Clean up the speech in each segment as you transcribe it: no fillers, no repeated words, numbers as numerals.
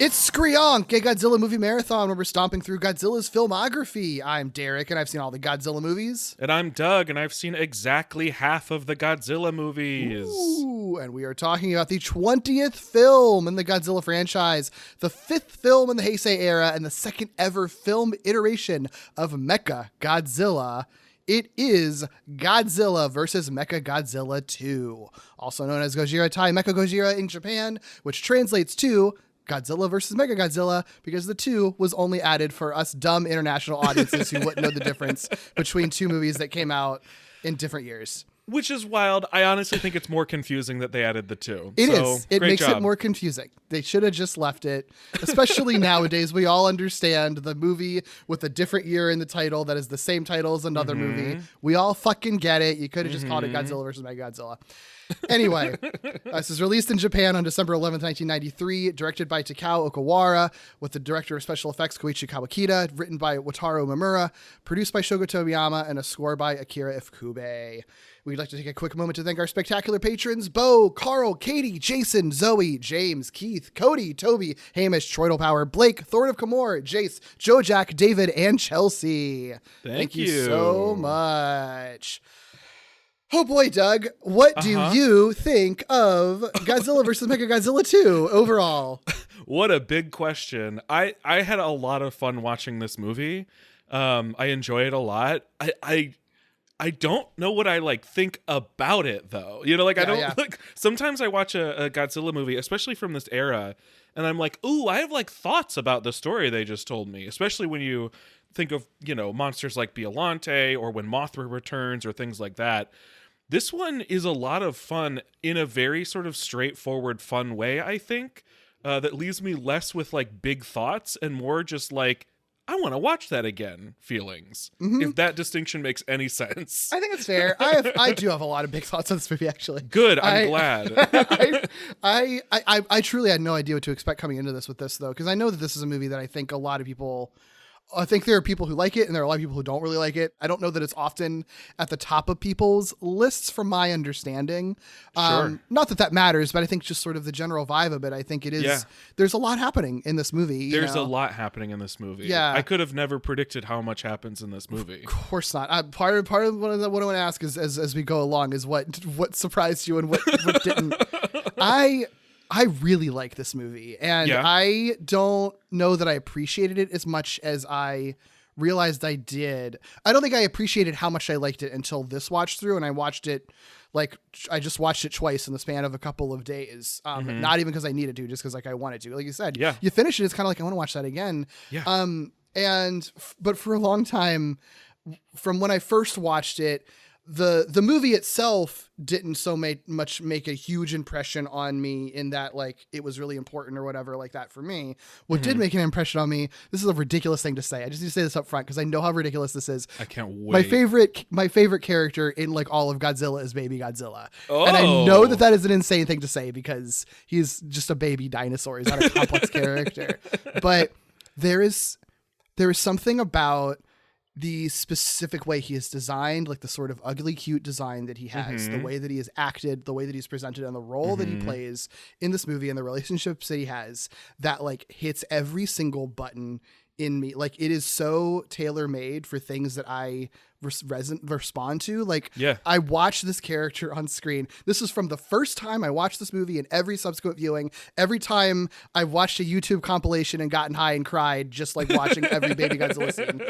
It's Screonk, a Godzilla movie marathon where we're stomping through Godzilla's filmography. I'm Derek, and I've seen all the Godzilla movies. And I'm Doug, and I've seen exactly half of the Godzilla movies. Ooh, and we are talking about the 20th film in the Godzilla franchise, the 5th film in the Heisei era, and the second ever film iteration of Mechagodzilla. It is Godzilla vs. Mechagodzilla II, also known as Gojira Tai Mechagodzilla in Japan, which translates to Godzilla vs. Mechagodzilla, because the 2 was only added for us dumb international audiences who wouldn't know the difference between two movies that came out in different years. Which is wild. I honestly think it's more confusing that they added the 2. It is. It makes it more confusing. They should have just left it. Especially nowadays, we all understand the movie with a different year in the title that is the same title as another movie. We all fucking get it. You could have just called it Godzilla vs. Mechagodzilla. Anyway, this is released in Japan on December 11th, 1993, directed by Takao Okawara, with the director of special effects Koichi Kawakita, written by Wataru Mamura, produced by Shogo Tomiyama, and a score by Akira Ifukube. We'd like to take a quick moment to thank our spectacular patrons, Bo, Carl, Katie, Jason, Zoe, James, Keith, Cody, Toby, Hamish, Troidal Power, Blake, Thorn of Camor, Jace, Joe Jack, David, and Chelsea. Thank you so much. Oh boy, Doug, what do you think of Godzilla vs. Mechagodzilla 2 overall? What a big question. I had a lot of fun watching this movie. I enjoy it a lot. I don't know what I think about it though. You know, I don't like, sometimes I watch a Godzilla movie, especially from this era, and I'm like, ooh, I have thoughts about the story they just told me, especially when you think of, monsters like Biollante or when Mothra returns or things like that. This one is a lot of fun in a very sort of straightforward, fun way, I think, that leaves me less with big thoughts and more just I want to watch that again feelings, if that distinction makes any sense. I think it's fair. I do have a lot of big thoughts on this movie, actually. Good. I'm glad. I truly had no idea what to expect coming into this with this, though, because I know that this is a movie that I think a lot of people... I think there are people who like it and there are a lot of people who don't really like it. I don't know that it's often at the top of people's lists from my understanding. Sure. Not that matters, but I think just sort of the general vibe of it. I think it is, there's a lot happening in this movie. There's a lot happening in this movie. Yeah. I could have never predicted how much happens in this movie. Of course not. Part of what I want to ask is, as we go along is what surprised you and what didn't. I really like this movie, and I don't know that I appreciated it as much as I realized I did. I don't think I appreciated how much I liked it until this watch through, and I watched it, I just watched it twice in the span of a couple of days. Not even because I needed to, just because I wanted to. Like you said, you finish it, it's kind of I want to watch that again. Yeah. But for a long time, from when I first watched it, the movie itself didn't so much make a huge impression on me in that it was really important or whatever like that for me. What did make an impression on me, this is a ridiculous thing to say. I just need to say this up front because I know how ridiculous this is. I can't wait. My favorite character in all of Godzilla is Baby Godzilla. And I know that is an insane thing to say because he's just a baby dinosaur. He's not a complex character. But there is something about the specific way he is designed, the sort of ugly cute design that he has, the way that he is acted, the way that he's presented, and the role that he plays in this movie and the relationships that he has that hits every single button in me. It is so tailor-made for things that I respond to. I watch this character on screen. This is from the first time I watched this movie and every subsequent viewing. Every time I've watched a YouTube compilation and gotten high and cried, just watching every Baby Godzilla scene.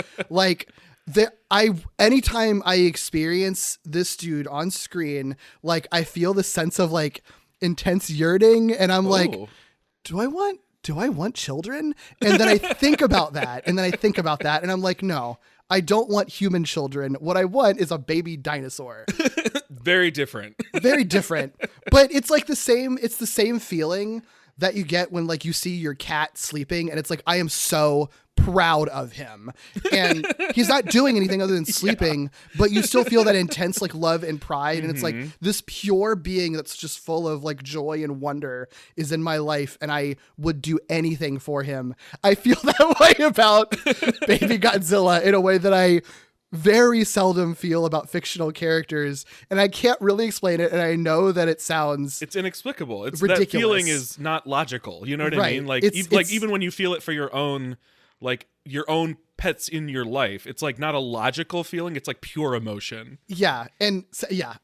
Anytime I experience this dude on screen, I feel the sense of intense yearning, and I'm do I want children? And then I think about that, and I'm no, I don't want human children. What I want is a baby dinosaur. Very different. Very different. But it's the same feeling that you get when you see your cat sleeping and it's I am so proud of him, and he's not doing anything other than sleeping, but you still feel that intense love and pride, and it's this pure being that's just full of joy and wonder is in my life, and I would do anything for him. I feel that way about Baby Godzilla in a way that I very seldom feel about fictional characters, and I can't really explain it, and I know that it's inexplicable. It's ridiculous. That feeling is not logical. You know what I mean? Like even when you feel it for your own pets in your life, it's like not a logical feeling. It's like pure emotion. Yeah, and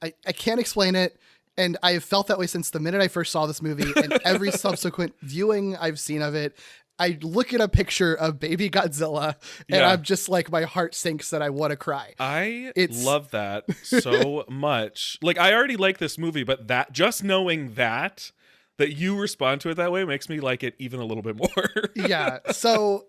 I can't explain it, and I have felt that way since the minute I first saw this movie, and every subsequent viewing I've seen of it. I look at a picture of Baby Godzilla and I'm just like, my heart sinks that I want to cry. I love that so much. Like, I already like this movie, but that just knowing that you respond to it that way makes me like it even a little bit more. Yeah. So,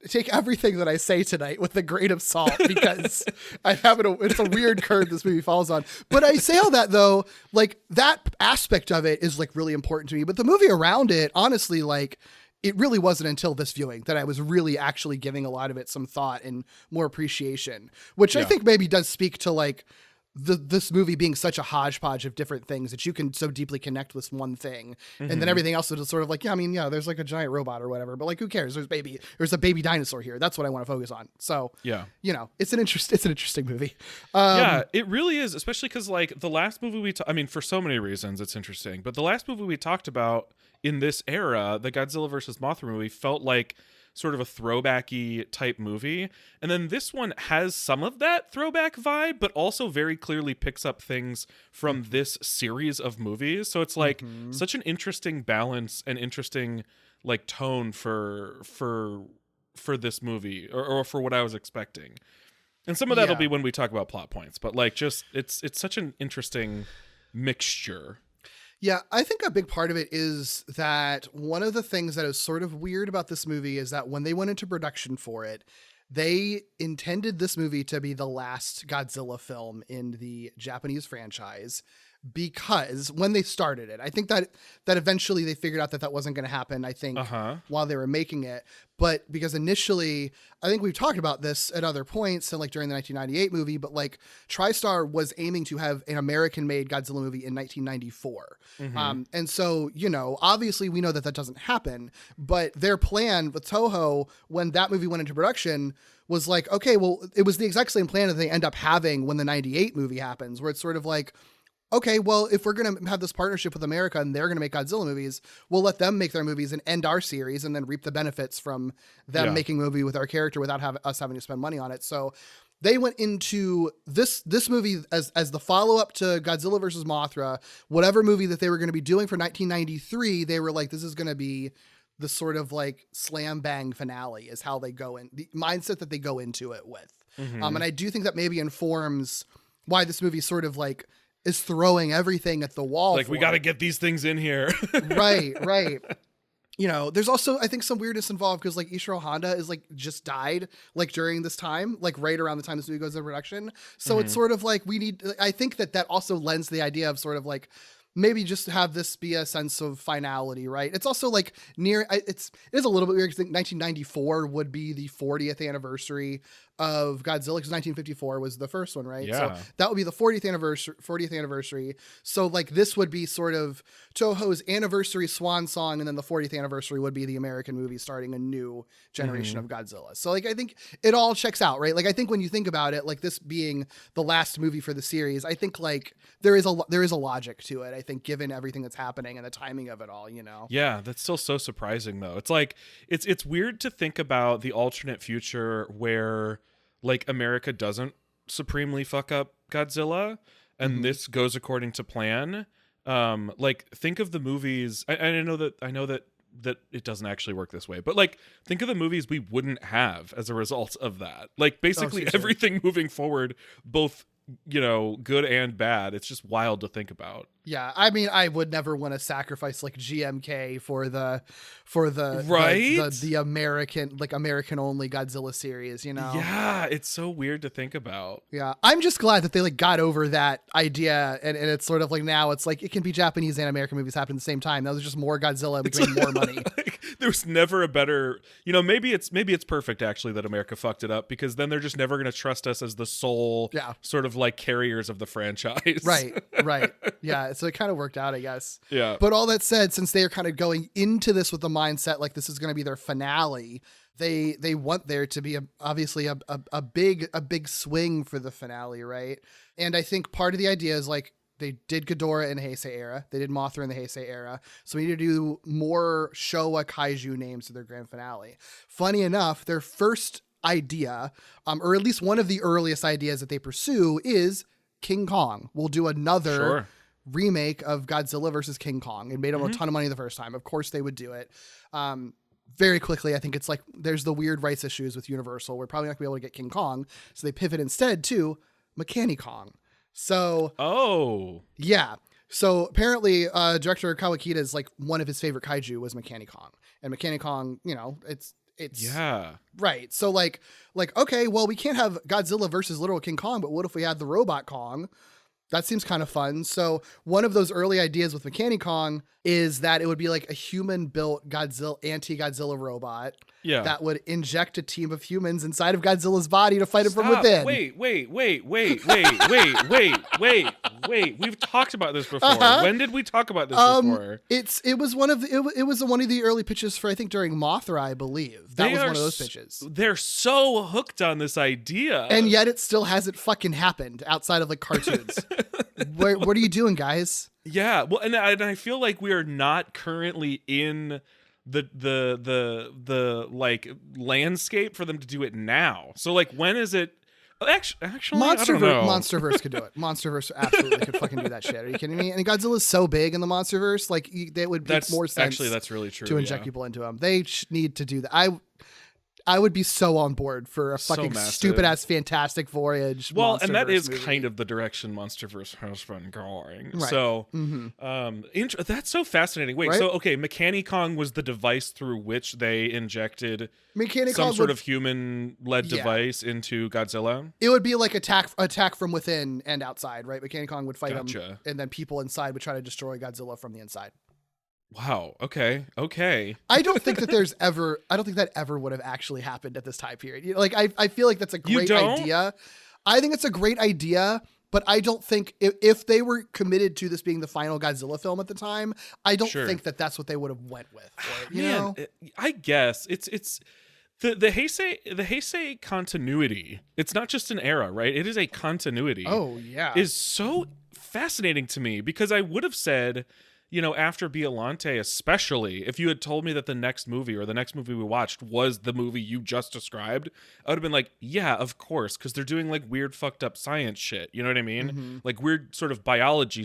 take everything that I say tonight with a grain of salt, because it's a weird curve this movie falls on. But I say all that though, like that aspect of it is like really important to me, but the movie around it, honestly, like, it really wasn't until this viewing that I was really actually giving a lot of it some thought and more appreciation, which I think maybe does speak to like this movie being such a hodgepodge of different things that you can so deeply connect with one thing. And then everything else is sort of like, there's like a giant robot or whatever, but like, who cares? There's a baby dinosaur here. That's what I want to focus on. So, it's an interesting movie. Yeah, it really is, especially because like the last movie for so many reasons it's interesting, but the last movie we talked about in this era, the Godzilla versus Mothra movie, felt like sort of a throwbacky type movie. And then this one has some of that throwback vibe, but also very clearly picks up things from this series of movies. So it's like such an interesting balance and interesting like tone for this movie or for what I was expecting. And some of that'll be when we talk about plot points, but like just it's such an interesting mixture. Yeah, I think a big part of it is that one of the things that is sort of weird about this movie is that when they went into production for it, they intended this movie to be the last Godzilla film in the Japanese franchise, because when they started it, I think that eventually they figured out that wasn't going to happen, I think, while they were making it. But because initially, I think we've talked about this at other points, and like during the 1998 movie, but like TriStar was aiming to have an American-made Godzilla movie in 1994. And so, obviously we know that doesn't happen, but their plan with Toho when that movie went into production was like, okay, well, it was the exact same plan that they end up having when the 98 movie happens, where it's sort of like, okay, well, if we're going to have this partnership with America and they're going to make Godzilla movies, we'll let them make their movies and end our series and then reap the benefits from them making a movie with our character without us having to spend money on it. So they went into this movie as the follow-up to Godzilla versus Mothra, whatever movie that they were going to be doing for 1993. They were like, this is going to be the sort of like slam bang finale is how they go in, the mindset that they go into it with. And I do think that maybe informs why this movie sort of like is throwing everything at the wall. Like, we got to get these things in here. Right. There's also, I think, some weirdness involved because like Ishiro Honda is like just died like during this time, like right around the time this movie goes into production. So it's sort of like I think that also lends the idea of sort of like, maybe just have this be a sense of finality, right? It's also like it is a little bit weird because I think 1994 would be the 40th anniversary of Godzilla, because 1954 was the first one, right? Yeah. So that would be the 40th anniversary. So like this would be sort of Toho's anniversary swan song, and then the 40th anniversary would be the American movie starting a new generation of Godzilla. So like I think it all checks out, right? Like I think when you think about it, like this being the last movie for the series, I think like there is a logic to it. I think given everything that's happening and the timing of it all, Yeah, that's still so surprising though. It's like it's weird to think about the alternate future where like America doesn't supremely fuck up Godzilla and this goes according to plan. Like think of the movies. I know that it doesn't actually work this way, but like think of the movies we wouldn't have as a result of that. Like basically everything moving forward, both good and bad. It's just wild to think about. Yeah, I mean, I would never want to sacrifice like GMK for the right the American only Godzilla series, Yeah, it's so weird to think about. Yeah, I'm just glad that they like got over that idea, and it's sort of like now it's like it can be Japanese and American movies happen at the same time. Now there's just more Godzilla, we can make more money. Like, there's never a better, maybe it's perfect actually that America fucked it up, because then they're just never going to trust us as the sole sort of like carriers of the franchise. Right. Yeah. So it kind of worked out, I guess. Yeah. But all that said, since they are kind of going into this with the mindset like this is going to be their finale, they want there to be obviously a big swing for the finale, right? And I think part of the idea is like they did Ghidorah in the Heisei era, they did Mothra in the Heisei era, so we need to do more Showa kaiju names to their grand finale. Funny enough, their first idea, or at least one of the earliest ideas that they pursue, is King Kong. We'll do another remake of Godzilla versus King Kong. It made them a ton of money the first time. Of course they would do it. Very quickly, I think it's like there's the weird rights issues with Universal. We're probably not gonna be able to get King Kong, so they pivot instead to Mechanicong. So yeah. So apparently, director Kawakida's like one of his favorite kaiju was Mechanicong, and Mechanicong, you know, it's right. So like okay, well we can't have Godzilla versus literal King Kong, but what if we had the robot Kong? That seems kind of fun. So one of those early ideas with Mechanicong is that it would be like a human-built anti-Godzilla robot that would inject a team of humans inside of Godzilla's body to fight him from within. Wait. We've talked about this before. When did we talk about this before? It was one of the early pitches for, I think, during Mothra, I believe. That was one of those pitches. They're so hooked on this idea. And yet it still hasn't fucking happened outside of like cartoons. What are you doing, guys? Yeah, well, and I feel like we are not currently in the like landscape for them to do it now. So like, when is it? Actually, I don't know. Monsterverse could do it. Monsterverse absolutely could fucking do that shit. Are you kidding me? And Godzilla's so big in the Monsterverse, like that would make more sense. Actually, that's really true. To inject people into them, they need to do that. I would be so on board for a fucking stupid ass Fantastic Voyage. Well, and that is movie. kind of the direction Monsterverse has been going. Right. So, that's so fascinating. Wait, right? So okay, Mechanicong was the device through which they injected some sort of human-led device into Godzilla. It would be like attack from within and outside, right? Mechanicong would fight him, and then people inside would try to destroy Godzilla from the inside. Wow. Okay. I don't think that ever would have actually happened at this time period. Like, I feel like that's a great idea. I think it's a great idea, but I don't think if they were committed to this being the final Godzilla film at the time, I don't think that that's what they would have went with. You know? I guess it's the Heisei continuity. It's not just an era, right? It is a continuity. Oh yeah, is so fascinating to me because I would have said, you know, after Biollante, especially, if you had told me that the next movie we watched was the movie you just described, I would have been like, yeah, of course, because they're doing like weird fucked up science shit. You know what I mean? Mm-hmm. Like weird sort of biology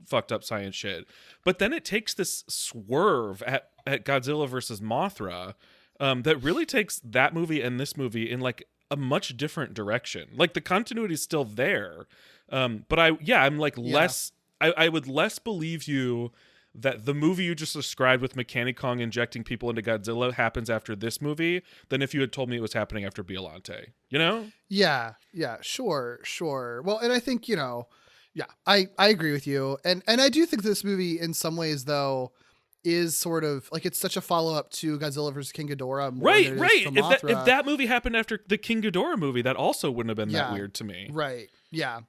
fucked up science shit. But then it takes this swerve at Godzilla versus Mothra that really takes that movie and this movie in like a much different direction. Like the continuity is still there. But I'm like less... I would less believe you that the movie you just described with Mechanicong injecting people into Godzilla happens after this movie than if you had told me it was happening after Biollante, you know? Yeah, sure. Well, and I think, you know, I agree with you. And I do think this movie in some ways, though, is sort of like it's such a follow-up to Godzilla vs. King Ghidorah. Right. If that movie happened after the King Ghidorah movie, that also wouldn't have been that weird to me. Right. Yeah.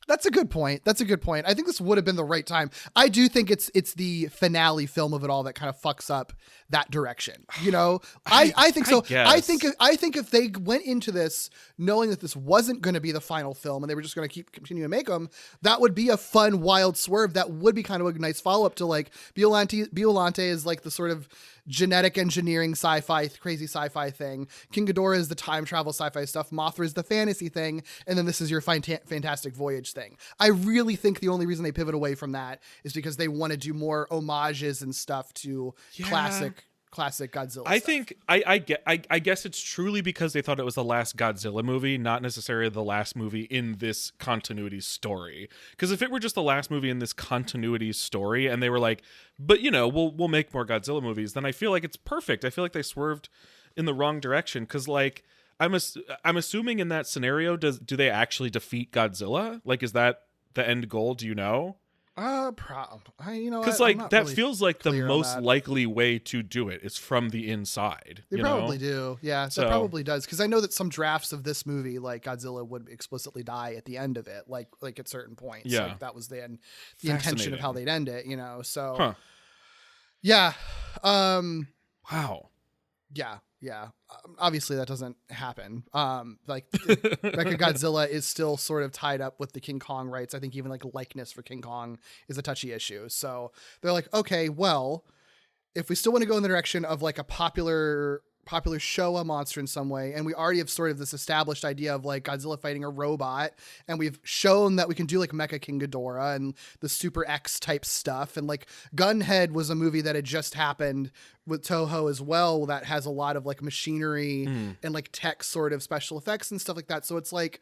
That's a good point. I think this would have been the right time. I do think it's the finale film of it all that kind of fucks up that direction. You know, I think so. I think if they went into this knowing that this wasn't going to be the final film and they were just going to continue to make them, that would be a fun, wild swerve. That would be kind of a nice follow up to like Biollante is like the sort of genetic engineering crazy sci-fi thing. King Ghidorah is the time travel sci-fi stuff. Mothra is the fantasy thing. And then this is your Fantastic Voyage thing. I really think the only reason they pivot away from that is because they want to do more homages and stuff to classic Godzilla I stuff. think I guess it's truly because they thought it was the last Godzilla movie, not necessarily the last movie in this continuity story. Because if it were just the last movie in this continuity story and they were like, but you know, we'll make more Godzilla movies, then I feel like it's perfect. I feel like they swerved in the wrong direction because like I'm assuming in that scenario, do they actually defeat Godzilla? Like, is that the end goal? Do you know? Because like that really feels like the most likely way to do it is from the inside. They probably do. Yeah, so that probably does. Because I know that some drafts of this movie, like Godzilla would explicitly die at the end of it, like at certain points. Yeah, like that was the intention of how they'd end it. You know, so yeah. Wow. Yeah. Obviously that doesn't happen. Like Mechagodzilla is still sort of tied up with the King Kong rights. I think even like likeness for King Kong is a touchy issue. So they're like, okay, well, if we still want to go in the direction of like a popular Showa monster in some way, and we already have sort of this established idea of like Godzilla fighting a robot, and we've shown that we can do like Mecha King Ghidorah and the Super X type stuff, and like Gunhead was a movie that had just happened with Toho as well that has a lot of like machinery and like tech sort of special effects and stuff like that. So it's like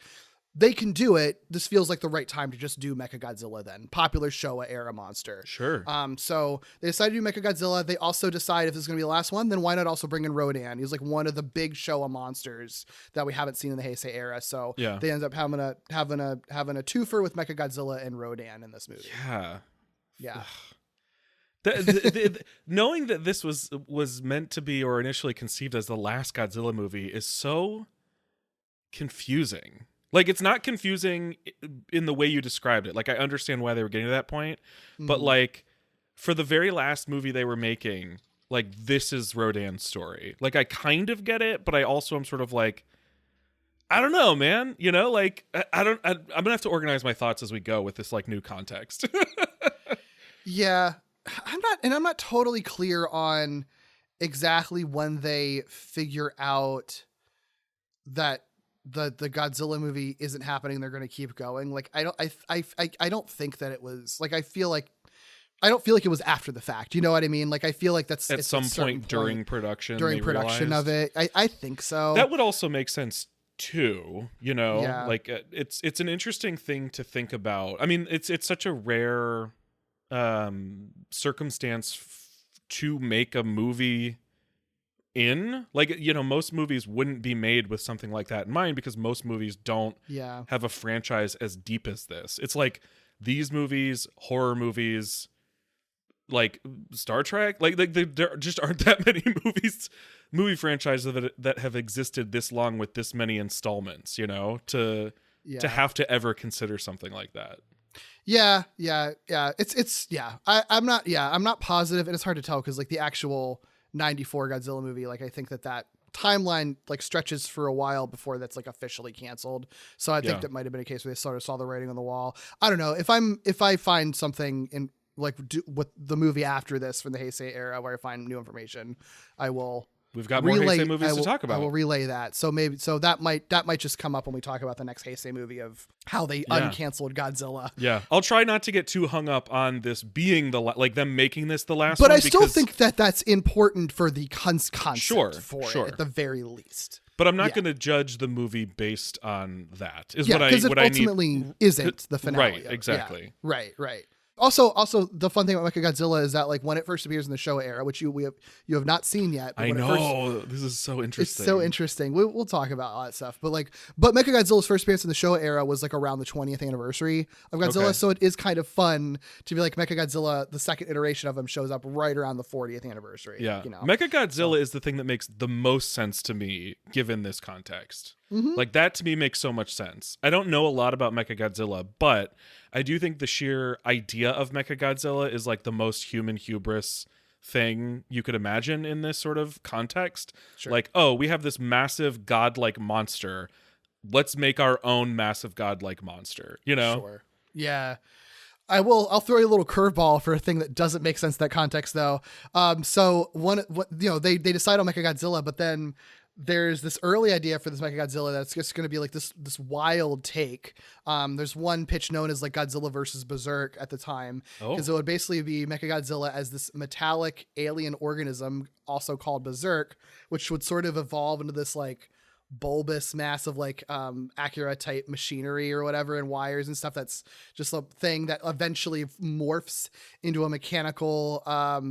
they can do it. This feels like the right time to just do Mechagodzilla then. Popular Showa era monster. Sure. So they decided to do Mechagodzilla. They also decide if this is going to be the last one, then why not also bring in Rodan? He's like one of the big Showa monsters that we haven't seen in the Heisei era. So they end up having a twofer with Mechagodzilla and Rodan in this movie. Yeah. Knowing that this was meant to be or initially conceived as the last Godzilla movie is so confusing. Like, it's not confusing in the way you described it. Like, I understand why they were getting to that point, but like for the very last movie they were making, like, this is Rodan's story. Like, I kind of get it, but I also am sort of like, I don't know, man. You know, like, I'm gonna have to organize my thoughts as we go with this like new context. Yeah, I'm not totally clear on exactly when they figure out that the Godzilla movie isn't happening. They're going to keep going. Like, I don't think that it was like, I don't feel like it was after the fact. You know what I mean? Like, I feel like that's at some point during production of it. I think so. That would also make sense too, you know. Like it's an interesting thing to think about. I mean, it's such a rare circumstance to make a movie in, like, you know, most movies wouldn't be made with something like that in mind because most movies don't have a franchise as deep as this. It's like these movies, horror movies, like Star Trek, like there just aren't that many movie franchises that have existed this long with this many installments, you know, to have to ever consider something like that. I'm not positive, and it's hard to tell because like the actual 94 Godzilla movie, like I think that timeline like stretches for a while before that's like officially canceled. So I think that might have been a case where they sort of saw the writing on the wall. I don't know if I find something in like with the movie after this from the Heisei era where I find new information, I will. We've got more Heisei movies to talk about. I will relay that. So that might just come up when we talk about the next Heisei movie of how they uncanceled Godzilla. Yeah. I'll try not to get too hung up on this being like them making this the last one. But I because still think that that's important for the concept it, at the very least. But I'm not going to judge the movie based on that. Is what I because it ultimately isn't the finale. Right, exactly. Yeah, right. Also, the fun thing about Mechagodzilla is that like when it first appears in the Showa era, which you have not seen yet. But I know this is so interesting. It's so interesting. We'll talk about all that stuff. But Mechagodzilla's first appearance in the Showa era was like around the 20th anniversary of Godzilla, okay. So it is kind of fun to be like Mechagodzilla. The second iteration of him shows up right around the 40th anniversary. Yeah, you know? Mechagodzilla is the thing that makes the most sense to me given this context. Mm-hmm. Like that to me makes so much sense. I don't know a lot about Mechagodzilla, but I do think the sheer idea of Mechagodzilla is like the most human hubris thing you could imagine in this sort of context. Sure. Like, oh, we have this massive godlike monster. Let's make our own massive godlike monster, you know? Sure. Yeah. I'll throw you a little curveball for a thing that doesn't make sense in that context though. They decide on Mechagodzilla, but then there's this early idea for this Mechagodzilla that's just going to be like this wild take. There's one pitch known as like Godzilla versus Berserk at the time, because it would basically be Mechagodzilla as this metallic alien organism, also called Berserk, which would sort of evolve into this like bulbous mass of like Acura type machinery or whatever and wires and stuff. That's just a thing that eventually morphs into a mechanical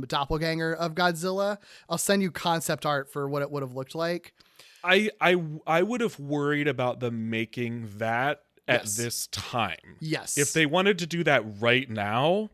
doppelganger of Godzilla. I'll send you concept art for what it would have looked like. I would have worried about them making that at this time. Yes. If they wanted to do that right now,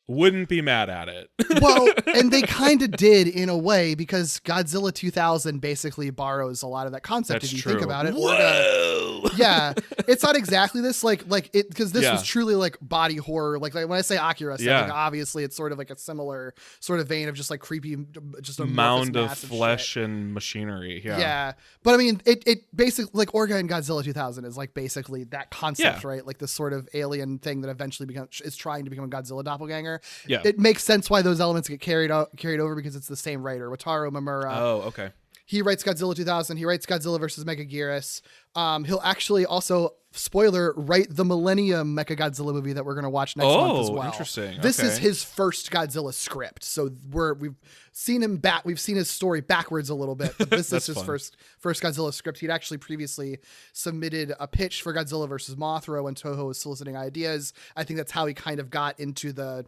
Wouldn't be mad at it. Well, and they kind of did in a way, because Godzilla 2000 basically borrows a lot of that concept. That's if you true. think about it. Whoa! Yeah, it's not exactly this like it, because this Yeah. was truly like body horror. Like when I say Akira, Yeah. like, obviously it's sort of like a similar sort of vein of just like creepy, just a Mound of massive flesh shit. and machinery. Yeah. Yeah, but I mean, it basically, like Orga and Godzilla 2000 is like basically that concept, Yeah. right? Like this sort of alien thing that eventually is trying to become a Godzilla doppelganger. Yeah. It makes sense why those elements get carried over, because it's the same writer, Wataru Mamura. Oh, okay. He writes Godzilla 2000. He writes Godzilla versus Mechagodzilla. He'll actually also, spoiler, write the Millennium Mechagodzilla movie that we're going to watch next month as well. Interesting. This is Okay. his first Godzilla script. So we've seen him back. We've seen his story backwards a little bit, but this is his fun. first Godzilla script. He'd actually previously submitted a pitch for Godzilla versus Mothra when Toho was soliciting ideas. I think that's how he kind of got into that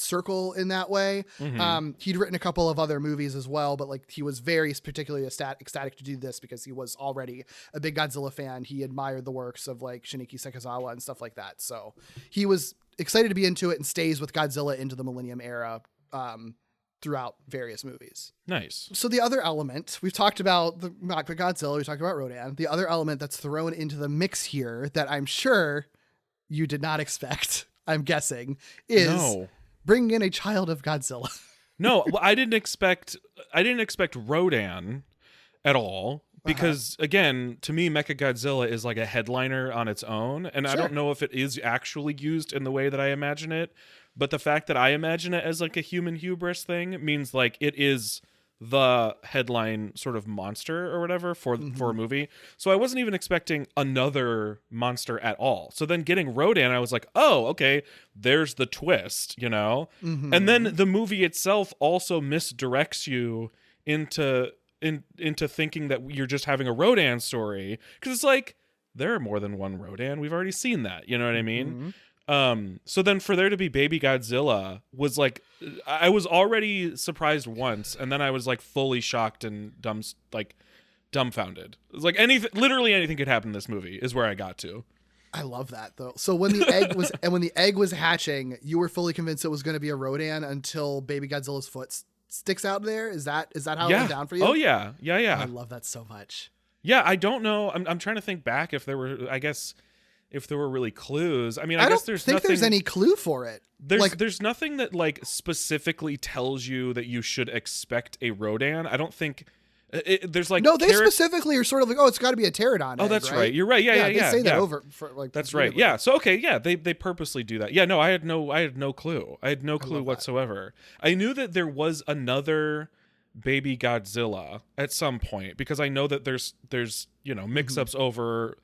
circle in that way. He'd written a couple of other movies as well, but like he was very particularly ecstatic to do this because he was already a big Godzilla fan. He admired the works of like Shinichi Sekizawa and stuff like that. So he was excited to be into it and stays with Godzilla into the Millennium era throughout various movies. Nice. So the other element, we've talked about the Mechagodzilla, we talked about Rodan. The other element that's thrown into the mix here that I'm sure you did not expect, I'm guessing, is bringing in a child of Godzilla. No, well, I didn't expect Rodan at all, because again, to me, Mechagodzilla is like a headliner on its own, and I don't know if it is actually used in the way that I imagine it, but the fact that I imagine it as like a human hubris thing means like it is the headline sort of monster or whatever for a movie. So I wasn't even expecting another monster at all. So then getting Rodan, I was like, oh, okay, there's the twist, you know? And then the movie itself also misdirects you into thinking that you're just having a Rodan story, because it's like, there are more than one Rodan. We've already seen that. You know what I mean? So then for there to be Baby Godzilla was like, I was already surprised once, and then I was like fully shocked and dumbfounded. It was like literally anything could happen in this movie is where I got to. I love that though. So when the egg was hatching, you were fully convinced it was going to be a Rodan until Baby Godzilla's foot sticks out there. Is that how it went down for you? Oh yeah. I love that so much. Yeah, I don't know. I'm trying to think back if there were really clues. I mean, I guess don't think there's any clue for it. There's nothing that like specifically tells you that you should expect a Rodan. I don't think there's like no. They specifically are sort of like, oh, it's got to be a pterodon. Oh, egg, that's right. You're right. Yeah. They say that over. For, like, that's right. Yeah. So okay. Yeah. They purposely do that. Yeah. No. I had no clue. I had no clue whatsoever. I knew that there was another Baby Godzilla at some point, because I know that there's mix-ups over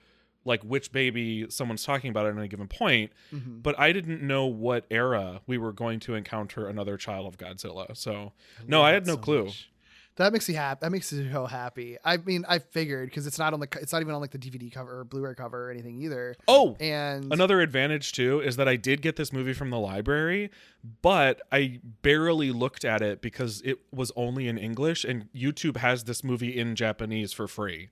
like which baby someone's talking about at any given point, but I didn't know what era we were going to encounter another child of Godzilla. So no, I had no clue. Much. That makes you happy. That makes you so happy. I mean, I figured, because it's not even on like the DVD cover or Blu-ray cover or anything either. Oh, and another advantage too is that I did get this movie from the library, but I barely looked at it because it was only in English, and YouTube has this movie in Japanese for free.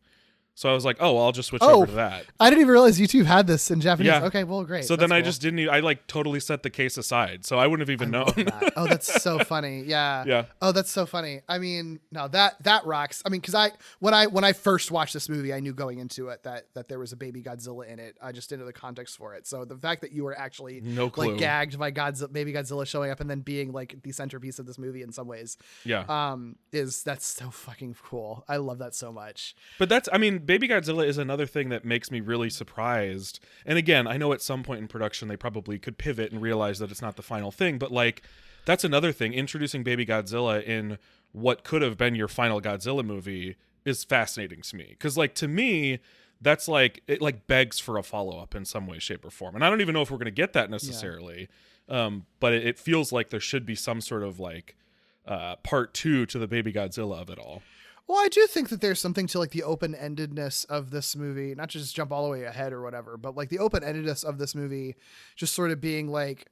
So I was like, oh, I'll just switch over to that. I didn't even realize YouTube had this in Japanese. Yeah. Okay, well, great. So then I just didn't. I like totally set the case aside, so I wouldn't have even known. That. Oh, that's so funny. Yeah. Yeah. Oh, that's so funny. I mean, no, that rocks. I mean, because when I first watched this movie, I knew going into it that there was a Baby Godzilla in it. I just didn't know the context for it. So the fact that you were actually no clue. like gagged by Baby Godzilla showing up and then being like the centerpiece of this movie in some ways, that's so fucking cool. I love that so much. But Baby Godzilla is another thing that makes me really surprised. And again, I know at some point in production they probably could pivot and realize that it's not the final thing, but like that's another thing. Introducing Baby Godzilla in what could have been your final Godzilla movie is fascinating to me, because like to me that's like it like begs for a follow-up in some way, shape, or form. And I don't even know if we're going to get that necessarily. But it feels like there should be some sort of like part 2 to the Baby Godzilla of it all. Well, I do think that there's something to like the open-endedness of this movie, not to just jump all the way ahead or whatever, but like the open-endedness of this movie just sort of being like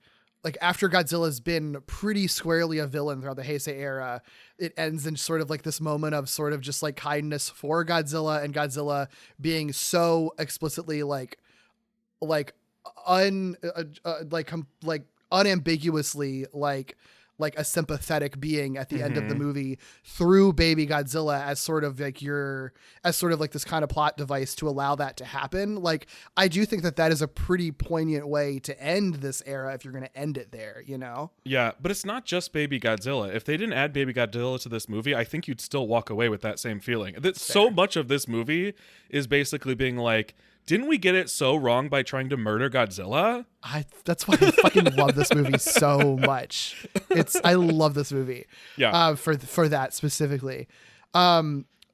after Godzilla's been pretty squarely a villain throughout the Heisei era, it ends in sort of like this moment of sort of just like kindness for Godzilla, and Godzilla being unambiguously like a sympathetic being at the end of the movie through Baby Godzilla as sort of like this kind of plot device to allow that to happen. Like, I do think that is a pretty poignant way to end this era if you're going to end it there, you know? Yeah, but it's not just Baby Godzilla. If they didn't add Baby Godzilla to this movie, I think you'd still walk away with that same feeling. So much of this movie is basically being like, didn't we get it so wrong by trying to murder Godzilla? That's why I fucking love this movie so much. I love this movie. Yeah. For that specifically.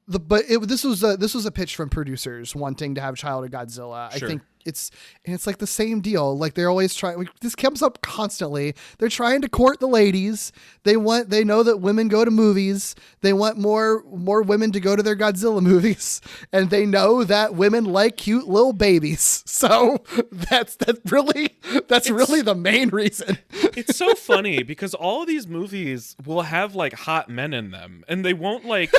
This was a pitch from producers wanting to have Child of Godzilla. Sure. I think it's like the same deal. Like, they're always trying. This comes up constantly. They're trying to court the ladies. They know that women go to movies. They want more women to go to their Godzilla movies, and they know that women like cute little babies. So that's really the main reason. It's so funny because all of these movies will have like hot men in them, and they won't like.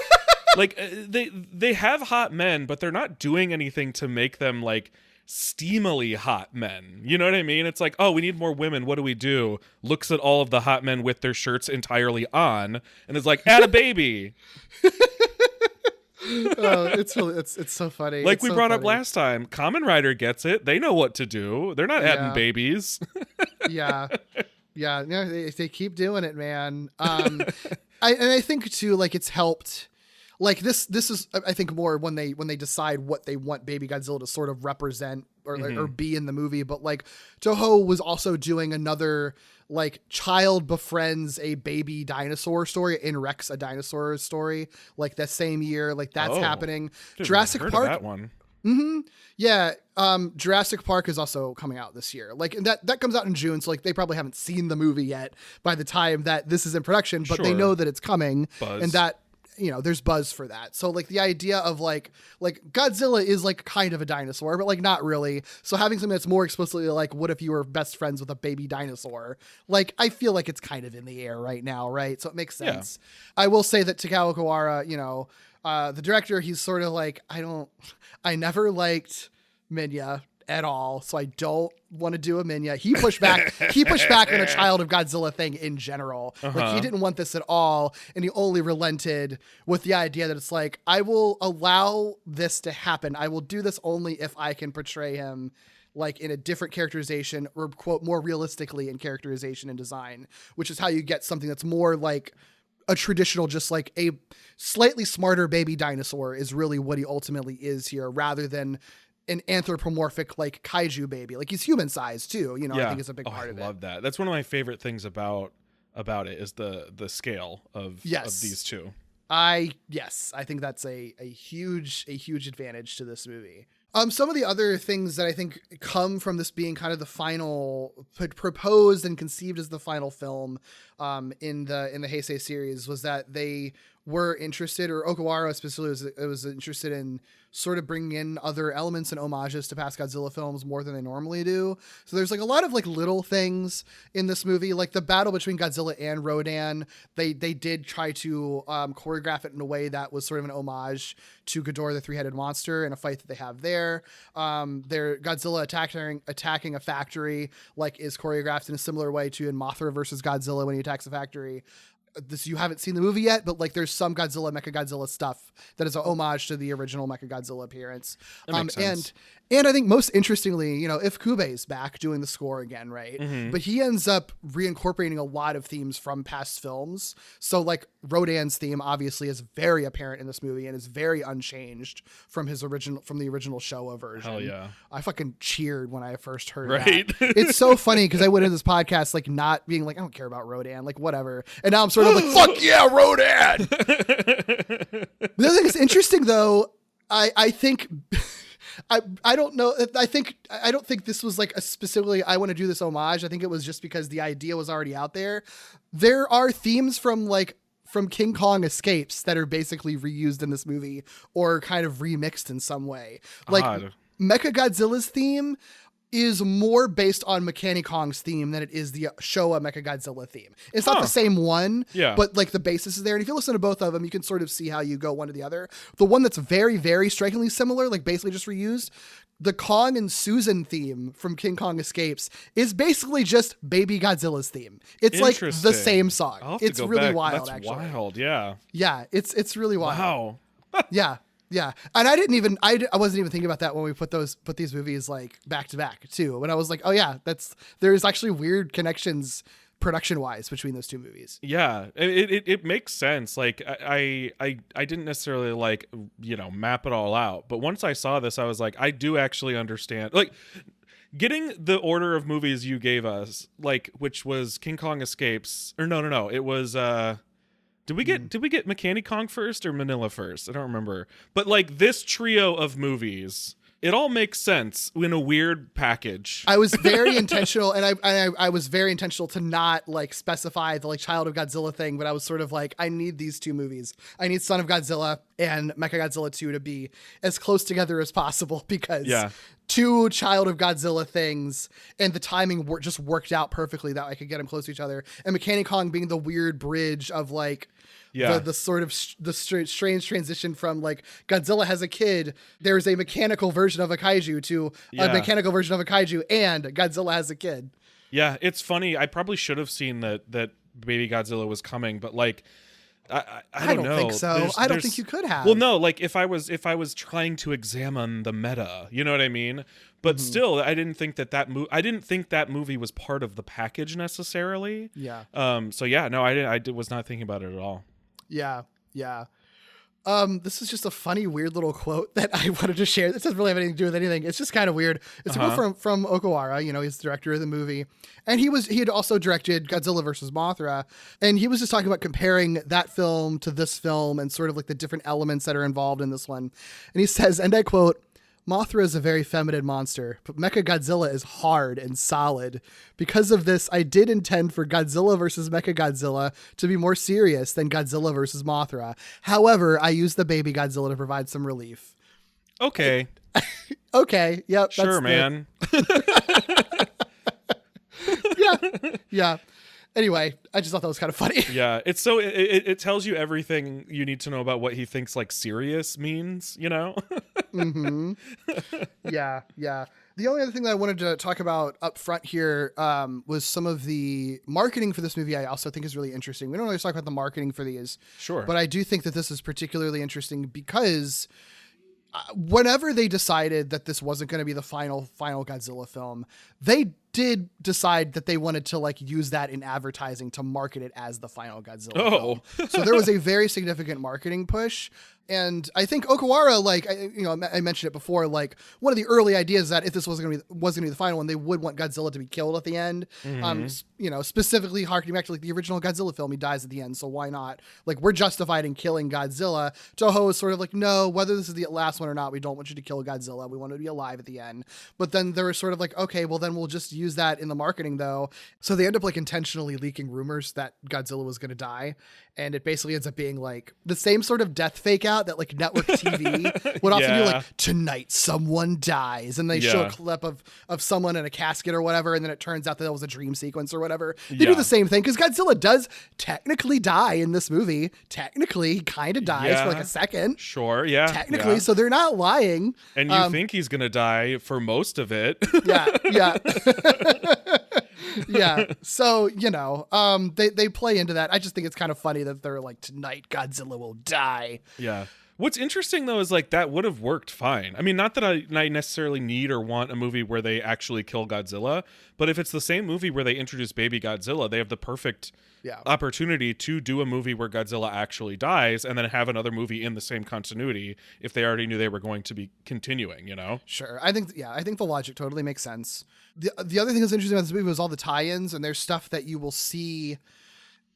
Like, they have hot men, but they're not doing anything to make them like steamily hot men. You know what I mean? It's like, oh, we need more women. What do we do? Looks at all of the hot men with their shirts entirely on, and is like, add a baby. It's so funny. Like we brought up last time, Kamen Rider gets it. They know what to do. They're not adding babies. Yeah. No, they keep doing it, man. I think too, like, it's helped. Like, this is, I think, more when they decide what they want Baby Godzilla to sort of represent or be in the movie. But like, Toho was also doing another like child befriends a baby dinosaur story in Rex, a dinosaur story, like that same year. Like, that's happening. Jurassic Park. That one. Yeah. Jurassic Park is also coming out this year. Like, and that comes out in June. So like, they probably haven't seen the movie yet by the time that this is in production, but they know that it's coming. Buzz. And that, you know, there's buzz for that. So like, the idea of like Godzilla is like kind of a dinosaur, but like not really. So having something that's more explicitly like, what if you were best friends with a baby dinosaur? Like, I feel like it's kind of in the air right now. Right. So it makes sense. Yeah. I will say that Takao Kawara, you know, the director, he's sort of like, I never liked Minya at all, so I don't want to do a Minya. He pushed back on a Child of Godzilla thing in general. Like, he didn't want this at all, and he only relented with the idea that it's like, I will allow this to happen. I will do this only if I can portray him like in a different characterization, or quote, more realistically in characterization and design, which is how you get something that's more like a traditional, just like a slightly smarter baby dinosaur is really what he ultimately is here, rather than an anthropomorphic like kaiju baby. Like, he's human sized too, you know. I think it's a big part of it. I love that. That's one of my favorite things about it is the scale of these two. I think that's a huge advantage to this movie. Some of the other things that I think come from this being kind of the final, proposed and conceived as the final film in the Heisei series, was that they were interested, or Okawara specifically was interested in sort of bringing in other elements and homages to past Godzilla films more than they normally do. So there's like a lot of like little things in this movie, like the battle between Godzilla and Rodan. They did try to choreograph it in a way that was sort of an homage to Ghidorah the three-headed monster in a fight that they have there. Their Godzilla attacking a factory like is choreographed in a similar way to in Mothra versus Godzilla when he attacks a factory. This, you haven't seen the movie yet, but like, there's some Mechagodzilla stuff that is a homage to the original Mechagodzilla appearance. That makes sense. And I think most interestingly, you know, if Kube's back doing the score again, right? But he ends up reincorporating a lot of themes from past films. So like, Rodan's theme obviously is very apparent in this movie and is very unchanged from the original Showa version. Hell yeah. I fucking cheered when I first heard that. It's so funny because I went into this podcast like not being like, I don't care about Rodan, like whatever. And now I'm sort of like, fuck yeah, Rodan. The other thing that's interesting though, I think I don't know. I don't think this was like a specifically, I want to do this homage. I think it was just because the idea was already out there. There are themes from King Kong Escapes that are basically reused in this movie or kind of remixed in some way. Like, Mechagodzilla's theme is more based on Mechanic Kong's theme than it is the Showa Mechagodzilla theme. It's not the same one, but like the basis is there. And if you listen to both of them, you can sort of see how you go one to the other. The one that's very, very strikingly similar, like basically just reused, the Kong and Susan theme from King Kong Escapes is basically just Baby Godzilla's theme. It's like the same song. It's really wild. That's actually wild. Yeah. Yeah. It's really wild. Wow. Yeah. Yeah. And I wasn't even thinking about that when we put these movies like back to back too. When I was like, oh yeah, there's actually weird connections production wise between those two movies. Yeah, it makes sense. Like I didn't necessarily like, map it all out, but once I saw this, I was like, I do actually understand. Like getting the order of movies you gave us, like which was King Kong Escapes, or no, it was did we get Mechanic Kong first or Manila first? I don't remember. But like this trio of movies, it all makes sense in a weird package. I was very intentional, and I was very intentional to not like specify the like Child of Godzilla thing, but I was sort of like, I need these two movies. I need Son of Godzilla and Mechagodzilla II to be as close together as possible, because two Child of Godzilla things and the timing just worked out perfectly that I could get them close to each other. And Mechanic Kong being the weird bridge of like, the sort of the strange transition from like Godzilla has a kid, there's a mechanical version of a kaiju, to a mechanical version of a kaiju, and Godzilla has a kid. Yeah, it's funny. I probably should have seen that Baby Godzilla was coming, but like I don't know. Think so. I don't think you could have. Well, no, like if I was trying to examine the meta, you know what I mean? But still, I didn't think that movie was part of the package necessarily. Yeah. So yeah, no, I was not thinking about it at all. Yeah. Yeah. This is just a funny, weird little quote that I wanted to share. This doesn't really have anything to do with anything. It's just kind of weird. It's a quote from Okawara. He's the director of the movie, and he had also directed Godzilla versus Mothra, and he was just talking about comparing that film to this film and sort of like the different elements that are involved in this one. And he says, and I quote, "Mothra is a very feminine monster, but Mechagodzilla is hard and solid. Because of this, I did intend for Godzilla vs. Mechagodzilla to be more serious than Godzilla vs. Mothra. However, I used the Baby Godzilla to provide some relief." Okay. Okay. Yep. Sure, man. Yeah. Anyway, I just thought that was kind of funny. Yeah, it's so it tells you everything you need to know about what he thinks like serious means, Mm-hmm. Yeah. The only other thing that I wanted to talk about up front here was some of the marketing for this movie. I also think is really interesting. We don't always talk about the marketing for these, sure, but I do think that this is particularly interesting because whenever they decided that this wasn't going to be the final Godzilla film, they did decide that they wanted to like use that in advertising to market it as the final Godzilla film. So there was a very significant marketing push. And I think Okawara, like, I mentioned it before, like one of the early ideas that if this wasn't going to be the final one, they would want Godzilla to be killed at the end. Specifically harkening back to like the original Godzilla film, he dies at the end. So why not? Like, we're justified in killing Godzilla. Toho is sort of like, no, whether this is the last one or not, we don't want you to kill Godzilla. We want him to be alive at the end. But then they were sort of like, okay, well then we'll just use that in the marketing though. So they end up like intentionally leaking rumors that Godzilla was going to die. And it basically ends up being like the same sort of death fake out that like network TV would often do, like, tonight someone dies, and they show a clip of someone in a casket or whatever, and then it turns out that was a dream sequence or whatever. They do the same thing because Godzilla does technically die in this movie. Technically, he kind of dies for like a second. Sure, yeah. Technically, so they're not lying. And you think he's gonna die for most of it. Yeah. Yeah. So, they play into that. I just think it's kind of funny that they're like, tonight Godzilla will die. Yeah. What's interesting though is like that would have worked fine. I mean, not that I necessarily need or want a movie where they actually kill Godzilla, but if it's the same movie where they introduce Baby Godzilla, they have the perfect opportunity to do a movie where Godzilla actually dies and then have another movie in the same continuity if they already knew they were going to be continuing, Sure. I think the logic totally makes sense. The other thing that's interesting about this movie was all the tie-ins, and there's stuff that you will see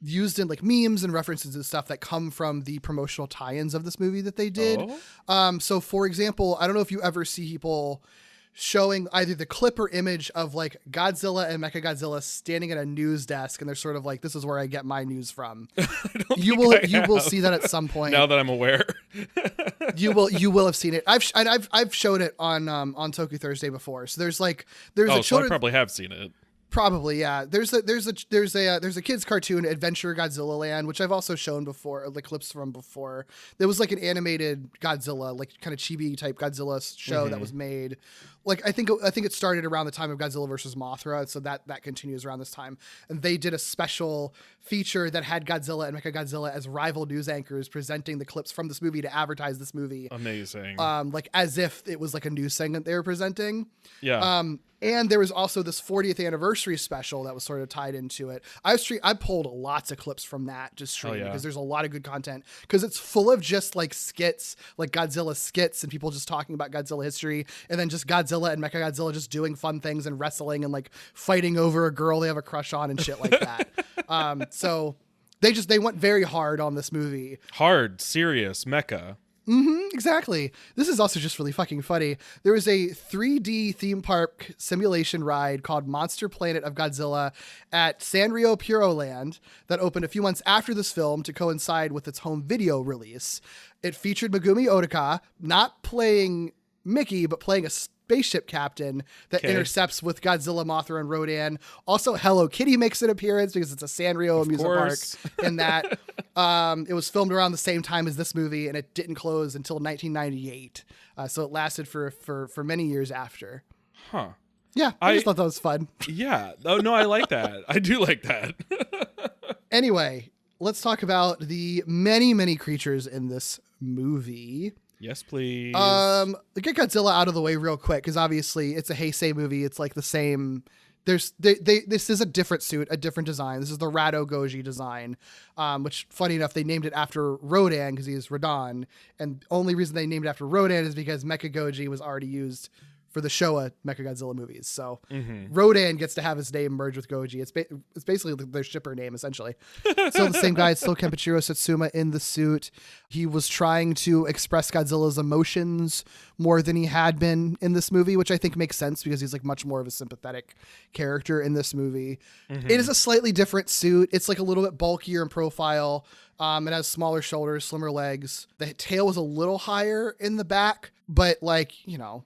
used in like memes and references and stuff that come from the promotional tie-ins of this movie that they did. So for example, I don't know if you ever see people showing either the clip or image of like Godzilla and Mechagodzilla standing at a news desk, and they're sort of like, this is where I get my news from. You will see that at some point. Now that I'm aware. you will have seen it. I've showed it on Toku Thursday before. So there's a so I probably have seen it. Probably, yeah. There's a kids cartoon, Adventure Godzilla Land, which I've also shown before, like clips from before. There was like an animated Godzilla, like kind of chibi type Godzilla show that was made. Like I think it started around the time of Godzilla versus Mothra, so that continues around this time. And they did a special feature that had Godzilla and Mechagodzilla as rival news anchors presenting the clips from this movie to advertise this movie. Amazing. Like as if it was like a news segment they were presenting. Yeah. And there was also this 40th anniversary special that was sort of tied into it. I pulled lots of clips from that to stream because there's a lot of good content, because it's full of just like skits, like Godzilla skits and people just talking about Godzilla history, and then just Godzilla and Mechagodzilla just doing fun things and wrestling and like fighting over a girl they have a crush on and shit like that. So they went very hard on this movie. Hard, serious, mecha. Exactly. This is also just really fucking funny. There was a 3D theme park simulation ride called Monster Planet of Godzilla at Sanrio Puroland that opened a few months after this film to coincide with its home video release. It featured Megumi Otaka not playing Miki, but playing a spaceship captain that intercepts with Godzilla, Mothra, and Rodan. Also, Hello Kitty makes an appearance because it's a Sanrio amusement park in that. It was filmed around the same time as this movie, and it didn't close until 1998. So it lasted for many years after. Huh. Yeah, I just thought that was fun. Yeah. Oh, no, I like that. I do like that. Anyway, let's talk about the many, many creatures in this movie. Yes, please. Get Godzilla out of the way real quick, because obviously it's a Heisei movie. It's like the same. This is a different suit, a different design. This is the Rado Goji design, which, funny enough, they named it after Rodan because he is Rodan, and only reason they named it after Rodan is because Mechagodzilla was already used for the Showa Mechagodzilla movies. So Rodan gets to have his name merged with Goji. It's basically their shipper name, essentially. Still the same guy. It's still Kenpachiro Satsuma in the suit. He was trying to express Godzilla's emotions more than he had been in this movie, which I think makes sense because he's like much more of a sympathetic character in this movie. It is a slightly different suit. It's like a little bit bulkier in profile. It has smaller shoulders, slimmer legs. The tail was a little higher in the back, but like, you know,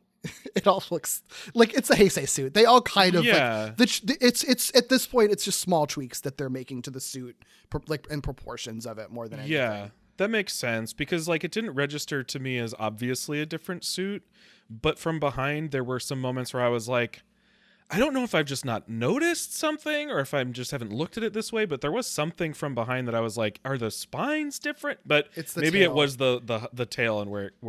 it all looks like it's a Heisei suit. They all kind of it's at this point it's just small tweaks that they're making to the suit, like in proportions of it more than anything. Yeah, that makes sense because like it didn't register to me as obviously a different suit, but from behind there were some moments where I was like, I don't know if I've just not noticed something or if I just haven't looked at it this way, but there was something from behind that I was like, are the spines different? But it's the maybe tail. it was the tail and where it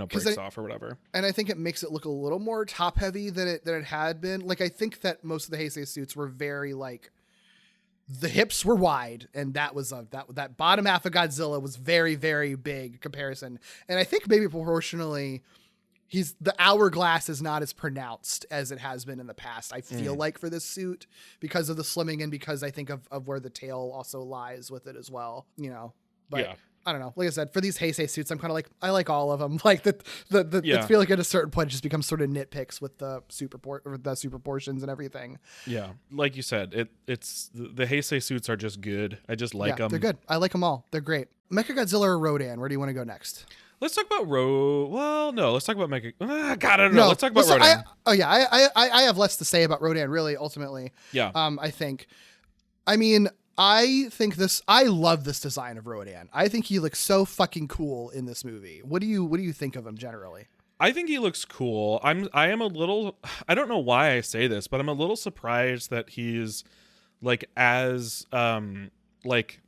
breaks off or whatever. And I think it makes it look a little more top heavy than it had been. Like I think that most of the Heisei suits were very like the hips were wide, and that was that bottom half of Godzilla was very, very big comparison. And I think maybe proportionally the hourglass is not as pronounced as it has been in the past. I feel like for this suit because of the slimming and because I think of where the tail also lies with it as well, you know, but yeah. I don't know. Like I said, for these Heisei suits, I'm kind of like, I like all of them. Like I feel like at a certain point, it just becomes sort of nitpicks with the super portions and everything. Yeah. Like you said, it's the Heisei suits are just good. I just like them. They're good. I like them all. They're great. Mechagodzilla or Rodan? Where do you want to go next? Let's talk about let's talk about Mega. God, I don't know. Let's talk about Rodan. I have less to say about Rodan, really, ultimately. Yeah. I think. I mean, I love this design of Rodan. I think he looks so fucking cool in this movie. What do you think of him generally? I think he looks cool. I am a little, I don't know why I say this, but I'm a little surprised that he's like as like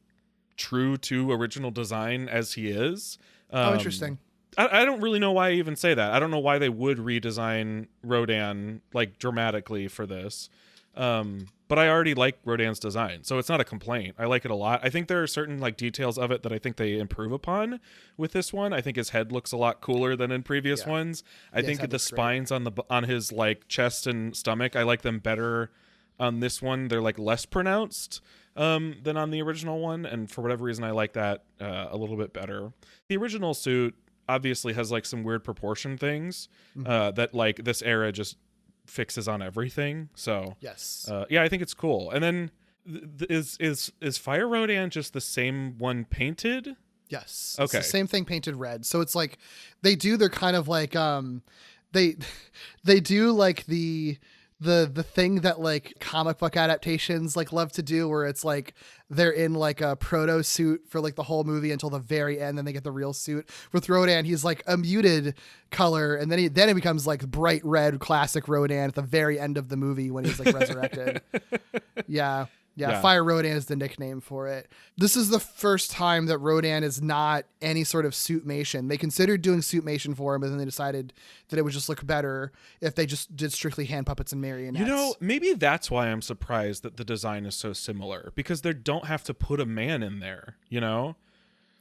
true to original design as he is. Interesting. I don't really know why I even say that. I don't know why they would redesign Rodan like dramatically for this. But I already like Rodan's design, so it's not a complaint. I like it a lot. I think there are certain like details of it that I think they improve upon with this one. I think his head looks a lot cooler than in previous ones. I think the spines on his like chest and stomach, I like them better on this one. They're like less pronounced than on the original one, and for whatever reason I like that a little bit better. The original suit obviously has like some weird proportion things that like this era just fixes on everything. So yes, I think it's cool. And then is Fire Rodan just the same one painted? Yes. Okay. It's the same thing painted red. So it's like they're kind of like they do like the the thing that like comic book adaptations like love to do, where it's like they're in like a proto suit for like the whole movie until the very end, then they get the real suit. With Rodan, he's like a muted color, and then it becomes like bright red classic Rodan at the very end of the movie when he's like resurrected. Yeah, Fire Rodan is the nickname for it. This is the first time that Rodan is not any sort of suitmation. They considered doing suitmation for him, but then they decided that it would just look better if they just did strictly hand puppets and marionettes. You know, maybe that's why I'm surprised that the design is so similar, because they don't have to put a man in there, you know?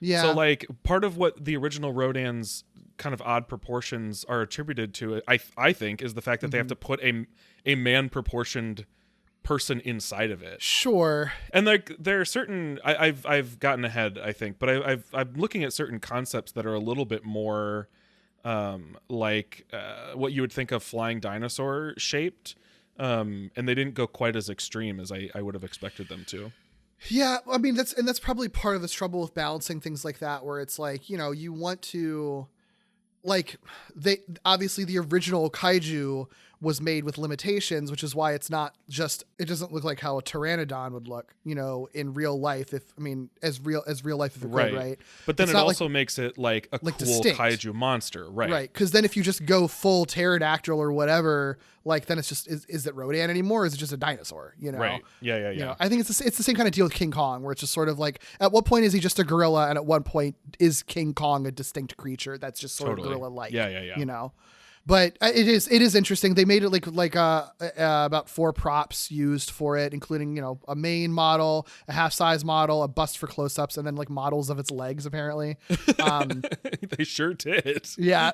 Yeah. So, like, part of what the original Rodan's kind of odd proportions are attributed to, I think, is the fact that they have to put a man-proportioned person inside of it. Sure. And like there are certain I've gotten ahead, I think, but I'm looking at certain concepts that are a little bit more like what you would think of flying dinosaur shaped, and they didn't go quite as extreme as I would have expected them to. Yeah, I mean that's probably part of the trouble with balancing things like that, where it's like, you know, you want to, like, they obviously the original kaiju was made with limitations, which is why it doesn't look like how a pteranodon would look, you know, in real life. As real life if it could, right? But then it also makes it like a cool distinct kaiju monster, right? Right, because then if you just go full pterodactyl or whatever, like then it's just is it Rodan anymore? Or is it just a dinosaur? You know, right? Yeah. You know, I think it's the same kind of deal with King Kong, where it's just sort of like, at what point is he just a gorilla, and at what point is King Kong a distinct creature that's just sort of gorilla-like? Yeah. You know. But it is interesting. They made it like about 4 props used for it, including, you know, a main model, a half-size model, a bust for close-ups, and then like models of its legs, apparently. They sure did. Yeah.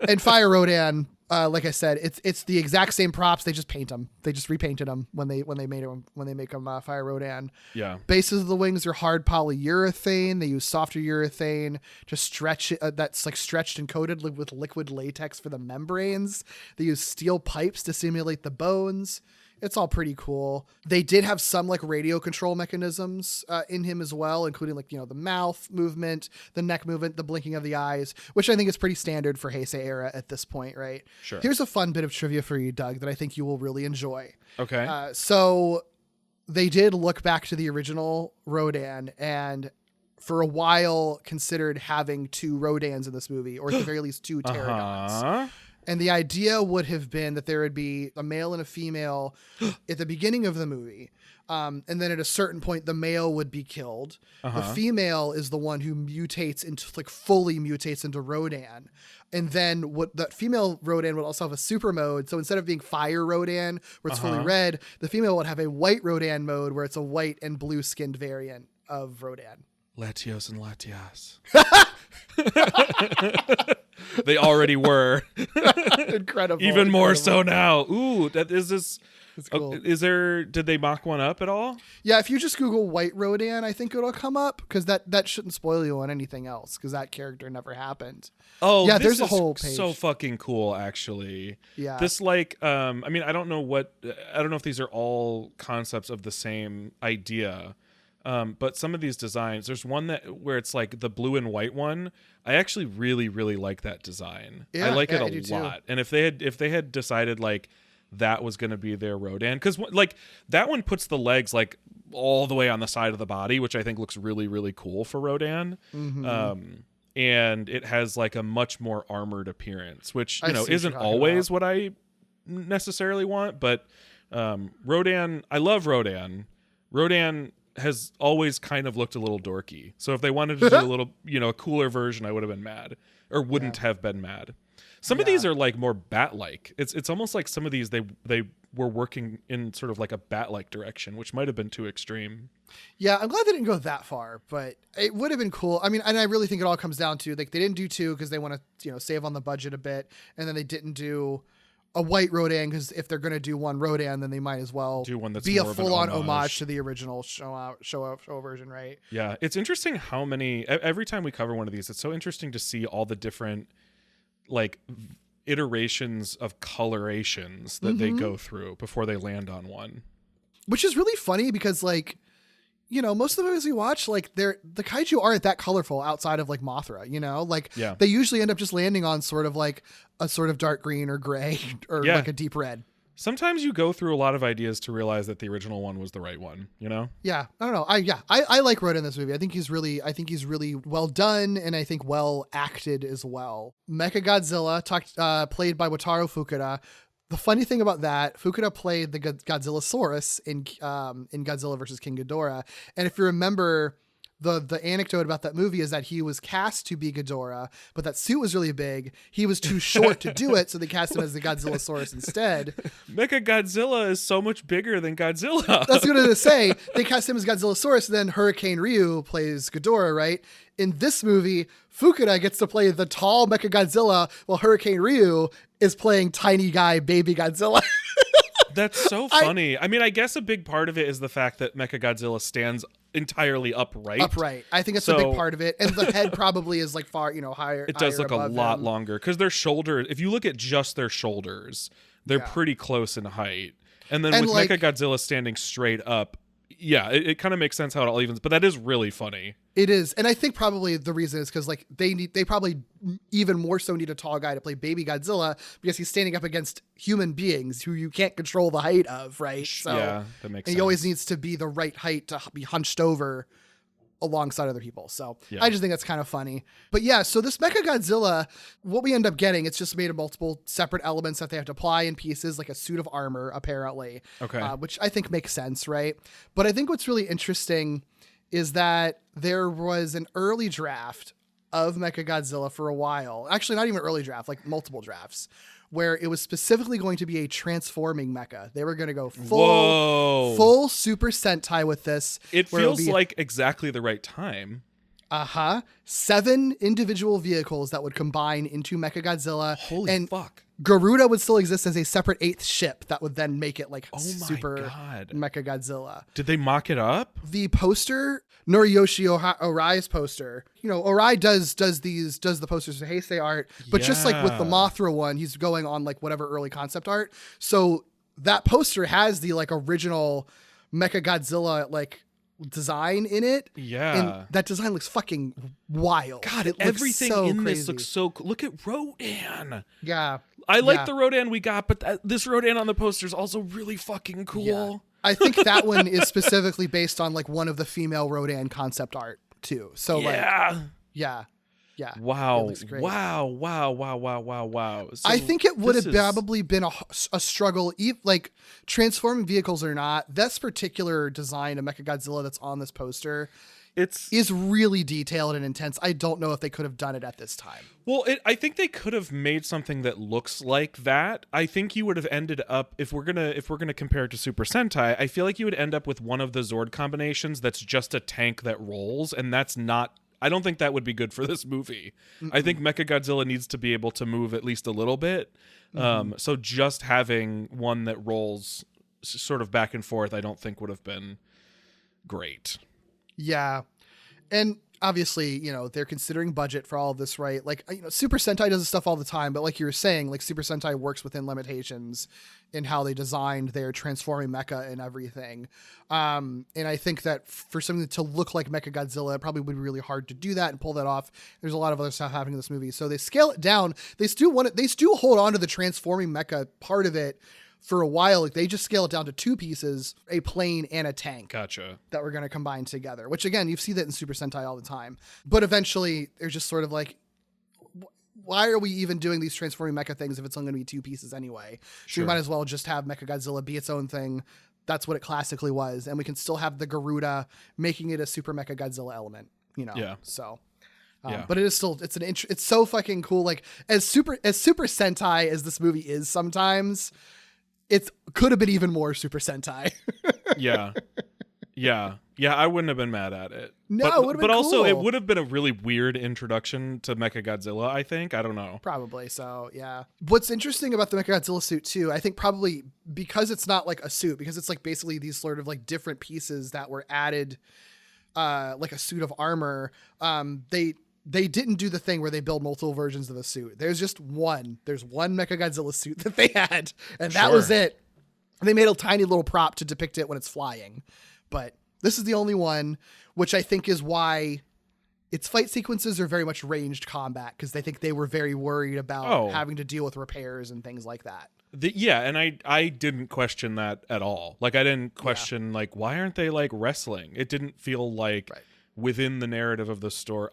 And Fire Rodan, like I said, it's the exact same props. They just paint them. They just repainted them when they make them Fire Rodan. Yeah. Bases of the wings are hard polyurethane. They use softer urethane to stretch it. That's like stretched and coated with liquid latex for the membranes. They use steel pipes to simulate the bones. It's all pretty cool. They did have some like radio control mechanisms in him as well, including like, you know, the mouth movement, the neck movement, the blinking of the eyes, which I think is pretty standard for Heisei era at this point, right? Sure. Here's a fun bit of trivia for you, Doug, that I think you will really enjoy. Okay. So they did look back to the original Rodan and for a while considered having 2 Rodans in this movie, or at the very least 2 pterodons. And the idea would have been that there would be a male and a female at the beginning of the movie. And then at a certain point, the male would be killed. The female is the one who fully mutates into Rodan. And then that female Rodan would also have a super mode. So instead of being Fire Rodan, where it's fully red, the female would have a white Rodan mode, where it's a white and blue skinned variant of Rodan. Latios and Latias. They already were. Incredible. Even more so now. Ooh, that is this. It's cool. Did they mock one up at all? Yeah, if you just Google white Rodan, I think it'll come up, because that shouldn't spoil you on anything else, because that character never happened. Oh, yeah, there's a whole page. So fucking cool, actually. Yeah. This like, I mean, I don't know if these are all concepts of the same idea. But some of these designs, there's one where it's like the blue and white one. I actually really, really like that design. Yeah, I like it a lot. Too. And if they had decided like that was going to be their Rodan, because like that one puts the legs like all the way on the side of the body, which I think looks really, really cool for Rodan. Mm-hmm. And it has like a much more armored appearance, which isn't always what I necessarily want. But Rodan, I love Rodan. Rodan has always kind of looked a little dorky. So if they wanted to do a little, a cooler version, I would have been mad, or wouldn't have been mad. Some of these are like more bat-like. It's almost like some of these they were working in sort of like a bat-like direction, which might have been too extreme. Yeah, I'm glad they didn't go that far, but it would have been cool. I mean, and I really think it all comes down to like they didn't do 2 because they want to save on the budget a bit, and then they didn't do a white Rodan because if they're going to do one Rodan, then they might as well do one that's be a more full-on of an homage to the original show version, right? Yeah, it's interesting how many. Every time we cover one of these, it's so interesting to see all the different like iterations of colorations that they go through before they land on one. Which is really funny because like, most of the movies we watch, like the kaiju aren't that colorful outside of like Mothra, they usually end up just landing on sort of like a sort of dark green or gray or like a deep red. Sometimes you go through a lot of ideas to realize that the original one was the right one, you know? Yeah, I don't know. I like Rodan in this movie. I think he's really well done, and I think well acted as well. Mechagodzilla, played by Wataru Fukuda. The funny thing about that, Fukuda played the Godzillasaurus in Godzilla vs. King Ghidorah, and if you remember, the anecdote about that movie is that he was cast to be Ghidorah, but that suit was really big. He was too short to do it, so they cast him as the Godzillasaurus instead. Mechagodzilla is so much bigger than Godzilla. That's what I was going to say. They cast him as Godzillasaurus, and then Hurricane Ryu plays Ghidorah, right? In this movie, Fukuda gets to play the tall Mechagodzilla, while Hurricane Ryu is playing tiny guy Baby Godzilla. That's so funny. I mean, I guess a big part of it is the fact that Mechagodzilla stands entirely upright. I think that's a big part of it. And the head probably is like far, higher. It does look a lot him. longer because their shoulders, if you look at just their shoulders, they're pretty close in height. And then with Mechagodzilla standing straight up, it kind of makes sense how it all evens, but that is really funny. It is. And I think probably the reason is because they probably even more so need a tall guy to play Baby Godzilla because he's standing up against human beings who you can't control the height of, right? So, yeah, that makes sense. He always needs to be the right height to be hunched over alongside other people. So I just think that's kind of funny. But yeah, so this Mechagodzilla, what we end up getting, it's just made of multiple separate elements that they have to apply in pieces, like a suit of armor, apparently. Okay. Which I think makes sense, right? But I think what's really interesting is that there was an early draft of Mechagodzilla for a while. Actually, not even early draft, like multiple drafts, where it was specifically going to be a transforming mecha. They were going to go full Super Sentai with this. It feels like exactly the right time. 7 individual vehicles that would combine into Mechagodzilla. Holy fuck. Garuda would still exist as a separate 8th ship that would then make it like super Mechagodzilla. Did they mock it up? The poster, Noriyoshi Orai's poster, Orai does the posters for Heisei art, but just like with the Mothra one, he's going on like whatever early concept art. So that poster has the like original Mechagodzilla like design in it. Yeah. And that design looks fucking wild. God, everything in this looks so cool. Look at Rodan. Yeah. I like the Rodan we got, but this Rodan on the poster is also really fucking cool. Yeah. I think that one is specifically based on like one of the female Rodan concept art too. So yeah. Wow. It looks great. Wow. So I think it would have probably been a struggle, like transforming vehicles or not. This particular design of Mechagodzilla that's on this poster is really detailed and intense. I don't know if they could have done it at this time. Well, I think they could have made something that looks like that. I think you would have ended up, if we're gonna compare it to Super Sentai, I feel like you would end up with one of the Zord combinations that's just a tank that rolls, and that's not. I don't think that would be good for this movie. I think Mechagodzilla needs to be able to move at least a little bit. So just having one that rolls sort of back and forth, I don't think would have been great. Yeah. And obviously, they're considering budget for all of this, right? Like, Super Sentai does this stuff all the time, but like you were saying, like Super Sentai works within limitations in how they designed their transforming mecha and everything. And I think that for something to look like Mechagodzilla, it probably would be really hard to do that and pull that off. There's a lot of other stuff happening in this movie. So they scale it down. They still hold on to the transforming mecha part of it for a while. Like they just scale it down to 2 pieces, a plane and a tank. Gotcha. That we're going to combine together, which again, you see that in Super Sentai all the time. But eventually they're just sort of like, why are we even doing these transforming mecha things if it's only going to be 2 pieces anyway? Sure. So we might as well just have Mechagodzilla be its own thing. That's what it classically was. And we can still have the Garuda making it a super Mechagodzilla element, Yeah. So, but it is still, it's so fucking cool. Like as super Sentai as this movie is sometimes, it could have been even more Super Sentai. Yeah, I wouldn't have been mad at it. No, it would have been But also, it would have been a really weird introduction to Mechagodzilla, I think. I don't know. Probably, so, yeah. What's interesting about the Mechagodzilla suit, too, I think probably because it's not like a suit, because it's like basically these sort of like different pieces that were added, like a suit of armor, they didn't do the thing where they build multiple versions of the suit. There's one Mechagodzilla suit that they had, and that was it. They made a tiny little prop to depict it when it's flying. But this is the only one, which I think is why its fight sequences are very much ranged combat because they think they were very worried about having to deal with repairs and things like that. And I didn't question that at all. Like, I didn't question, like, why aren't they, like, wrestling? It didn't feel like within the narrative of the story.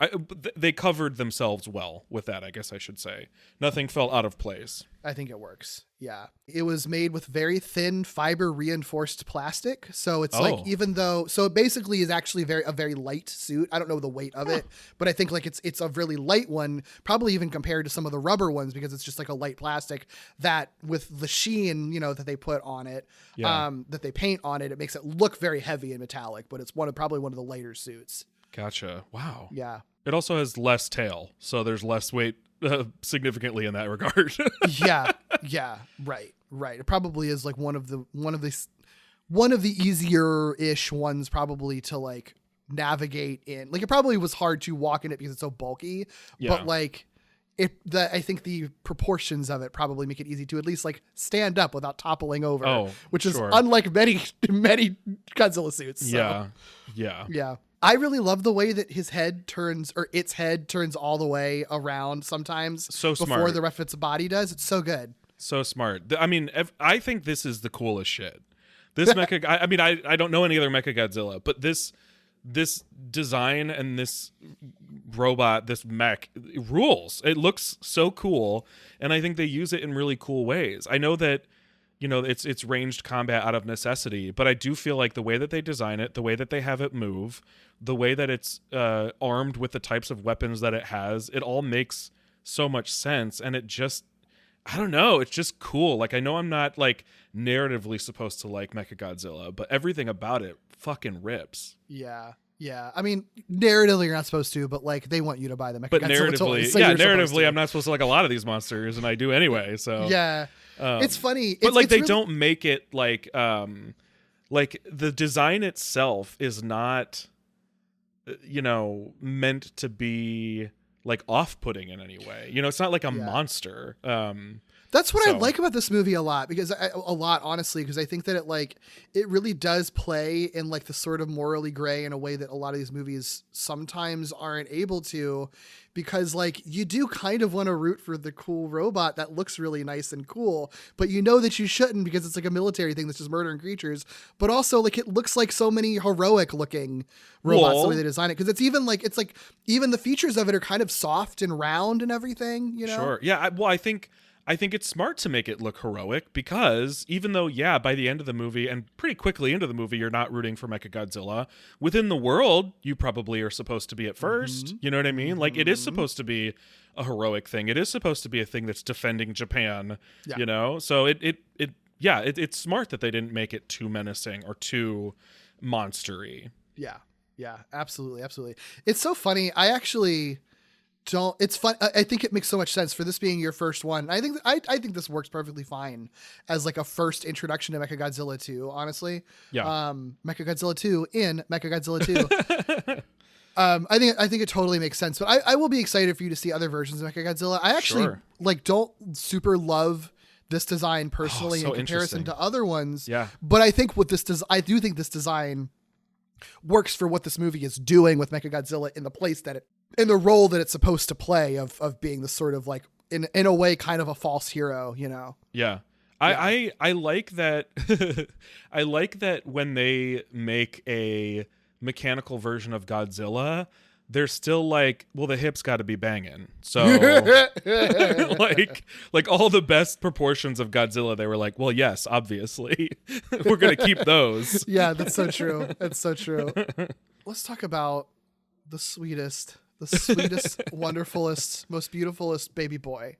They covered themselves well with that, I guess I should say. Nothing felt out of place. I think it works. Yeah. It was made with very thin fiber reinforced plastic. So it's like, even though, so it basically is actually a very light suit. I don't know the weight of it, but I think like it's a really light one, probably even compared to some of the rubber ones, because it's just like a light plastic that with the sheen, you know, that they put on it, that they paint on it, it makes it look very heavy and metallic, but it's probably one of the lighter suits. Gotcha. Wow. Yeah. It also has less tail, so there's less weight significantly in that regard. Yeah. Right. It probably is like one of the easier-ish ones probably to like navigate in. Like, it probably was hard to walk in it because it's so bulky, but like I think the proportions of it probably make it easy to at least like stand up without toppling over, which is unlike many Godzilla suits. So. Yeah. I really love the way that its head turns all the way around sometimes. So smart. Before the rest of its body does. It's so good. So smart. I mean, I think this is the coolest shit. This I don't know any other Mechagodzilla, but this design and this robot, this mech, rules. It looks so cool, and I think they use it in really cool ways. I know that, you know, it's ranged combat out of necessity, but I do feel like the way that they design it, the way that they have it move, the way that it's armed with the types of weapons that it has, it all makes so much sense. And it just, I don't know, it's just cool. Like, I know I'm not like narratively supposed to like Mechagodzilla, but everything about it fucking rips. Yeah. I mean, narratively you're not supposed to, but like they want you to buy the Mechagodzilla. But narratively I'm not supposed to like a lot of these monsters, and I do anyway. So yeah. It's funny. But like, they really... don't make it like the design itself is not, you know, meant to be like off-putting in any way. You know, it's not like a monster. That's what I like about this movie a lot, honestly, because I think that it really does play in like the sort of morally gray in a way that a lot of these movies sometimes aren't able to, because like you do kind of want to root for the cool robot that looks really nice and cool, but you know that you shouldn't because it's like a military thing that's just murdering creatures. But also like it looks like so many heroic looking robots the way they design it, because it's like even the features of it are kind of soft and round and everything, you know? Sure. Yeah. I think it's smart to make it look heroic, because even though, by the end of the movie and pretty quickly into the movie, you're not rooting for Mechagodzilla, within the world, you probably are supposed to be at first. You know what I mean? Like, it is supposed to be a heroic thing. It is supposed to be a thing that's defending Japan, you know? So it's smart that they didn't make it too menacing or too monstery. Yeah, absolutely. It's so funny. I actually... it's fun. I think it makes so much sense for this being your first one. I think this works perfectly fine as like a first introduction to Mechagodzilla 2, honestly. Yeah. Mechagodzilla 2 in Mechagodzilla 2. I think it totally makes sense, but I will be excited for you to see other versions of Mechagodzilla. I actually don't super love this design personally in comparison to other ones. Yeah. But I think I do think this design works for what this movie is doing with Mechagodzilla in the role that it's supposed to play of being the sort of like in a way kind of a false hero, you know? Yeah. I like that. I like that when they make a mechanical version of Godzilla, they're still like, well, the hips got to be banging. So like all the best proportions of Godzilla, they were like, well, yes, obviously we're going to keep those. Yeah, that's so true. That's so true. Let's talk about the sweetest, wonderfulest, most beautifulest baby boy.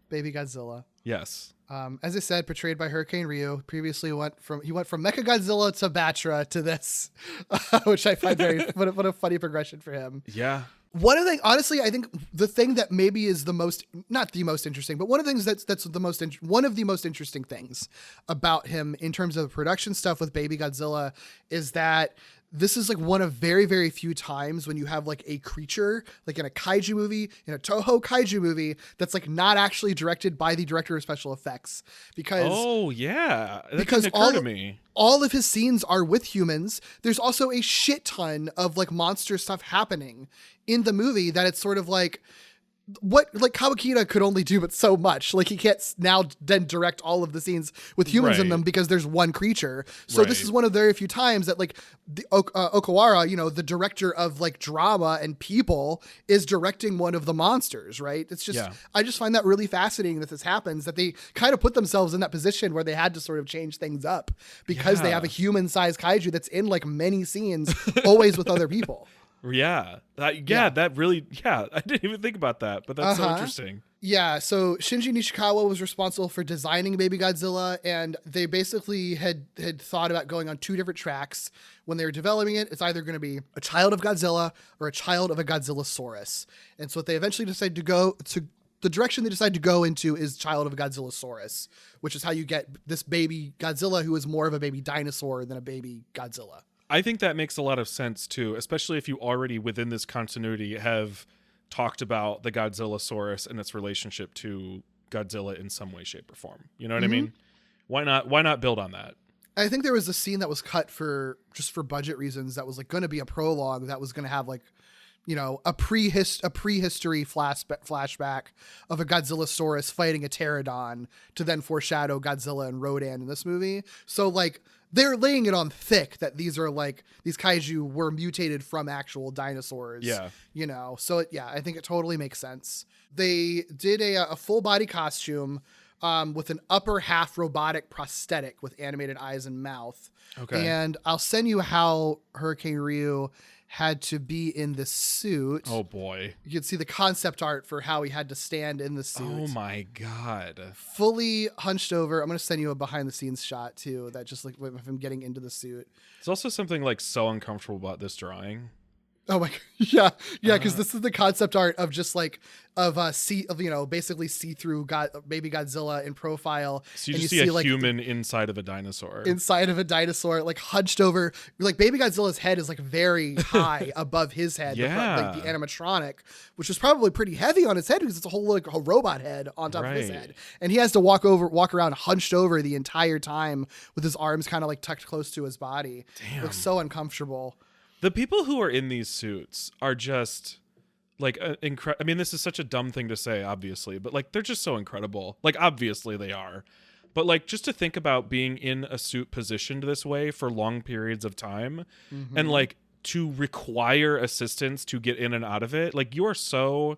Baby Godzilla. Yes. As I said, portrayed by Hurricane Ryu. Previously went from Mechagodzilla to Batra to this, which I find what a funny progression for him. Yeah. One of the things, honestly, I think the thing that maybe is not the most interesting, but one of the things that's one of the most interesting things about him in terms of production stuff with Baby Godzilla is that this is like one of very, very few times when you have like a creature, like in a kaiju movie, in a Toho kaiju movie, that's like not actually directed by the director of special effects. Because that didn't occur to me. All of his scenes are with humans. There's also a shit ton of like monster stuff happening in the movie that it's sort of like, what like Kawakita could only do but so much. Like he can't now then direct all of the scenes with humans in them because there's one creature. So this is one of the very few times that like the Okawara, you know, the director of like drama and people, is directing one of the monsters, right? It's just I just find that really fascinating that this happens, that they kind of put themselves in that position where they had to sort of change things up because they have a human-sized kaiju that's in like many scenes always with other people. That really, I didn't even think about that, but that's so interesting. Yeah, so Shinji Nishikawa was responsible for designing Baby Godzilla, and they basically had thought about going on two different tracks when they were developing it. It's either going to be a child of Godzilla or a child of a Godzillasaurus. And so what they eventually decided to go to, the direction they decided to go into is child of a Godzillasaurus, which is how you get this baby Godzilla who is more of a baby dinosaur than a baby Godzilla. I think that makes a lot of sense too, especially if you already within this continuity have talked about the Godzillasaurus and its relationship to Godzilla in some way, shape, or form. You know what I mean? Why not build on that? I think there was a scene that was cut for budget reasons that was like going to be a prologue that was going to have like, you know, a prehistory flashback of a Godzillasaurus fighting a pterodon to then foreshadow Godzilla and Rodan in this movie. So like, they're laying it on thick that these kaiju were mutated from actual dinosaurs. Yeah. You know, so I think it totally makes sense. They did a full body costume with an upper half robotic prosthetic with animated eyes and mouth. Okay. And I'll send you how Hurricane Ryu had to be in the suit. Oh boy. You can see the concept art for how he had to stand in the suit. Oh my God. Fully hunched over. I'm going to send you a behind the scenes shot too. That just like of him getting into the suit. There's also something like so uncomfortable about this drawing. Oh my God. Yeah. Cause this is the concept art of just like, basically see-through Baby Godzilla in profile. So you just see a like, human inside of a dinosaur. Like hunched over. Like Baby Godzilla's head is like very high above his head. Like the animatronic, which is probably pretty heavy on his head because it's a whole like a robot head on top of his head. And he has to walk around hunched over the entire time with his arms kind of like tucked close to his body. Damn. It looks so uncomfortable. The people who are in these suits are just like I mean, this is such a dumb thing to say, obviously, but like they're just so incredible. Like obviously they are, but like just to think about being in a suit positioned this way for long periods of time and like to require assistance to get in and out of it, like you are so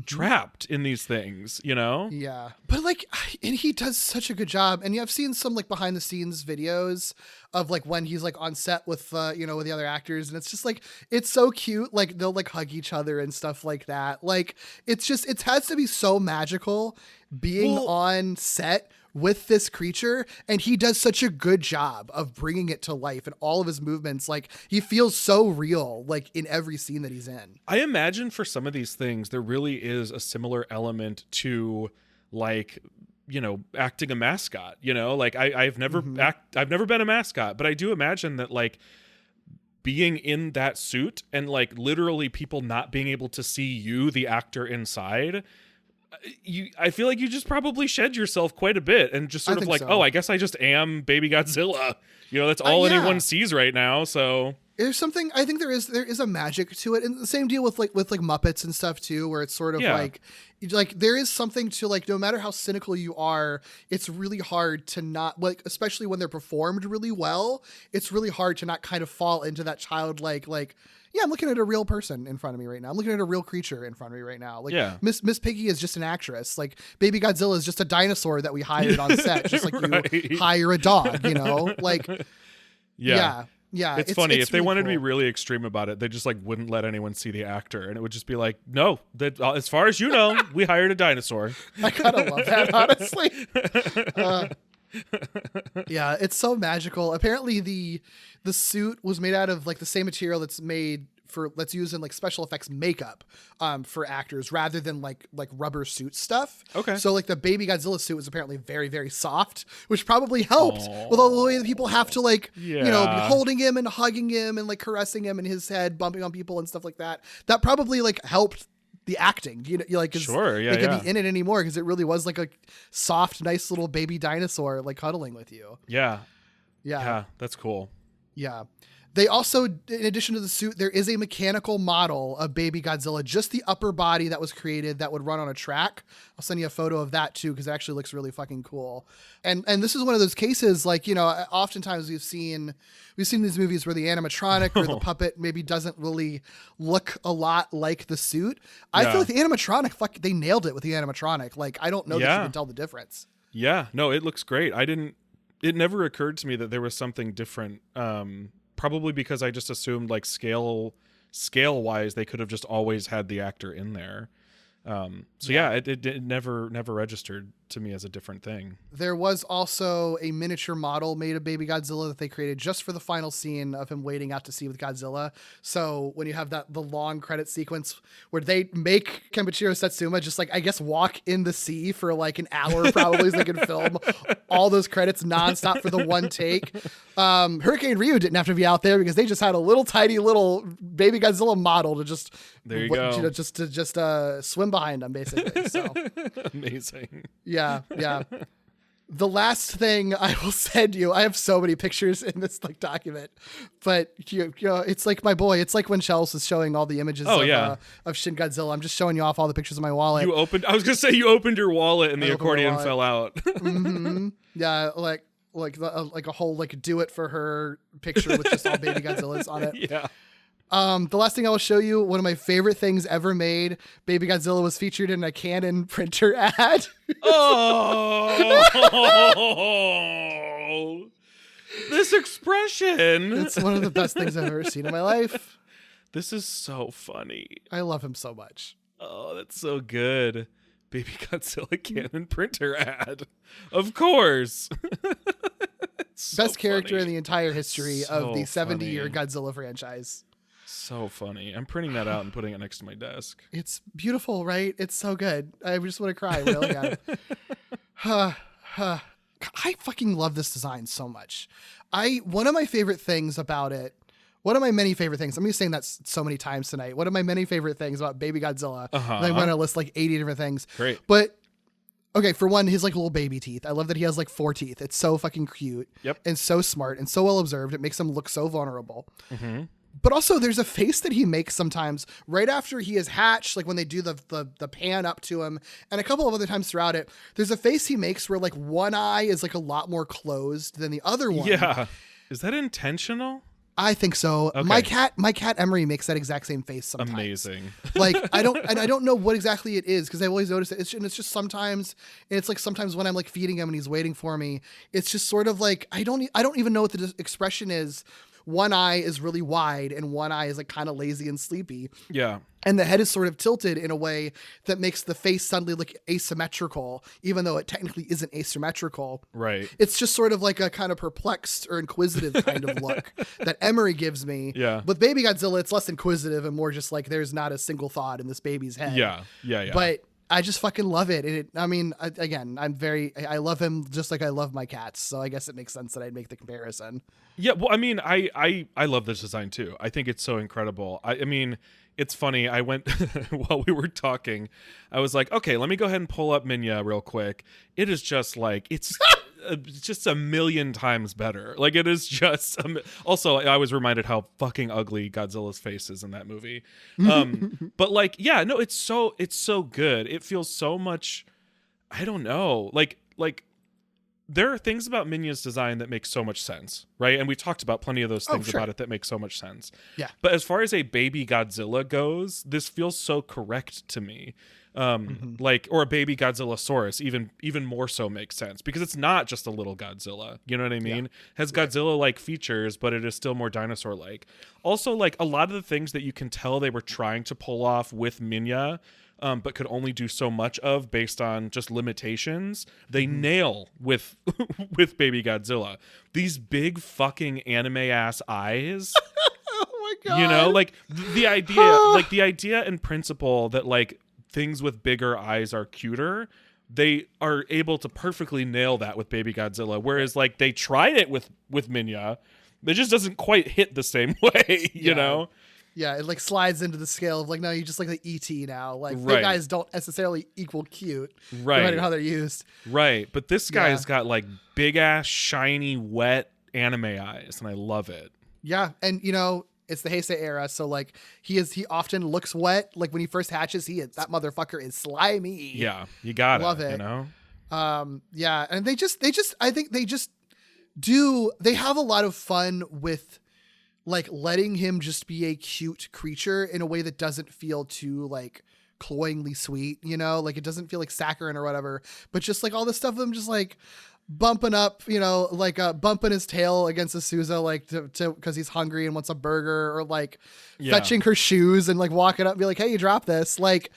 trapped in these things, you know? Yeah. But like, and he does such a good job. And I've seen some like behind the scenes videos of like when he's like on set with, with the other actors. And it's just like, it's so cute. Like they'll like hug each other and stuff like that. Like, it's just, it has to be so magical being on set with this creature, and he does such a good job of bringing it to life and all of his movements. Like he feels so real, like in every scene that he's in. I imagine for some of these things, there really is a similar element to like, you know, acting a mascot, you know, like I've never been a mascot, but I do imagine that like being in that suit and like literally people not being able to see you, the actor inside, I feel like you just probably shed yourself quite a bit and just sort of like, I guess I just am Baby Godzilla. You know, that's all anyone sees right now. So there's something, I think there is a magic to it. And the same deal with Muppets and stuff too, where it's sort of like there is something to like, no matter how cynical you are, it's really hard to not like, especially when they're performed really well, it's really hard to not kind of fall into that childlike, like, yeah, I'm looking at a real person in front of me right now. I'm looking at a real creature in front of me right now. Like Miss Piggy is just an actress. Like Baby Godzilla is just a dinosaur that we hired on set, just like you hire a dog, you know? Like, yeah. It's funny. If they really wanted to be really extreme about it, they just like wouldn't let anyone see the actor, and it would just be like, no, that as far as you know, we hired a dinosaur. I kind of love that, honestly. Yeah, it's so magical. Apparently the suit was made out of like the same material that's made let's use in like special effects makeup for actors rather than like rubber suit stuff. Okay. So like the Baby Godzilla suit was apparently very, very soft, which probably helped with all the way that people have to like, be holding him and hugging him and like caressing him and his head bumping on people and stuff like that. That probably like helped the acting, like, sure, they could be in it anymore because it really was like a soft, nice little baby dinosaur like cuddling with you. Yeah, yeah, that's cool. Yeah. They also, in addition to the suit, there is a mechanical model of Baby Godzilla, just the upper body that was created that would run on a track. I'll send you a photo of that too, because it actually looks really fucking cool. And this is one of those cases, like, oftentimes we've seen these movies where the animatronic or the puppet maybe doesn't really look a lot like the suit. I feel like the animatronic, they nailed it with the animatronic. Like, I don't know that you can tell the difference. Yeah, no, it looks great. It never occurred to me that there was something different. Probably because I just assumed like scale wise, they could have just always had the actor in there. It never registered to me as a different thing. There was also a miniature model made of Baby Godzilla that they created just for the final scene of him wading out to sea with Godzilla. So when you have the long credit sequence where they make Kenpachiro Satsuma just like, I guess, walk in the sea for like an hour probably so they can film all those credits nonstop for the one take. Hurricane Ryu didn't have to be out there because they just had a little tiny little Baby Godzilla model to just just swim behind them basically. So amazing. Yeah. The last thing I will send you, I have so many pictures in this like document, but it's like my boy. It's like when Shells was showing all the images of Shin Godzilla. I'm just showing you off all the pictures of my wallet. I was gonna say you opened your wallet and the accordion fell out. Mm-hmm. Yeah, like a whole like do it for her picture with just all Baby Godzillas on it. Yeah. The last thing I will show you, one of my favorite things ever made, Baby Godzilla was featured in a Canon printer ad. Oh, this expression. It's one of the best things I've ever seen in my life. This is so funny. I love him so much. Oh, that's so good. Baby Godzilla Canon printer ad. Of course. Best character in the entire history of the 70-year Godzilla franchise. So funny. I'm printing that out and putting it next to my desk. It's beautiful, right? It's so good. I just want to cry really at it. I fucking love this design so much. One of my favorite things about it, one of my many favorite things, I'm going to be saying that so many times tonight. One of my many favorite things about Baby Godzilla, and I'm going to list like 80 different things. Great. But okay, for one, his like little baby teeth. I love that he has like 4 teeth. It's so fucking cute. Yep. And so smart and so well observed. It makes him look so vulnerable. Mm-hmm. But also there's a face that he makes sometimes right after he is hatched, like when they do the pan up to him, and a couple of other times throughout it, there's a face he makes where like one eye is like a lot more closed than the other one. Yeah. Is that intentional? I think so. Okay. My cat Emery makes that exact same face sometimes. Amazing. Like I don't know what exactly it is because I've always noticed it. It's just sometimes, and it's like sometimes when I'm like feeding him and he's waiting for me, it's just sort of like I don't even know what the expression is. One eye is really wide and one eye is like kind of lazy and sleepy. Yeah. And the head is sort of tilted in a way that makes the face suddenly look asymmetrical, even though it technically isn't asymmetrical. Right. It's just sort of like a kind of perplexed or inquisitive kind of look that Emery gives me. Yeah. With Baby Godzilla, it's less inquisitive and more just like there's not a single thought in this baby's head. Yeah. But I just fucking love it. And I love him just like I love my cats. So I guess it makes sense that I'd make the comparison. Yeah, well, I mean, I love this design too. I think it's so incredible. I mean, it's funny. I went while we were talking, I was like, okay, let me go ahead and pull up Minya real quick. It is just like it's just a million times better. Like it is just. Also, I was reminded how fucking ugly Godzilla's face is in that movie. But like, yeah, no, it's so good. It feels so much. I don't know, like. There are things about Minya's design that make so much sense, right? And we talked about plenty of those things about it that make so much sense. Yeah. But as far as a Baby Godzilla goes, this feels so correct to me. Like, or a Baby Godzillasaurus even more so makes sense because it's not just a little Godzilla. You know what I mean? Has Godzilla-like features, but it is still more dinosaur-like. Also, like a lot of the things that you can tell they were trying to pull off with Minya, but could only do so much of based on just limitations, they nail with with Baby Godzilla. These big fucking anime ass eyes. Oh my God. You know, like the idea and principle that like things with bigger eyes are cuter. They are able to perfectly nail that with Baby Godzilla, whereas like they tried it with Minya, it just doesn't quite hit the same way, you know? Yeah, it like slides into the scale of like, no, you just like the ET now. Like Right. big eyes don't necessarily equal cute, Right. depending on how they're used. Right, but this guy's got like big ass, shiny, wet anime eyes, and I love it. Yeah, and you know, it's the Heisei era, so like he often looks wet. Like when he first hatches, that motherfucker is slimy. Yeah, you gotta love it. You know, yeah, and they just I think they have a lot of fun with like letting him just be a cute creature in a way that doesn't feel too like cloyingly sweet, you know, like it doesn't feel like saccharine or whatever, but just like all this stuff of him just like bumping up, you know, like bumping his tail against Asuza, like to because he's hungry and wants a burger, or like fetching her shoes and like walking up and be like, hey, you dropped this, like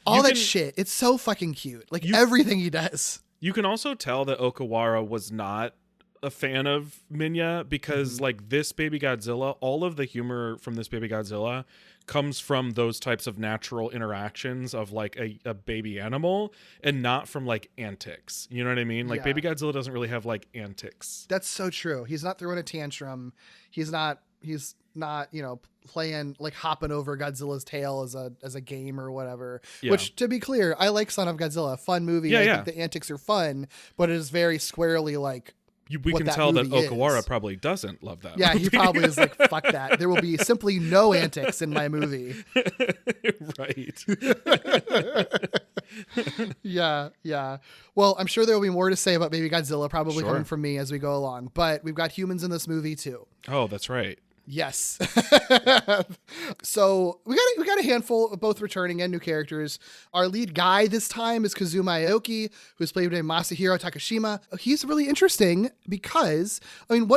all that shit. It's so fucking cute, like everything he does. You can also tell that Okawara was not a fan of Minya because like this Baby Godzilla, all of the humor from this Baby Godzilla comes from those types of natural interactions of like a baby animal, and not from like antics. You know what I mean? Like Baby Godzilla doesn't really have like antics. That's so true. He's not throwing a tantrum. He's not, you know, playing like hopping over Godzilla's tail as a game or whatever. Which, to be clear, I like Son of Godzilla, fun movie. I think the antics are fun, but it is very squarely like we can tell that Okawara probably doesn't love that movie. He probably is like, fuck that. There will be simply no antics in my movie. Right. Yeah. Well, I'm sure there will be more to say about Baby Godzilla probably coming from me as we go along, but we've got humans in this movie too. Oh, that's right. Yes. So we got a handful of both returning and new characters. Our lead guy this time is Kazuma Aoki, who's played by Masahiro Takashima. He's really interesting because, I mean,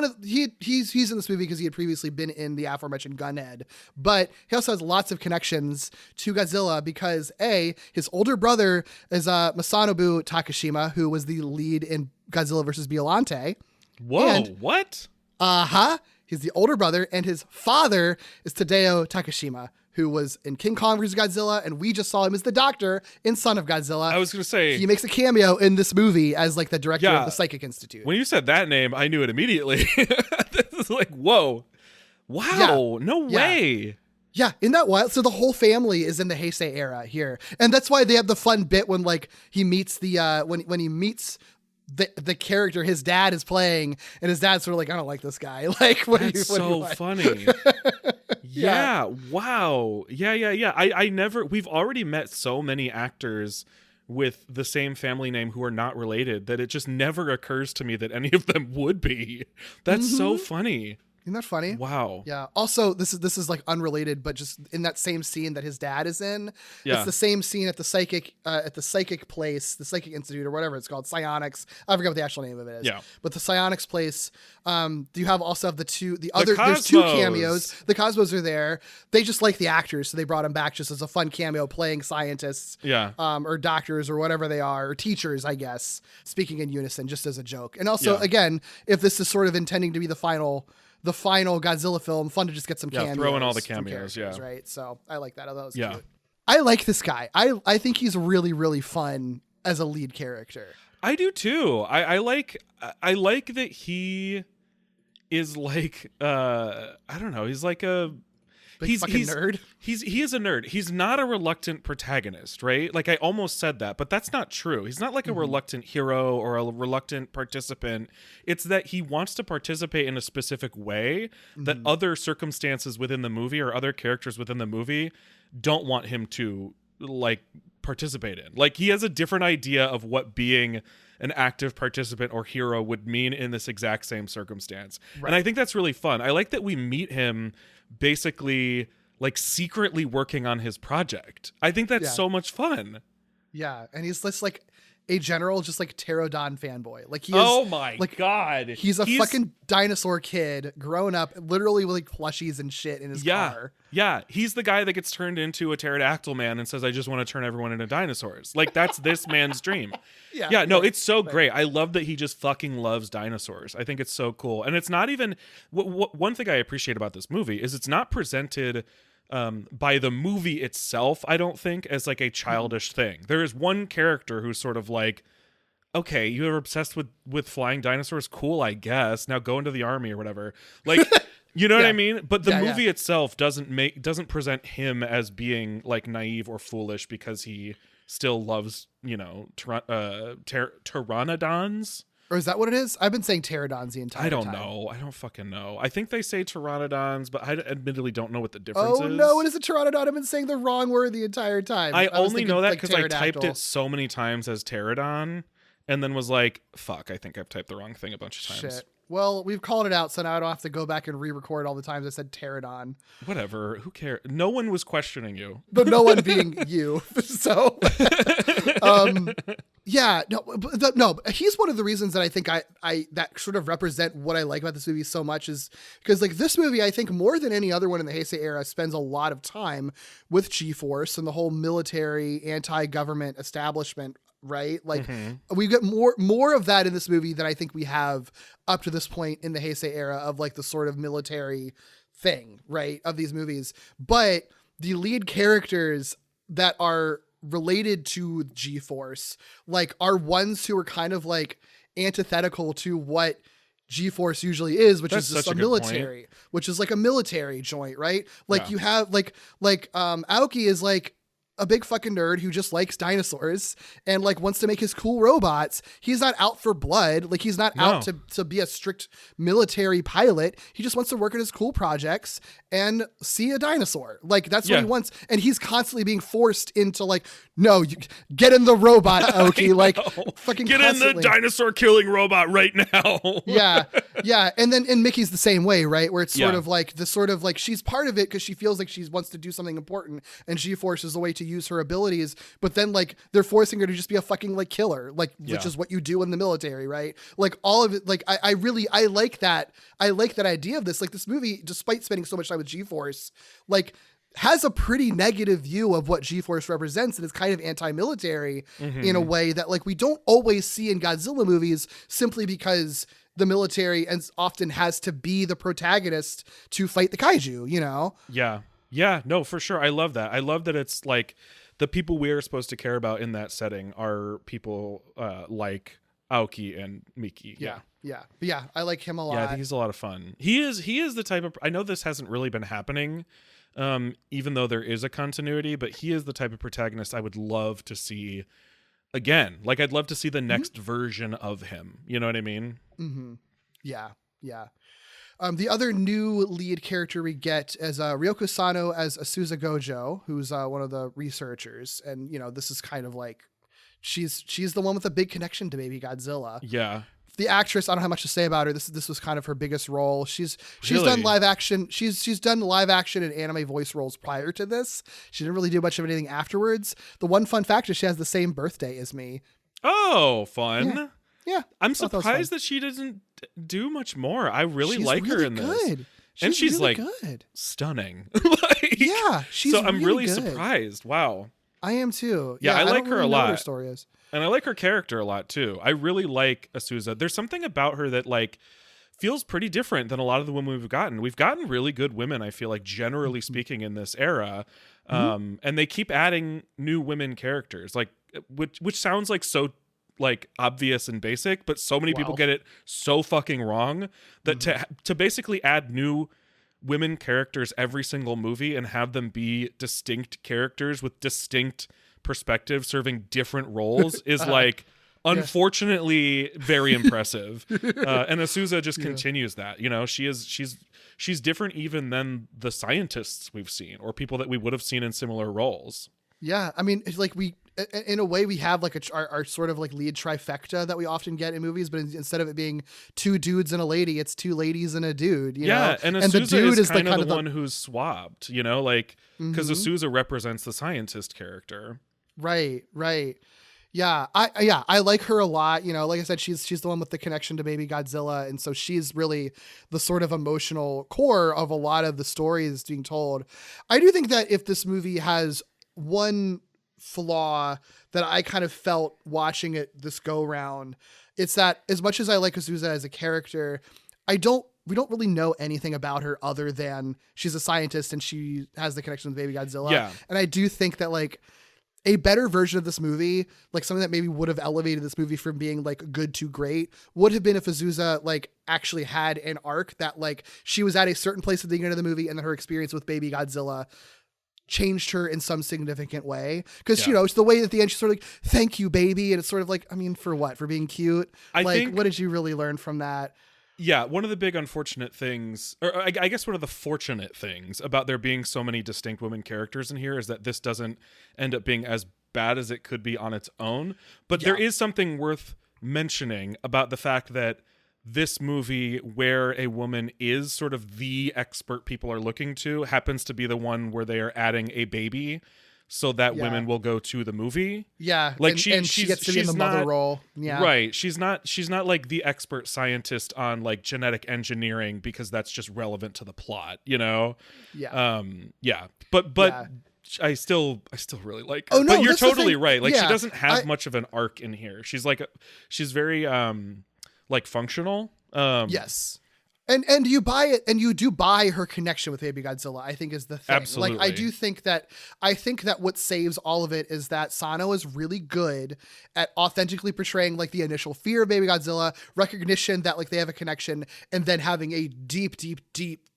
he's in this movie because he had previously been in the aforementioned Gunhead, but he also has lots of connections to Godzilla because his older brother is Masanobu Takashima, who was the lead in Godzilla vs. Biollante. Whoa, what? He's the older brother, and his father is Tadao Takashima, who was in King Kong vs. Godzilla, and we just saw him as the doctor in Son of Godzilla. I was going to say... He makes a cameo in this movie as, like, the director of the Psychic Institute. When you said that name, I knew it immediately. This is like, whoa. Wow, no way. Yeah, isn't that wild? So the whole family is in the Heisei era here. And that's why they have the fun bit when, like, he meets when he meets... the character his dad is playing, and his dad's sort of like, I don't like this guy. Like, That's so funny. Yeah. Wow. Yeah. I never, we've already met so many actors with the same family name who are not related that it just never occurs to me that any of them would be. That's so funny. Isn't that funny? Wow. Yeah. Also, this is like unrelated, but just in that same scene that his dad is in, it's the same scene at the psychic place, the Psychic Institute or whatever it's called, Psionics. I forget what the actual name of it is. Yeah. But the Psionics place, do you have there's two cameos. The Cosmos are there. They just like the actors, so they brought them back just as a fun cameo playing scientists. Yeah. Or doctors or whatever they are, or teachers, I guess, speaking in unison just as a joke. And also, again, if this is sort of intending to be the final Godzilla film, fun to just get some cameos. Throw in all the cameos, right? So I like that. I thought it was cute. I like this guy. I think he's really, really fun as a lead character. I do too. I like that he is like I don't know, he's like a he's nerd. He is a nerd. He's not a reluctant protagonist, right? Like I almost said that, but that's not true. He's not like a reluctant hero or a reluctant participant. It's that he wants to participate in a specific way that other circumstances within the movie or other characters within the movie don't want him to like participate in. Like he has a different idea of what being an active participant or hero would mean in this exact same circumstance. Right. And I think that's really fun. I like that we meet him basically like secretly working on his project. I think that's so much fun. Yeah. And he's just like a general just like Pterodon fanboy. Like he is, oh my like, God. He's a fucking dinosaur kid grown up literally with like plushies and shit in his car. Yeah, he's the guy that gets turned into a pterodactyl man and says, I just want to turn everyone into dinosaurs. Like, that's this man's dream. Yeah, no, it's so great. I love that he just fucking loves dinosaurs. I think it's so cool. And it's not even... one thing I appreciate about this movie is it's not presented by the movie itself, I don't think, as like a childish thing. There is one character who's sort of like, okay, you are obsessed with flying dinosaurs? Cool, I guess. Now go into the army or whatever. Like... You know what I mean? But the movie itself doesn't present him as being like naive or foolish because he still loves, you know, pteranodons. Or is that what it is? I've been saying pterodons the entire time. I don't know. I don't fucking know. I think they say pteranodons, but I admittedly don't know what the difference is. Oh no, it is a pteranodon. I've been saying the wrong word the entire time. I only know that because I typed it so many times as pterodon and then was like, fuck, I think I've typed the wrong thing a bunch of times. Shit. Well, we've called it out, so now I don't have to go back and re-record all the times I said pterodon. Whatever. Who cares? No one was questioning you. But no one being you. So, yeah, no, he's one of the reasons that I think I that sort of represent what I like about this movie so much is because like this movie, I think more than any other one in the Heisei era spends a lot of time with G-Force and the whole military anti-government establishment. Right? Like we get more of that in this movie than I think we have up to this point in the Heisei era of like the sort of military thing, right? Of these movies. But the lead characters that are related to G-Force, like are ones who are kind of like antithetical to what G-Force usually is, which is just a military, which is like a military joint, right? Like you have like Aoki is like a big fucking nerd who just likes dinosaurs and like wants to make his cool robots. He's not out for blood. Like he's not out to be a strict military pilot. He just wants to work at his cool projects and see a dinosaur. Like that's what he wants. And he's constantly being forced into like, no, you get in the robot, Aoki. Like fucking get constantly. In the dinosaur killing robot right now. Yeah. And Mickey's the same way, right? Where it's sort of like the sort of like she's part of it because she feels like she wants to do something important and G-Force is the way to use her abilities, but then like they're forcing her to just be a fucking like killer, like which is what you do in the military, right? Like all of it. Like I like that. I like that idea of this. Like this movie, despite spending so much time with G-Force, like has a pretty negative view of what G-Force represents and is kind of anti-military in a way that like we don't always see in Godzilla movies simply because the military and often has to be the protagonist to fight the kaiju, you know? Yeah, no, for sure. I love that. I love that it's like the people we are supposed to care about in that setting are people like Aoki and Miki. Yeah. I like him a lot. Yeah, I think he's a lot of fun. He is the type of, I know this hasn't really been happening, even though there is a continuity, but he is the type of protagonist I would love to see again. Like I'd love to see the next version of him. You know what I mean? Mm-hmm. Yeah. The other new lead character we get is Ryoko Sano as Asuza Gojo, who's one of the researchers. And, you know, this is kind of like, she's the one with a big connection to Baby Godzilla. Yeah. The actress, I don't have much to say about her. This was kind of her biggest role. She's really? Done live action. She's done live action and anime voice roles prior to this. She didn't really do much of anything afterwards. The one fun fact is she has the same birthday as me. Oh, fun. Yeah. I'm surprised that she doesn't do much more. I really like her in this. And she's really like good. Stunning. Like, yeah, she's so I'm really good. Surprised. Wow. I am too. Yeah, I like her really a lot. What her story is. And I like her character a lot too. I really like Asuza. There's something about her that like feels pretty different than a lot of the women we've gotten. We've gotten really good women, I feel like, generally speaking, in this era. And they keep adding new women characters, like which sounds like so like obvious and basic, but so many people get it so fucking wrong that to basically add new women characters every single movie and have them be distinct characters with distinct perspectives serving different roles is like unfortunately very impressive. And Asuza just continues that, you know, she's different even than the scientists we've seen or people that we would have seen in similar roles. Yeah, I mean, it's like in a way we have like our sort of like lead trifecta that we often get in movies, but instead of it being two dudes and a lady, it's two ladies and a dude. You know? And the dude is kind of the one who's swapped, you know, like because Asuza represents the scientist character. Right. I like her a lot. You know, like I said, she's the one with the connection to Baby Godzilla, and so she's really the sort of emotional core of a lot of the stories being told. I do think that if this movie has one flaw that I kind of felt watching it this go round, it's that as much as I like Azusa as a character, we don't really know anything about her other than she's a scientist and she has the connection with Baby Godzilla. Yeah. And I do think that like a better version of this movie, like something that maybe would have elevated this movie from being like good to great, would have been if Azusa like actually had an arc that like she was at a certain place at the beginning of the movie and then her experience with Baby Godzilla changed her in some significant way. Because, you know, it's the way at the end she's sort of like, thank you, baby. And it's sort of like, I mean, for what? For being cute? I think, what did you really learn from that? Yeah, one of the big unfortunate things, or I guess one of the fortunate things about there being so many distinct women characters in here is that this doesn't end up being as bad as it could be on its own. But there is something worth mentioning about the fact that this movie, where a woman is sort of the expert people are looking to, happens to be the one where they are adding a baby so that women will go to the movie. Yeah. Like she gets to be in the mother role. Yeah. Right. She's not like the expert scientist on like genetic engineering because that's just relevant to the plot, you know? Yeah. But I still really like her. Oh, no, but you're totally right. Like Yeah. she doesn't have much of an arc in here. She's like she's very like functional. Yes. And you buy it, and you do buy her connection with Baby Godzilla, I think is the thing. Absolutely. Like, I think that what saves all of it is that Sano is really good at authentically portraying like the initial fear of Baby Godzilla, recognition that like they have a connection, and then having a deep,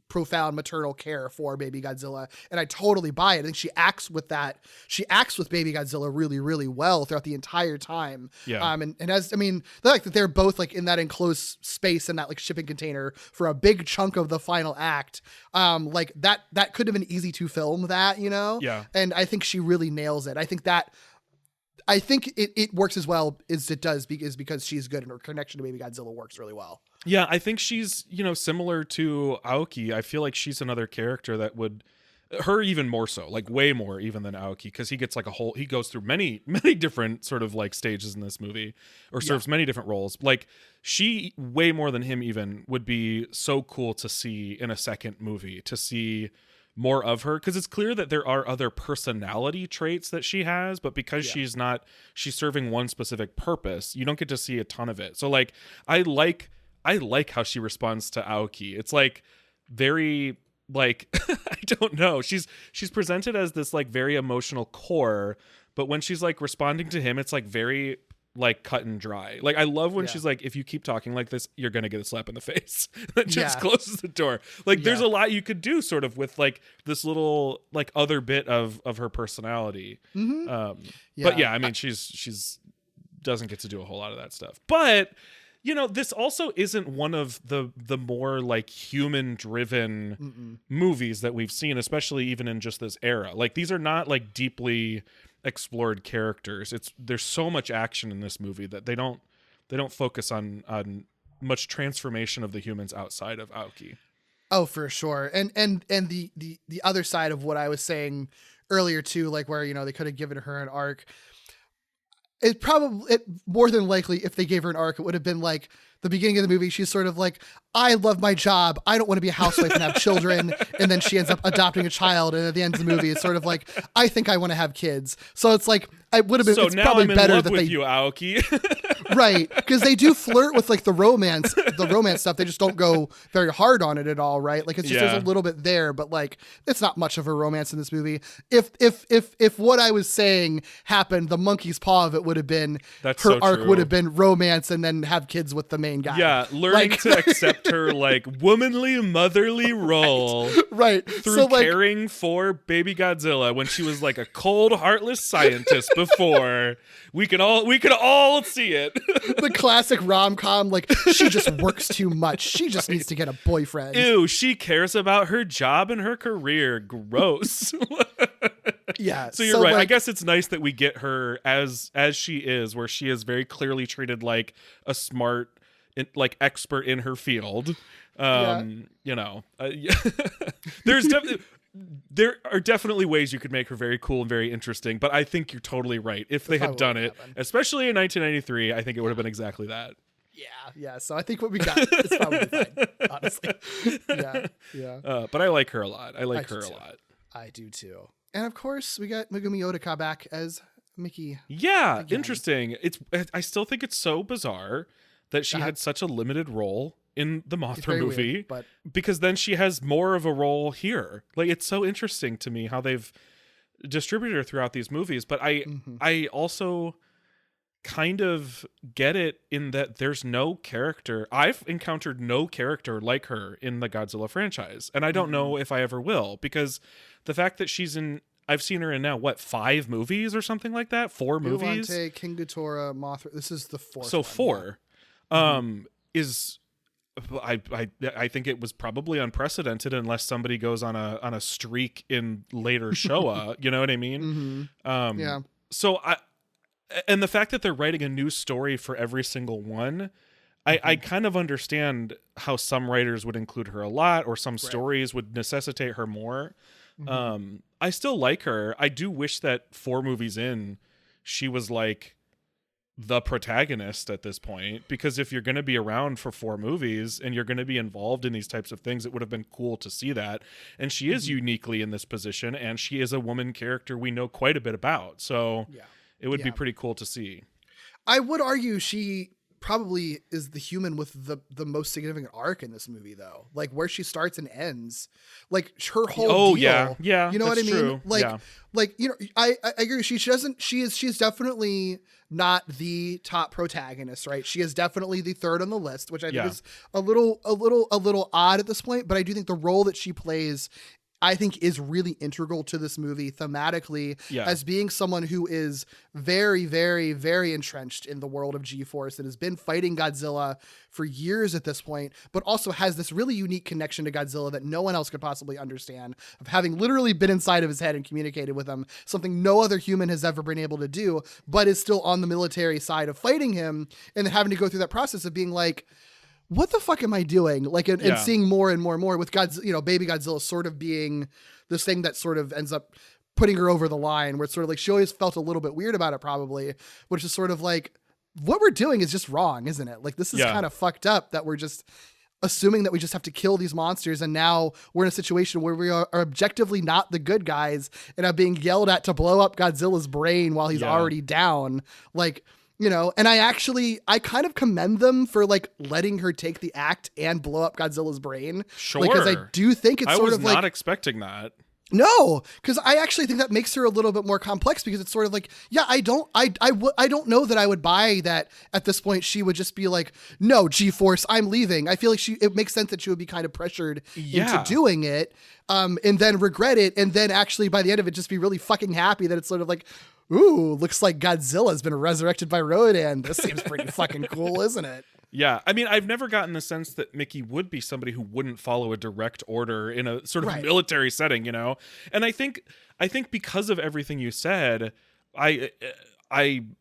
profound maternal care for Baby Godzilla. And I totally buy it. I think she acts with Baby Godzilla really, really well throughout the entire time. Yeah. And as, I mean, the fact that they're both like in that enclosed space in that like shipping container for a big chunk of the final act, like that could have been easy to film that, you know? Yeah. And I think she really nails it. I think it works as well as it does because she's good and her connection to Baby Godzilla works really well. Yeah, I think she's, you know, similar to Aoki. I feel like she's another character that would, her even more so, like way more even than Aoki, because he gets like he goes through many different sort of like stages in this movie, or serves many different roles. Like she, way more than him even, would be so cool to see in a second movie, to see more of her, because it's clear that there are other personality traits that she has, but because she's serving one specific purpose, you don't get to see a ton of it. So like I like how she responds to Aoki. It's like very like I don't know. She's presented as this like very emotional core, but when she's like responding to him, it's like very like cut and dry. Like I love when she's like, if you keep talking like this, you're gonna get a slap in the face. That just closes the door. Like there's a lot you could do sort of with like this little like other bit of her personality. But yeah, I mean she's doesn't get to do a whole lot of that stuff. But you know, this also isn't one of the more like human driven movies that we've seen, especially even in just this era. Like these are not like deeply explored characters. There's so much action in this movie that they don't focus on much transformation of the humans outside of Aoki. Oh, for sure. And the other side of what I was saying earlier too, like where, you know, they could have given her an arc. More than likely, if they gave her an arc, it would have been like the beginning of the movie. She's sort of like, I love my job. I don't want to be a housewife and have children. And then she ends up adopting a child. And at the end of the movie, it's sort of like, I think I want to have kids. So it's like, it would have been, so it's now probably I'm in better love that with they, you, Aoki. right. Because they do flirt with like the romance stuff. They just don't go very hard on it at all. Right. Like it's just, there's a little bit there, but like, it's not much of a romance in this movie. If what I was saying happened, the monkey's paw of it would have been, That's her so arc true. would have been romance and then have kids with the main guy. Yeah. Learning Like- to accept her like womanly, motherly role. Right. Through So like, caring for Baby Godzilla when she was like a cold, heartless scientist before. We could all see it. the classic rom-com, like she just works too much. She just needs to get a boyfriend. Ew, she cares about her job and her career. Gross. Yeah. So you're right. Like, I guess it's nice that we get her as she is, where she is very clearly treated like a smart, like expert in her field. You know, there's definitely. there are definitely ways you could make her very cool and very interesting, but I think you're totally right. If they had done it, especially in 1993, I think it would have been exactly that. Yeah. So I think what we got is probably fine, honestly. Yeah. But I like her a lot. I like her a lot. I do too. And of course, we got Megumi Otaka back as Miki. Yeah, again. Interesting. I still think it's so bizarre that she had such a limited role in the Mothra movie, weird, but because then she has more of a role here. Like, it's so interesting to me how they've distributed her throughout these movies. But I also kind of get it in that there's no character. I've encountered no character like her in the Godzilla franchise, and I don't know if I ever will, because the fact that I've seen her in now, 5 movies or something like that? 4 movies? Biollante, King Ghidorah, Mothra. This is the 4th. So one, 4 is... I think it was probably unprecedented unless somebody goes on a streak in later Showa. You know what I mean? Yeah. So and the fact that they're writing a new story for every single one, I kind of understand how some writers would include her a lot, or some stories would necessitate her more. I still like her. I do wish that 4 movies in, she was like the protagonist at this point, because if you're going to be around for 4 movies and you're going to be involved in these types of things, it would have been cool to see that. And she is uniquely in this position, and she is a woman character we know quite a bit about. So it would be pretty cool to see. I would argue she probably is the human with the most significant arc in this movie, though. Like, where she starts and ends, like her whole deal. Yeah, you know what I mean? True. Like you know, I agree. She's definitely not the top protagonist, right? She is definitely the 3rd on the list, which I think is a little odd at this point. But I do think the role that she plays, I think, is really integral to this movie thematically, as being someone who is very, very, very entrenched in the world of G-Force and has been fighting Godzilla for years at this point, but also has this really unique connection to Godzilla that no one else could possibly understand, of having literally been inside of his head and communicated with him, something no other human has ever been able to do, but is still on the military side of fighting him, and then having to go through that process of being like, what the fuck am I doing? Like, and seeing more and more and more with Godzilla, you know, Baby Godzilla sort of being this thing that sort of ends up putting her over the line, where it's sort of like, she always felt a little bit weird about it, probably, which is sort of like, what we're doing is just wrong, isn't it? Like, this is kind of fucked up that we're just assuming that we just have to kill these monsters. And now we're in a situation where we are objectively not the good guys and are being yelled at to blow up Godzilla's brain while he's already down. Like, you know, and I kind of commend them for like letting her take the act and blow up Godzilla's brain. Sure. Because I do think it's sort of like, I was not expecting that. No, because I actually think that makes her a little bit more complex, because it's sort of like, I don't know that I would buy that at this point she would just be like, no, G-Force, I'm leaving. I feel like it makes sense that she would be kind of pressured into doing it, and then regret it, and then actually by the end of it just be really fucking happy that it's sort of like, ooh, looks like Godzilla's been resurrected by Rodan. This seems pretty fucking cool, isn't it? Yeah, I mean, I've never gotten the sense that Miki would be somebody who wouldn't follow a direct order in a sort of military setting, you know? And I think because of everything you said, I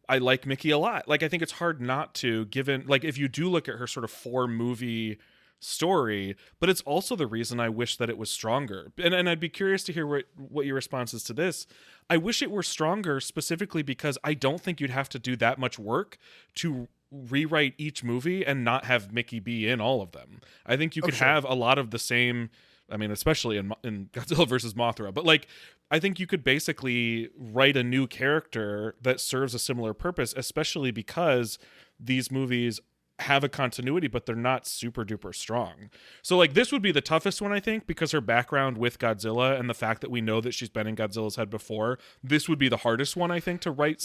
like Miki a lot. Like, I think it's hard not to, given, like, if you do look at her sort of 4-movie story, but it's also the reason I wish that it was stronger. And I'd be curious to hear what your response is to this. I wish it were stronger specifically because I don't think you'd have to do that much work to rewrite each movie and not have Miki be in all of them. I think you could have a lot of the same, I mean, especially in Godzilla versus Mothra, but like, I think you could basically write a new character that serves a similar purpose, especially because these movies have a continuity, but they're not super duper strong. So like, this would be the toughest one, I think, because her background with Godzilla and the fact that we know that she's been in Godzilla's head before, this would be the hardest one, I think, to write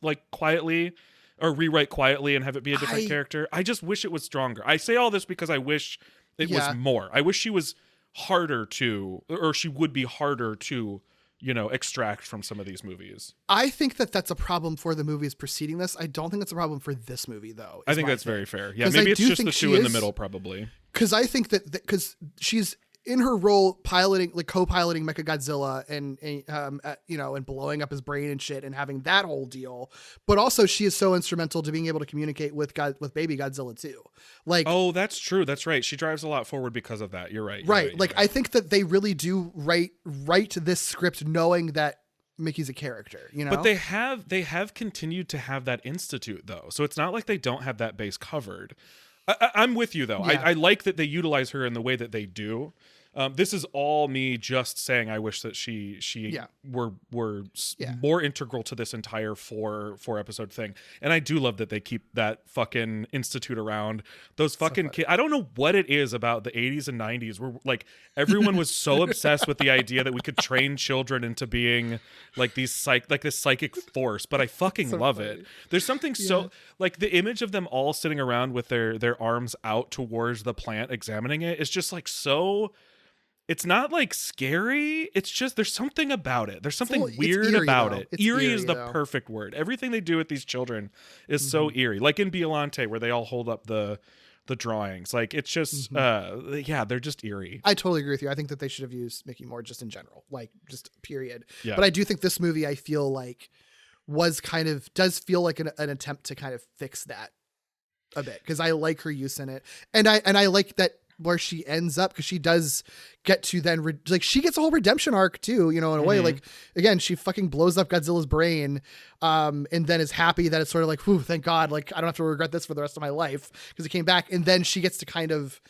like quietly, or rewrite quietly and have it be a different character. I just wish it was stronger. I say all this because I wish it was more. I wish she was harder to, or she would be harder to, you know, extract from some of these movies. I think that that's a problem for the movies preceding this. I don't think it's a problem for this movie, though. I think that's very fair. Yeah, maybe it's just the 2 in the middle, probably. Because I think that because she's in her role piloting, like co-piloting Mechagodzilla and you know, and blowing up his brain and shit and having that whole deal. But also she is so instrumental to being able to communicate with Baby Godzilla too. Like, oh, that's true. That's right. She drives a lot forward because of that. You're right. Right. Like, I think that they really do write this script knowing that Mickey's a character, you know? But they have continued to have that institute though. So it's not like they don't have that base covered. I'm with you though. Yeah. I like that they utilize her in the way that they do. This is all me just saying I wish that she were more integral to this entire four episode thing. And I do love that they keep that fucking institute around. Those fucking kids. I don't know what it is about the 80s and 90s where like everyone was so obsessed with the idea that we could train children into being like this psychic force, but I fucking love it. There's something so like the image of them all sitting around with their arms out towards the plant examining it is just like so. It's not like scary. It's just there's something about it. There's something weird about it. Eerie is the perfect word. Everything they do with these children is so eerie. Like in Biollante, where they all hold up the drawings. Like it's just they're just eerie. I totally agree with you. I think that they should have used Mickey more just in general, like just period. Yeah. But I do think this movie, I feel like, does feel like an attempt to kind of fix that a bit, because I like her use in it, and I like that where she ends up, because she does get to then like she gets a whole redemption arc too, you know, in a way. Like again, she fucking blows up Godzilla's brain, and then is happy that it's sort of like, whew, thank God, like I don't have to regret this for the rest of my life because it came back. And then she gets to kind of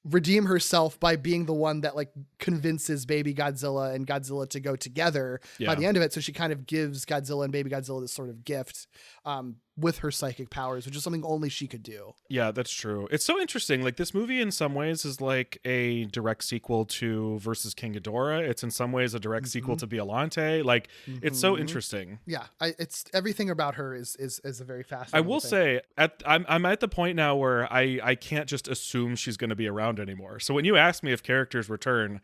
redeem herself by being the one that like convinces Baby Godzilla and Godzilla to go together by the end of it. So she kind of gives Godzilla and Baby Godzilla this sort of gift with her psychic powers, which is something only she could do. Yeah, that's true. It's so interesting. Like this movie in some ways is like a direct sequel to Versus King Ghidorah. It's in some ways a direct sequel to Biollante. Like it's so interesting. Yeah, it's everything about her is a very fascinating. I will say I'm at the point now where I can't just assume she's going to be around anymore. So when you ask me if characters return,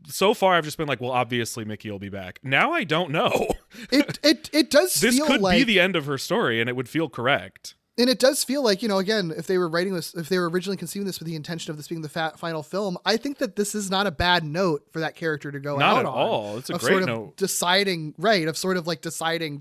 so far I've just been like, well, obviously Miki will be back. Now I don't know. It does this feel could like be the end of her story, and it would feel correct. And it does feel like, you know, again, if they were writing this, if they were originally conceiving this with the intention of this being the final film, I think that this is not a bad note for that character to go out on. Not at all. It's a great note. Deciding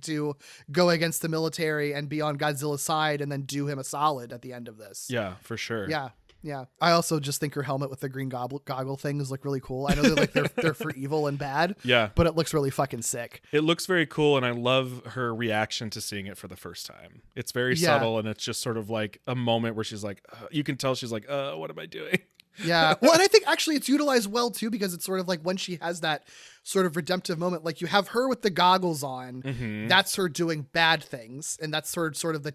to go against the military and be on Godzilla's side and then do him a solid at the end of this. Yeah, for sure. Yeah. Yeah, I also just think her helmet with the green goggle things look really cool. I know they're for evil and bad. Yeah, but it looks really fucking sick. It looks very cool, and I love her reaction to seeing it for the first time. It's very subtle, and it's just sort of like a moment where she's like, you can tell she's like, what am I doing? Yeah. Well, and I think actually it's utilized well too, because it's sort of like when she has that sort of redemptive moment, like you have her with the goggles on, that's her doing bad things. And that's sort of the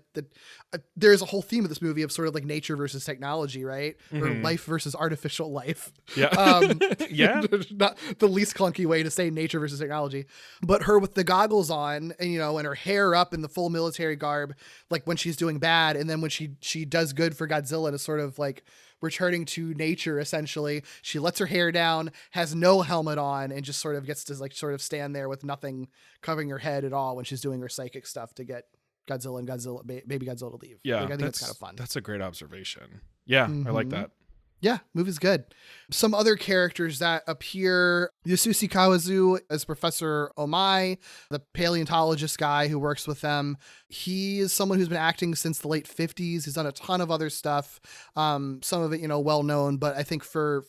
there's a whole theme of this movie of sort of like nature versus technology, right? Or life versus artificial life. Yeah. Yeah. Not the least clunky way to say nature versus technology, but her with the goggles on and, you know, and her hair up in the full military garb, like when she's doing bad. And then when she does good for Godzilla and is sort of like returning to nature, essentially, she lets her hair down, has no helmet on, and just sort of gets to like sort of stand there with nothing covering her head at all when she's doing her psychic stuff to get Godzilla and Baby Godzilla to leave. Yeah, like, I think that's kind of fun. That's a great observation. Yeah, I like that. Yeah, movie's good. Some other characters that appear: Yasushi Kawazu as Professor Omai, the paleontologist guy who works with them. He is someone who's been acting since the late 50s. He's done a ton of other stuff. Some of it, you know, well known, but I think for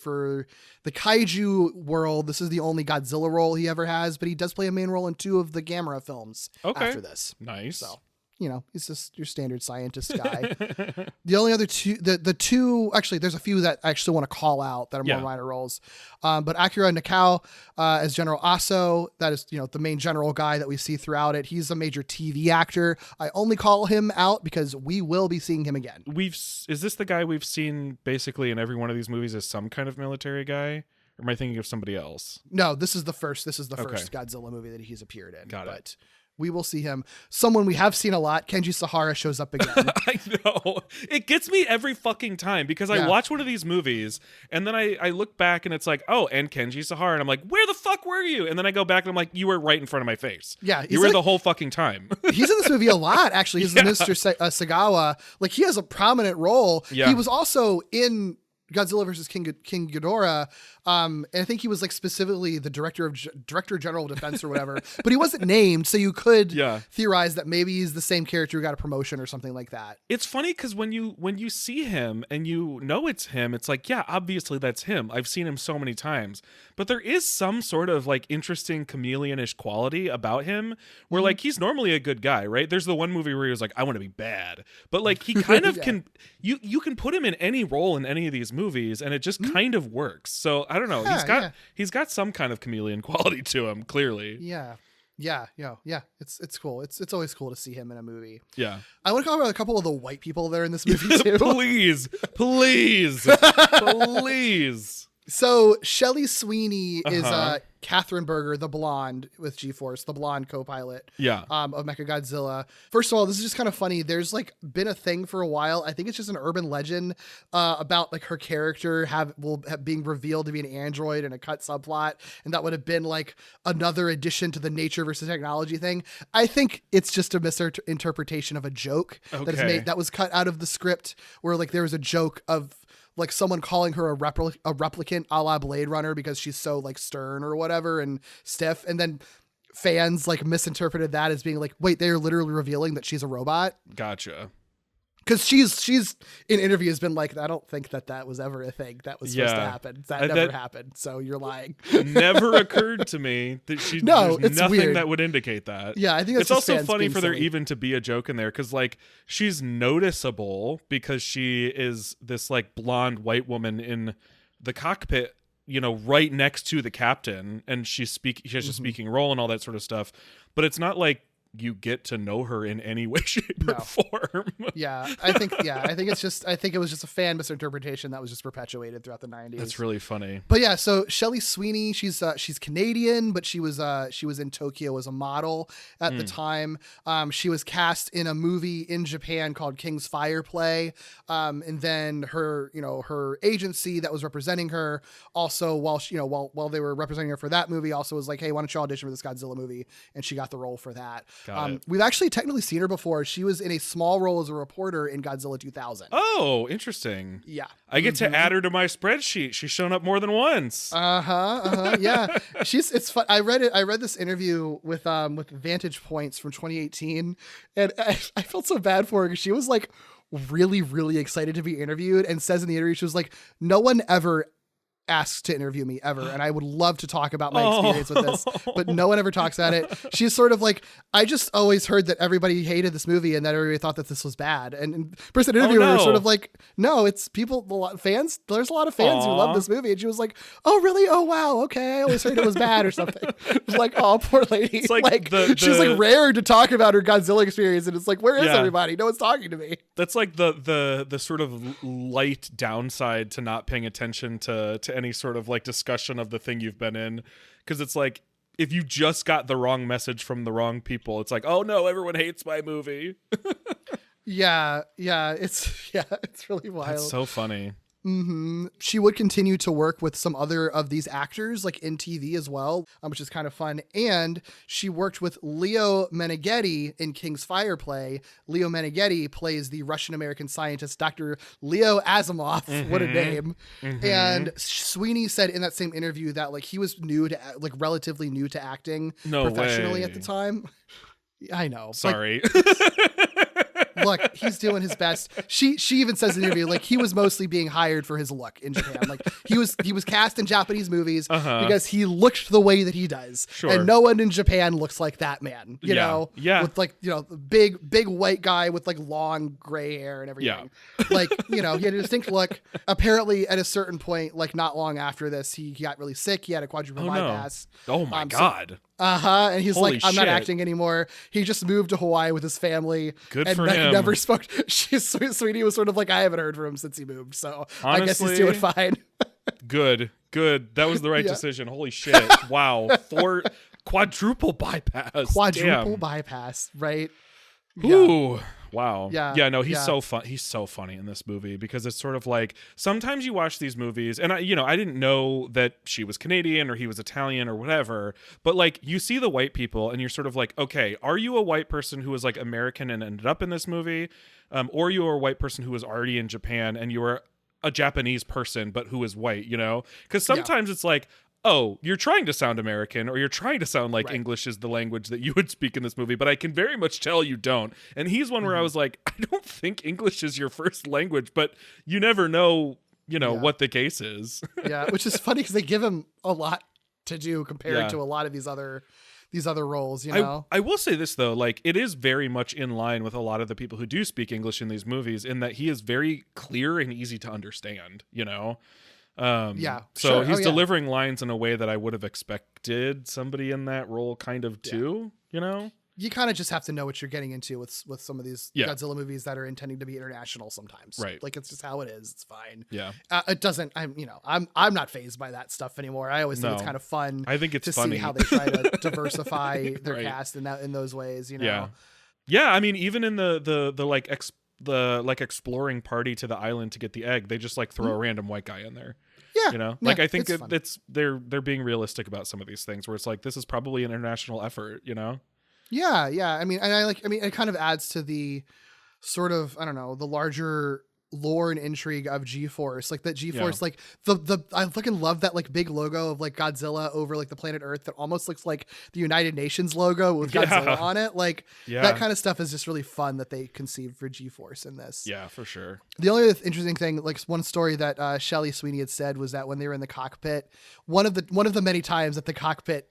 the kaiju world, this is the only Godzilla role he ever has, but he does play a main role in 2 of the Gamera films after this. Nice. So, you know, he's just your standard scientist guy. The only other the two, actually, there's a few that I actually want to call out that are more minor roles. But Akira Nakao as General Aso, that is, you know, the main general guy that we see throughout it. He's a major TV actor. I only call him out because we will be seeing him again. Is this the guy we've seen basically in every one of these movies as some kind of military guy? Or am I thinking of somebody else? No, this is the first Godzilla movie that he's appeared in. Got it. We will see him. Someone we have seen a lot, Kenji Sahara, shows up again. I know. It gets me every fucking time because I watch one of these movies and then I look back and it's like, oh, and Kenji Sahara. And I'm like, where the fuck were you? And then I go back and I'm like, you were right in front of my face. Yeah. You were the whole fucking time. He's in this movie a lot, actually. He's Mr. Sagawa. Like, he has a prominent role. Yeah. He was also in Godzilla versus King Ghidorah, and I think he was like specifically the director general of defense or whatever, but he wasn't named, so you could theorize that maybe he's the same character who got a promotion or something like that. It's funny because when you see him and you know it's him, it's like, yeah, obviously that's him. I've seen him so many times, but there is some sort of like interesting chameleon-ish quality about him where like he's normally a good guy, right? There's the one movie where he was like, I want to be bad, but like he kind of can. You can put him in any role in any of these movies and it just kind of works. So I don't know. He's got some kind of chameleon quality to him, clearly. Yeah. It's cool. It's always cool to see him in a movie. Yeah. I want to talk about a couple of the white people there in this movie too. Please. So Shelley Sweeney is Catherine Berger, the blonde with G-Force, the blonde co-pilot of Mechagodzilla. First of all, this is just kind of funny. There's like been a thing for a while. I think it's just an urban legend about like her character being revealed to be an android in a cut subplot. And that would have been like another addition to the nature versus technology thing. I think it's just a misinterpretation of a joke that was cut out of the script where like there was a joke of like someone calling her a replicant a la Blade Runner because she's so like stern or whatever and stiff. And then fans like misinterpreted that as being like, wait, they're literally revealing that she's a robot. Gotcha. Because she's in interviews been like, I don't think that was ever a thing that was supposed to happen. That never happened. So you're lying. Never occurred to me that there's nothing weird. That would indicate that. Yeah, I think it's also funny for there even to be a joke in there because like she's noticeable because she is this like blonde white woman in the cockpit, you know, right next to the captain, and she has a speaking role and all that sort of stuff. But it's not like you get to know her in any way, shape, or form. I think it was just a fan misinterpretation that was just perpetuated throughout the 90s. That's really funny. But yeah, so Shelley Sweeney, she's Canadian, but she was in Tokyo as a model at the time. She was cast in a movie in Japan called King's Fire Play. And then her agency that was representing her also while they were representing her for that movie also was like, hey, why don't you audition for this Godzilla movie? And she got the role for that. We've actually technically seen her before. She was in a small role as a reporter in Godzilla 2000. Oh, interesting. Yeah. I get to add her to my spreadsheet. She's shown up more than once. Yeah. It's fun. I read this interview with Vantage Points from 2018 and I felt so bad for her because she was like really, really excited to be interviewed and says in the interview, she was like, no one ever asks to interview me ever, and I would love to talk about my experience with this, but no one ever talks about it. She's sort of like, I just always heard that everybody hated this movie and that everybody thought that this was bad, and the person interviewing her sort of like, no, it's fans, there's a lot of fans who love this movie, and she was like, oh really, oh wow, okay, I always heard it was bad or something. It was like, oh poor lady, it's like she's like rare to talk about her Godzilla experience, and it's like, where is everybody? No one's talking to me. That's like the sort of light downside to not paying attention to any sort of like discussion of the thing you've been in, because it's like if you just got the wrong message from the wrong people, it's like, oh no, everyone hates my movie. It's really wild. That's so funny. She would continue to work with some other of these actors like in TV as well, which is kind of fun. And she worked with Leo Meneghetti in King's Fire Play. Leo Meneghetti plays the Russian-American scientist, Dr. Leo Asimov. What a name. And Sweeney said in that same interview that like he was relatively new to acting professionally at the time. I know. Sorry. Look, he's doing his best. She even says in the interview, like he was mostly being hired for his look in Japan. Like he was cast in Japanese movies because he looked the way that he does. Sure. And no one in Japan looks like that man, you know? Yeah. With like, big white guy with like long gray hair and everything. Yeah. Like, he had a distinct look. Apparently at a certain point, like not long after this, he got really sick. He had a quadruple bypass. No. Oh my God. And he's Holy like, I'm not shit. acting anymore. He just moved to Hawaii with his family. Good and for him. Never spoke. Sweetie was sort of like, I haven't heard from him since he moved. So Honestly, I guess he's doing fine. Good. That was the right decision. Holy shit. Wow. Quadruple bypass. Bypass, right? Ooh. Wow. Yeah. No, he's so fun. He's so funny in this movie because it's sort of like sometimes you watch these movies and I didn't know that she was Canadian or he was Italian or whatever, but like you see the white people and you're sort of like, okay, are you a white person who was like American and ended up in this movie? Or you are a white person who was already in Japan and you were a Japanese person but who is white, you know? Because sometimes it's like, oh, you're trying to sound American, or you're trying to sound like English is the language that you would speak in this movie, but I can very much tell you don't. And he's one where I was like, I don't think English is your first language, but you never know, you know, what the case is. Yeah, which is funny because they give him a lot to do compared to a lot of these other roles, you know? I will say this, though, like, it is very much in line with a lot of the people who do speak English in these movies, in that he is very clear and easy to understand, you know? So he's delivering lines in a way that I would have expected somebody in that role kind of to, you know? You kind of just have to know what you're getting into with some of these Godzilla movies that are intending to be international sometimes. Right. Like, it's just how it is. It's fine. Yeah. It doesn't, I'm not fazed by that stuff anymore. I always think it's kind of fun. I think it's funny see how they try to diversify their cast in those ways, you know? Yeah. Yeah. I mean, even in the exploring party to the island to get the egg, they just like throw a random white guy in there. Yeah. You know, like I think they're being realistic about some of these things where it's like, this is probably an international effort, you know? Yeah. Yeah. I mean, it kind of adds to the sort of, I don't know, the larger lore and intrigue of G-Force, like that G-Force, like I fucking love that like big logo of like Godzilla over like the planet Earth that almost looks like the United Nations logo with Godzilla on it. Like that kind of stuff is just really fun that they conceived for G-Force in this. Yeah, for sure. The only other interesting thing, like one story that Shelley Sweeney had said, was that when they were in the cockpit, one of the many times that the cockpit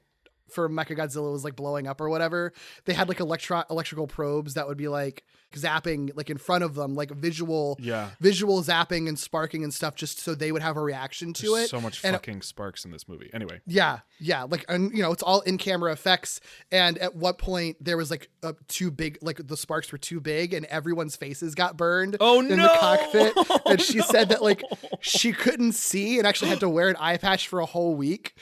for Mechagodzilla was like blowing up or whatever, they had like electrical probes that would be like zapping like in front of them, like visual zapping and sparking and stuff, just so they would have a reaction to it. So much fucking sparks in this movie. Anyway. Yeah. Like, and you know, it's all in camera effects. And at what point there was like too big, like the sparks were too big and everyone's faces got burned in the cockpit. And she said that like she couldn't see and actually had to wear an eye patch for a whole week.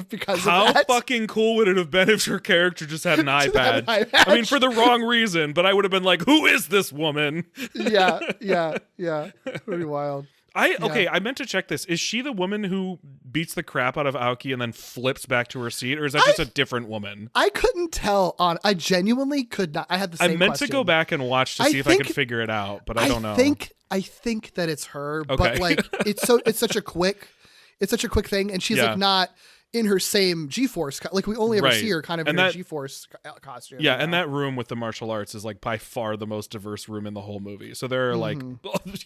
Because how fucking cool would it have been if your character just had an eye patch? I mean, for the wrong reason, but I would have been like, who is this woman? Yeah. Pretty wild. I meant to check this. Is she the woman who beats the crap out of Aoki and then flips back to her seat, or is that just a different woman? I couldn't tell. I genuinely could not. I had the same I meant question. to go back and watch to see if I could figure it out, but I don't know. I think that it's her, but like it's such a quick thing, and she's like not in her same G-Force, like we only ever see her kind of in her G-Force costume. Yeah, and that room with the martial arts is like by far the most diverse room in the whole movie. So there are like,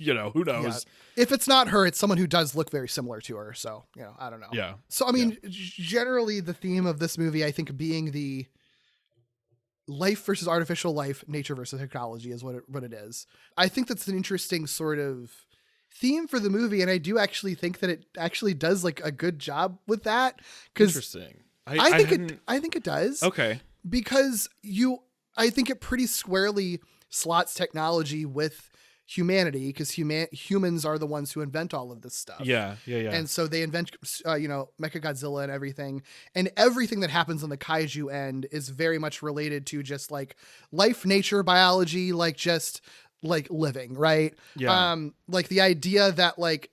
you know, who knows? Yeah. If it's not her, it's someone who does look very similar to her. So, you know, I don't know. Yeah. So, I mean, generally the theme of this movie, I think, being the life versus artificial life, nature versus technology is what it is. I think that's an interesting sort of theme for the movie, and I do actually think that it actually does like a good job with that. Interesting. I think it does. Okay. Because I think it pretty squarely slots technology with humanity, because humans are the ones who invent all of this stuff. Yeah. And so they invent, Mechagodzilla and everything that happens on the kaiju end is very much related to just like life, nature, biology, like just like living, right? Yeah. Like the idea that like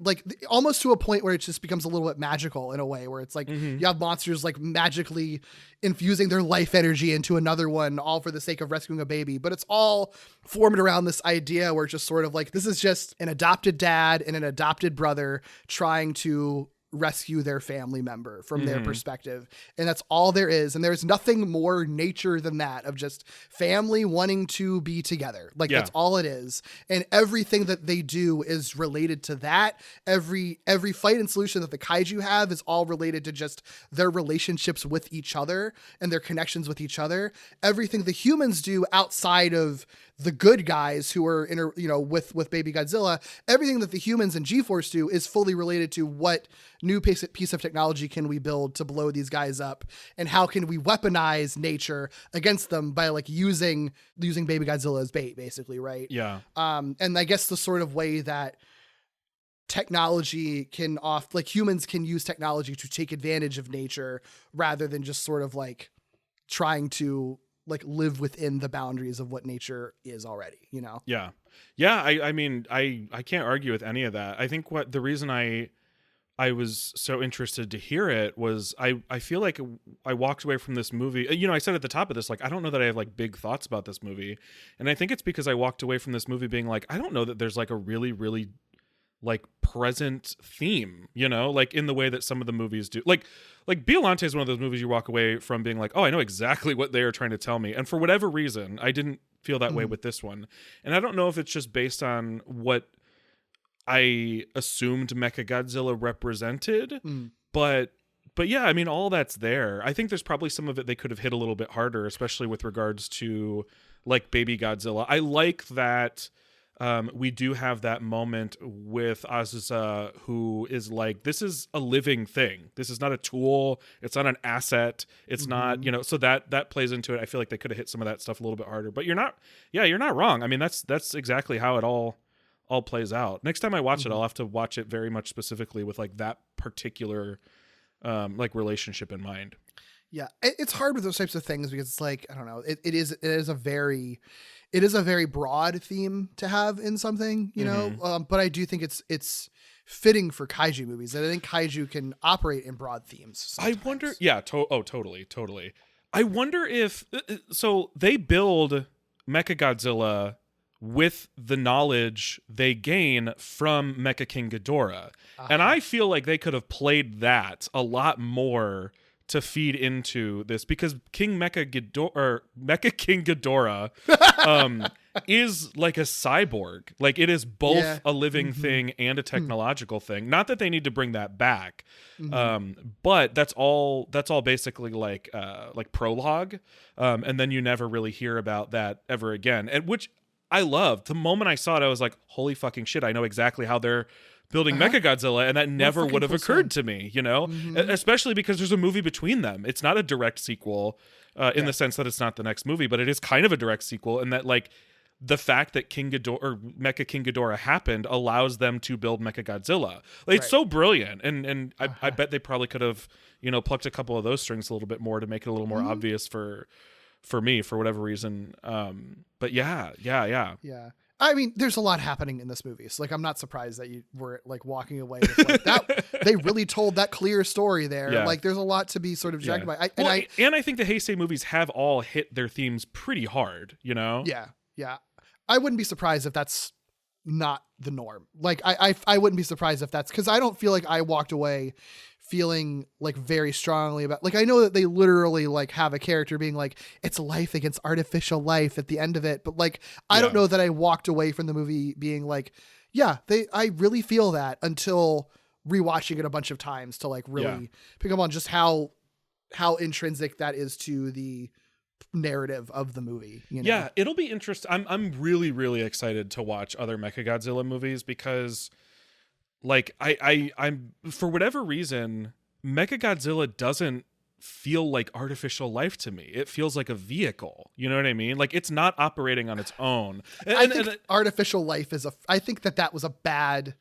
almost to a point where it just becomes a little bit magical in a way, where it's like you have monsters like magically infusing their life energy into another one, all for the sake of rescuing a baby. But it's all formed around this idea where it's just sort of like, this is just an adopted dad and an adopted brother trying to rescue their family member from their perspective. And that's all there is. And there's nothing more nature than that, of just family wanting to be together. Like that's all it is. And everything that they do is related to that. Every fight and solution that the kaiju have is all related to just their relationships with each other and their connections with each other. Everything the humans do outside of the good guys who are with Baby Godzilla, everything that the humans in G-Force do is fully related to what new piece of technology can we build to blow these guys up, and how can we weaponize nature against them by like using Baby Godzilla as bait, basically, right? Yeah. And I guess the sort of way that technology can humans can use technology to take advantage of nature rather than just sort of like trying to like live within the boundaries of what nature is already, you know? Yeah. I mean, I can't argue with any of that. I think the reason I was so interested to hear it was I feel like I walked away from this movie. You know, I said at the top of this, like, I don't know that I have like big thoughts about this movie. And I think it's because I walked away from this movie being like, I don't know that there's like a really, really like present theme, you know, like in the way that some of the movies do. Like Biollante is one of those movies you walk away from being like, oh, I know exactly what they are trying to tell me. And for whatever reason, I didn't feel that way with this one. And I don't know if it's just based on what I assumed Mechagodzilla represented, but yeah, I mean, all that's there. I think there's probably some of it they could have hit a little bit harder, especially with regards to like Baby Godzilla. I like that we do have that moment with Azusa, who is like, this is a living thing. This is not a tool. It's not an asset. It's not, you know, so that plays into it. I feel like they could have hit some of that stuff a little bit harder, but you're not wrong. I mean, that's exactly how it all plays out. Next time I watch it, I'll have to watch it very much specifically with like that particular like relationship in mind. Yeah, it's hard with those types of things because it's like, I don't know, it is a very broad theme to have in something, you know. But I do think it's fitting for kaiju movies, and I think kaiju can operate in broad themes sometimes. I wonder, yeah, totally. I wonder if so they build Mechagodzilla with the knowledge they gain from Mecha King Ghidorah. And I feel like they could have played that a lot more to feed into this, because Mecha King Ghidorah is like a cyborg. Like, it is both a living thing and a technological thing. Not that they need to bring that back, but that's all basically like prologue, and then you never really hear about that ever again. And which I loved. The moment I saw it, I was like, holy fucking shit, I know exactly how they're building Mechagodzilla, and that never would have occurred to me, you know? Especially because there's a movie between them. It's not a direct sequel in the sense that it's not the next movie, but it is kind of a direct sequel in that, like, the fact that Mecha King Ghidorah happened allows them to build Mechagodzilla. Like, it's so brilliant, and I bet they probably could have, you know, plucked a couple of those strings a little bit more to make it a little more obvious for me, for whatever reason. But yeah. I mean, there's a lot happening in this movie. So, like, I'm not surprised that you were like walking away with like that. They really told that clear story there. Yeah. Like, there's a lot to be sort of jagged by. And I think the Heisei movies have all hit their themes pretty hard, you know? Yeah. I wouldn't be surprised if that's not the norm. Like, I wouldn't be surprised if that's, because I don't feel like I walked away feeling like very strongly about, like, I know that they literally like have a character being like, it's life against artificial life at the end of it, but like, I don't know that I walked away from the movie being like, I really feel that, until rewatching it a bunch of times to like really pick up on just how intrinsic that is to the narrative of the movie, you know? Yeah, it'll be interesting. I'm really, really excited to watch other Mechagodzilla movies, because like I'm for whatever reason, Mechagodzilla doesn't feel like artificial life to me. It feels like a vehicle. You know what I mean? Like, it's not operating on its own. I think artificial life is I think that was a bad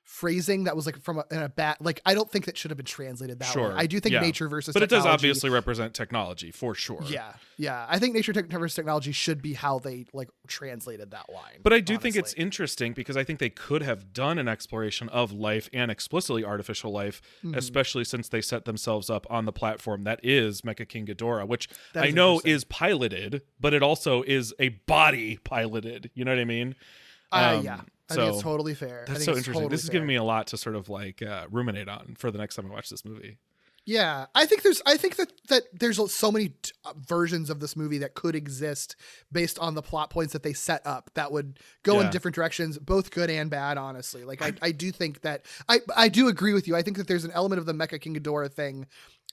phrasing. That was like in a bad, like, I don't think that should have been translated that way. I do think nature versus technology, but it does obviously represent technology for sure. Yeah. I think nature versus technology should be how they like translated that line. But I do think it's interesting, because I think they could have done an exploration of life and explicitly artificial life, especially since they set themselves up on the platform that is Mecha King Ghidorah, which I know is piloted, but it also is a body piloted. You know what I mean? Yeah. I think it's totally fair. That's so interesting. Totally, this is giving me a lot to sort of like ruminate on for the next time I watch this movie. Yeah, I think that there's so many versions of this movie that could exist based on the plot points that they set up that would go in different directions, both good and bad, honestly. Like, I do think that I do agree with you. I think that there's an element of the Mecha King Ghidorah thing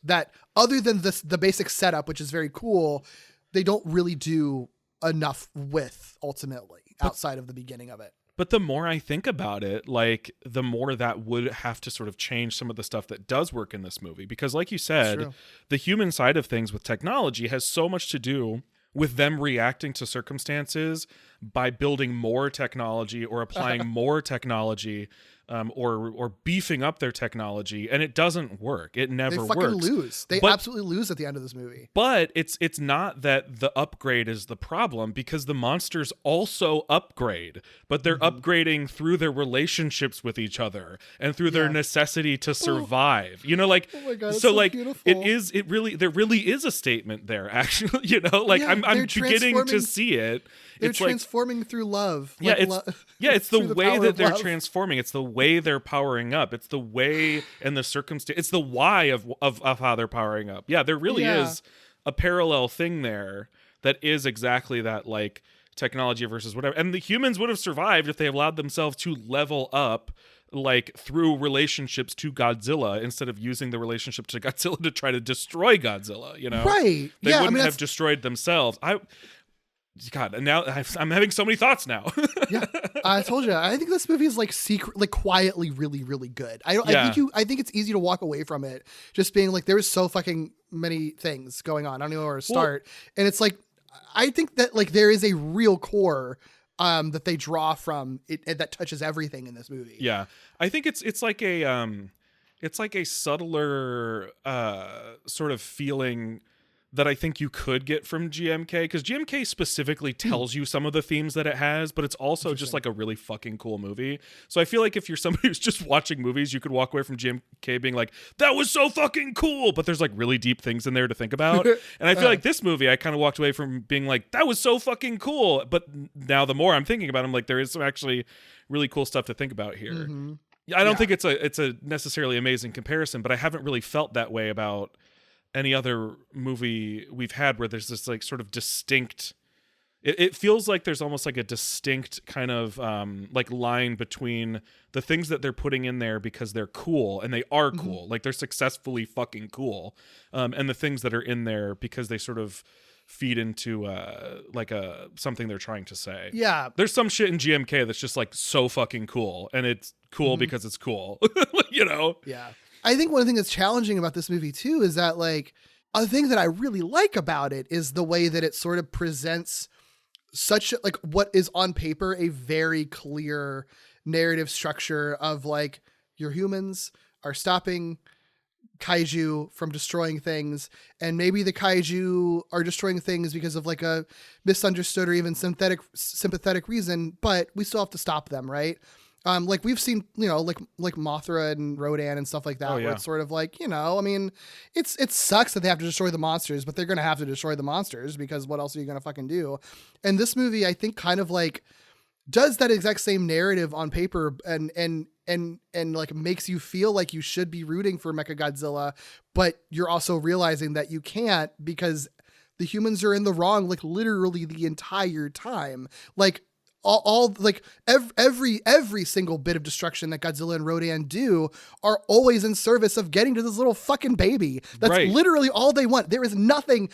that, other than the basic setup, which is very cool, they don't really do enough with ultimately outside of the beginning of it. But the more I think about it, like, the more that would have to sort of change some of the stuff that does work in this movie. Because like you said, the human side of things with technology has so much to do with them reacting to circumstances by building more technology or applying more technology, or beefing up their technology, and it doesn't work. It never works. They fucking lose. They absolutely lose at the end of this movie. But it's not that the upgrade is the problem, because the monsters also upgrade, but they're upgrading through their relationships with each other and through their necessity to survive. You know, like, oh my God, so like beautiful. there really is a statement there, actually. You know, like, I'm beginning to see it. They're it's transforming through love. Yeah, it's the way that they're love. transforming. It's the way they're powering up. It's the way and the circumstance. It's the why of how they're powering up. Yeah, there really is a parallel thing there that is exactly that, like, technology versus whatever. And the humans would have survived if they allowed themselves to level up, like, through relationships to Godzilla instead of using the relationship to Godzilla to try to destroy Godzilla, you know? Right. They wouldn't have destroyed themselves. God, and now I'm having so many thoughts now. Yeah, I told you. I think this movie is like quietly really, really good. I think it's easy to walk away from it just being like, there is so fucking many things going on. I don't know where to start. And it's like, I think that like there is a real core that they draw from it that touches everything in this movie. Yeah, I think it's like a subtler sort of feeling that I think you could get from GMK, because GMK specifically tells you some of the themes that it has, but it's also just like a really fucking cool movie. So I feel like if you're somebody who's just watching movies, you could walk away from GMK being like, that was so fucking cool, but there's like really deep things in there to think about. And I feel like this movie, I kind of walked away from being like, that was so fucking cool. But now the more I'm thinking about it, I'm like, there is some actually really cool stuff to think about here. Mm-hmm. I don't think it's a necessarily amazing comparison, but I haven't really felt that way about any other movie we've had where there's this like sort of distinct, it feels like there's almost like a distinct kind of like line between the things that they're putting in there because they're cool, and they are cool, like they're successfully fucking cool, and the things that are in there because they sort of feed into like something they're trying to say. Yeah, there's some shit in GMK that's just like so fucking cool, and it's cool because it's cool. You know? Yeah. I think one thing that's challenging about this movie too is that like a thing that I really like about it is the way that it sort of presents such like what is on paper a very clear narrative structure of like, your humans are stopping kaiju from destroying things, and maybe the kaiju are destroying things because of like a misunderstood or even sympathetic reason, but we still have to stop them, right? Like we've seen, you know, like Mothra and Rodan and stuff like that, where it's sort of like, you know, I mean, it sucks that they have to destroy the monsters, but they're going to have to destroy the monsters because what else are you going to fucking do? And this movie, I think, kind of like does that exact same narrative on paper and like makes you feel like you should be rooting for Mechagodzilla, but you're also realizing that you can't because the humans are in the wrong, like literally the entire time. Like, all like every single bit of destruction that Godzilla and Rodan do are always in service of getting to this little fucking baby. That's literally all they want. There is nothing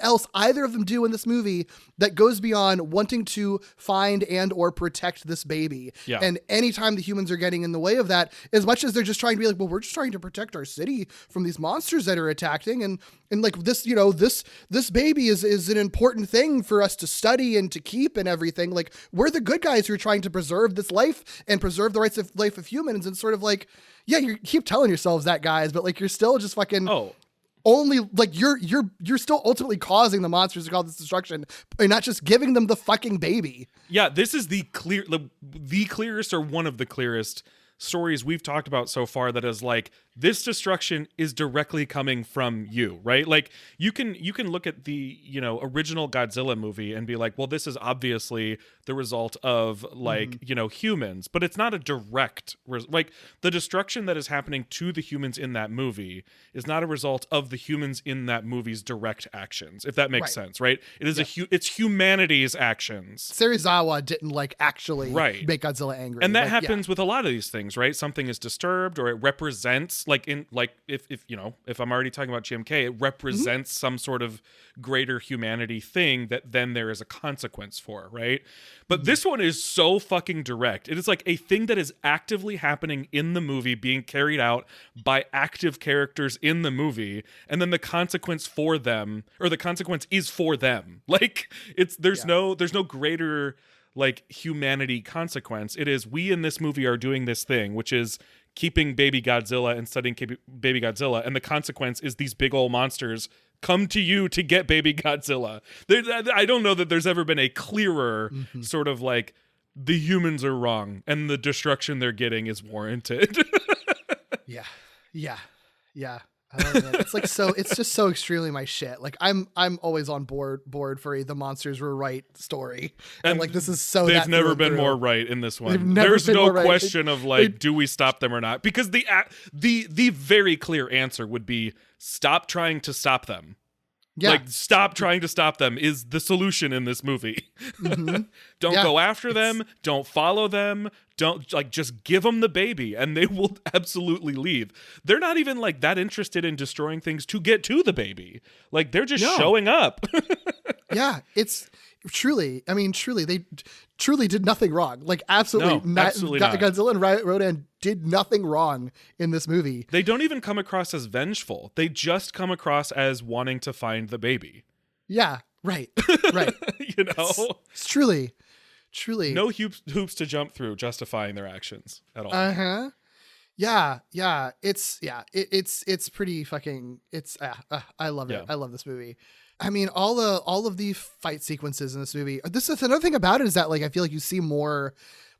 else either of them do in this movie that goes beyond wanting to find and or protect this baby. Yeah. And anytime the humans are getting in the way of that, as much as they're just trying to be like, well, we're just trying to protect our city from these monsters that are attacking, and like this, you know, this baby is an important thing for us to study and to keep and everything. Like, we're the good guys who are trying to preserve this life and preserve the rights of life of humans. And sort of like, yeah, you keep telling yourselves that, guys, but like, you're still just fucking only like you're still ultimately causing the monsters to cause this destruction. You're not just giving them the fucking baby. Yeah, this is the clearest or one of the clearest stories we've talked about so far that is like, this destruction is directly coming from you, right? Like you can look at the, you know, original Godzilla movie and be like, well, this is obviously the result of like, you know, humans, but it's not a direct like the destruction that is happening to the humans in that movie is not a result of the humans in that movie's direct actions, if that makes sense, right? It is it's humanity's actions. Serizawa didn't like actually make Godzilla angry. And that happens with a lot of these things, right? Something is disturbed or it represents if you know, if I'm already talking about GMK, it represents some sort of greater humanity thing that then there is a consequence for, right? But this one is so fucking direct. It is like a thing that is actively happening in the movie, being carried out by active characters in the movie, and then the consequence for them, or the consequence is for them. Like there's no greater like humanity consequence. It is, we in this movie are doing this thing, which is keeping Baby Godzilla and studying Baby Godzilla, and the consequence is these big old monsters come to you to get Baby Godzilla. I don't know that there's ever been a clearer sort of like, the humans are wrong and the destruction they're getting is warranted. Yeah. I love it. It's like it's just so extremely my shit. Like I'm always on board for the monsters were right story. And like this is so they've that never through been and more through. right in this They've one. never There's been no more right. question of like, do we stop them or not? Because the very clear answer would be stop trying to stop them. Yeah. Like, stop trying to stop them is the solution in this movie. Mm-hmm. Don't go after them. Don't follow them. Don't, like, just give them the baby and they will absolutely leave. They're not even, like, that interested in destroying things to get to the baby. Like, they're just showing up. Yeah, it's truly, they truly did nothing wrong. Like, absolutely not. Godzilla and Rodan did nothing wrong in this movie. They don't even come across as vengeful. They just come across as wanting to find the baby. Yeah, right. You know? It's truly. No hoops to jump through justifying their actions at all. Uh-huh. Yeah. It's pretty fucking, I love it. Yeah. I love this movie. I mean, all of the fight sequences in this movie. This is another thing about it is that like I feel like you see more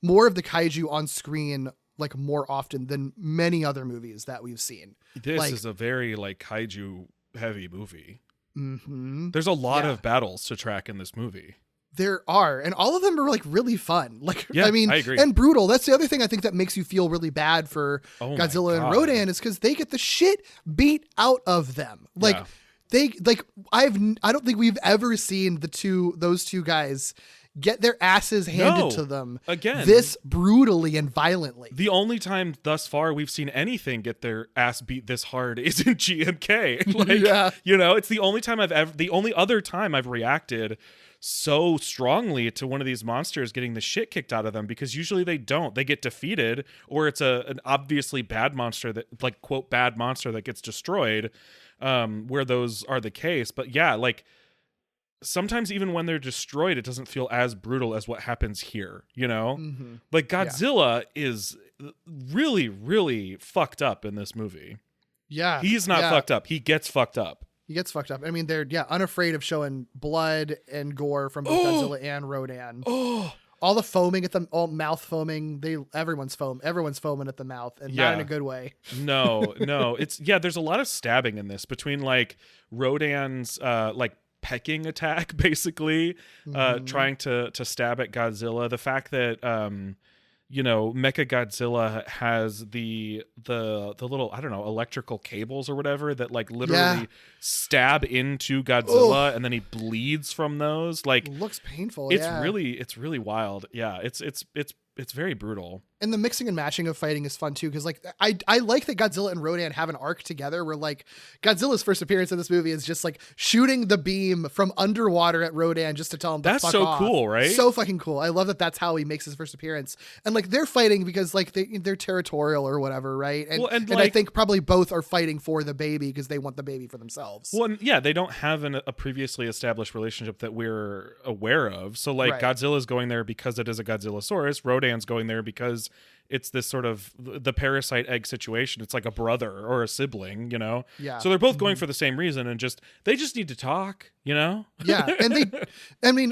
of the kaiju on screen like more often than many other movies that we've seen. This is a very like kaiju heavy movie. Mm-hmm. There's a lot of battles to track in this movie. There are, and all of them are like really fun. Like, yeah, I mean, I agree. And brutal. That's the other thing I think that makes you feel really bad for Godzilla and Rodan is because they get the shit beat out of them. Like I don't think we've ever seen those two guys get their asses handed to them again this brutally and violently. The only time thus far we've seen anything get their ass beat this hard is in GMK. Like, you know, it's the only other time I've reacted so strongly to one of these monsters getting the shit kicked out of them, because usually they don't. They get defeated, or it's an obviously bad monster that, like, quote, bad monster that gets destroyed, where those are the case. But yeah, like, sometimes even when they're destroyed, it doesn't feel as brutal as what happens here, you know? Mm-hmm. Like, Godzilla is really, really fucked up in this movie. Yeah. He's not fucked up. He gets fucked up. He gets fucked up. I mean, they're unafraid of showing blood and gore from both Godzilla and Rodan. All the foaming at the mouth foaming. Everyone's foaming at the mouth, and not in a good way. No. It's there's a lot of stabbing in this between like Rodan's like pecking attack, basically, trying to stab at Godzilla. The fact that you know, Mechagodzilla has the little, I don't know, electrical cables or whatever that like literally stab into Godzilla, and then he bleeds from those. Like, it looks painful. It's really wild. Yeah, it's very brutal. And the mixing and matching of fighting is fun too, because like I like that Godzilla and Rodan have an arc together where like Godzilla's first appearance in this movie is just like shooting the beam from underwater at Rodan just to tell him to that's fuck so off. Cool, right? So fucking cool. I love that that's how he makes his first appearance. And like they're fighting because like they're territorial or whatever, right? And I think probably both are fighting for the baby because they want the baby for themselves. Well, yeah, they don't have a previously established relationship that we're aware of. So like Godzilla's going there because it is a Godzillasaurus. Rodan's going there because it's this sort of the parasite egg situation. It's like a brother or a sibling, you know? Yeah. So they're both going for the same reason, and they just need to talk, you know? Yeah. And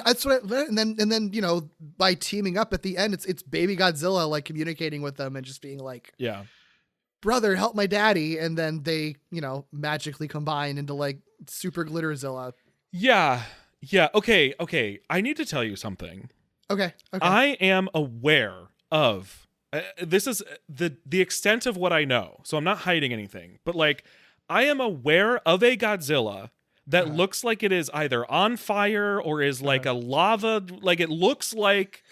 that's what and then, you know, by teaming up at the end, it's baby Godzilla like communicating with them and just being like, yeah, brother, help my daddy. And then they, you know, magically combine into like super Glitterzilla. Yeah. Yeah. Okay. I need to tell you something. Okay. I am aware of this is the extent of what I know, so I'm not hiding anything, but like I am aware of a Godzilla that looks like it is either on fire or is like a lava, like it looks like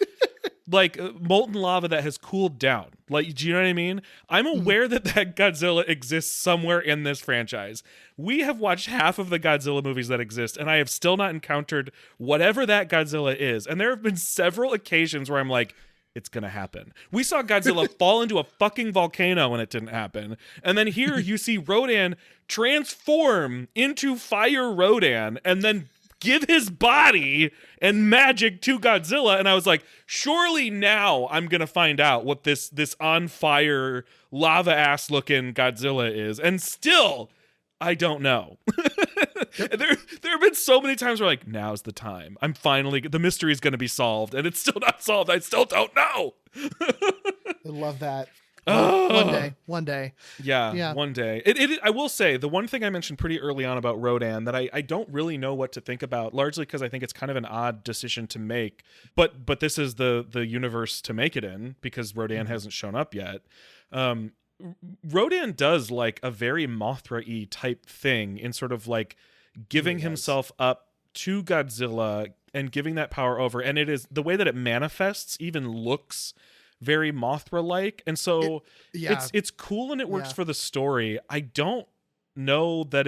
like molten lava that has cooled down. Like, do you know what I mean? I'm aware that Godzilla exists somewhere in this franchise. We have watched half of the Godzilla movies that exist, and I have still not encountered whatever that Godzilla is. And there have been several occasions where I'm like, it's gonna happen. We saw Godzilla fall into a fucking volcano and it didn't happen. And then here you see Rodan transform into Fire Rodan and then give his body and magic to Godzilla. And I was like, surely now I'm gonna find out what this on fire lava ass looking Godzilla is. And still, I don't know. There have been so many times where like, now's the time. The mystery is going to be solved, and it's still not solved. I still don't know. I love that. One day. Yeah, one day. I will say, the one thing I mentioned pretty early on about Rodan that I don't really know what to think about, largely because I think it's kind of an odd decision to make. But this is the universe to make it in, because Rodan hasn't shown up yet. Rodan does like a very Mothra-y type thing in sort of like giving himself up to Godzilla and giving that power over. And it is the way that it manifests even looks very Mothra-like, and so it's cool and it works for the story. I don't know that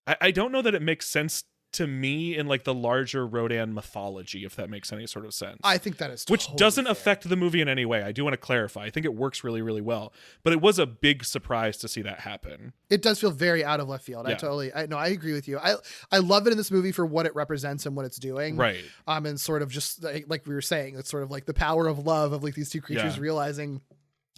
I don't know that it makes sense to me in like the larger Rodan mythology, if that makes any sort of sense. I think that is which doesn't affect the movie in any way. I do want to clarify. I think it works really, really well, but it was a big surprise to see that happen. It does feel very out of left field. I agree with you. I love it in this movie for what it represents and what it's doing. Right. And sort of just like we were saying, it's sort of like the power of love of like these two creatures realizing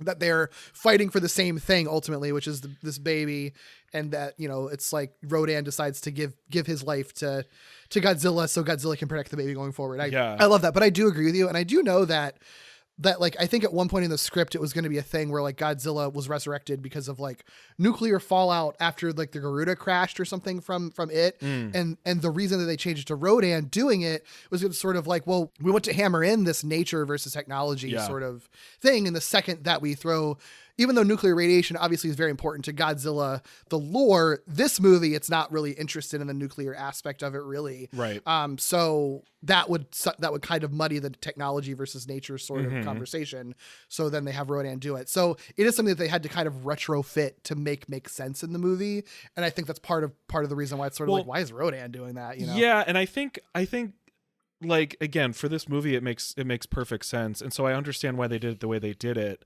that they're fighting for the same thing ultimately, which is this baby, and that, you know, it's like Rodan decides to give his life to Godzilla so Godzilla can protect the baby going forward. I love that, but I do agree with you, and I do know that like I think at one point in the script it was going to be a thing where like Godzilla was resurrected because of like nuclear fallout after like the Garuda crashed or something from it, and the reason that they changed it to Rodan doing it was sort of like, well, we want to hammer in this nature versus technology sort of thing, and the second that we throw, even though nuclear radiation obviously is very important to Godzilla, the lore, this movie, it's not really interested in the nuclear aspect of it, really. Right. So that would kind of muddy the technology versus nature sort of conversation. So then they have Rodan do it. So it is something that they had to kind of retrofit to make sense in the movie. And I think that's part of the reason why it's sort of like, why is Rodan doing that? You know? Yeah, and I think like, again, for this movie, it makes perfect sense. And so I understand why they did it the way they did it.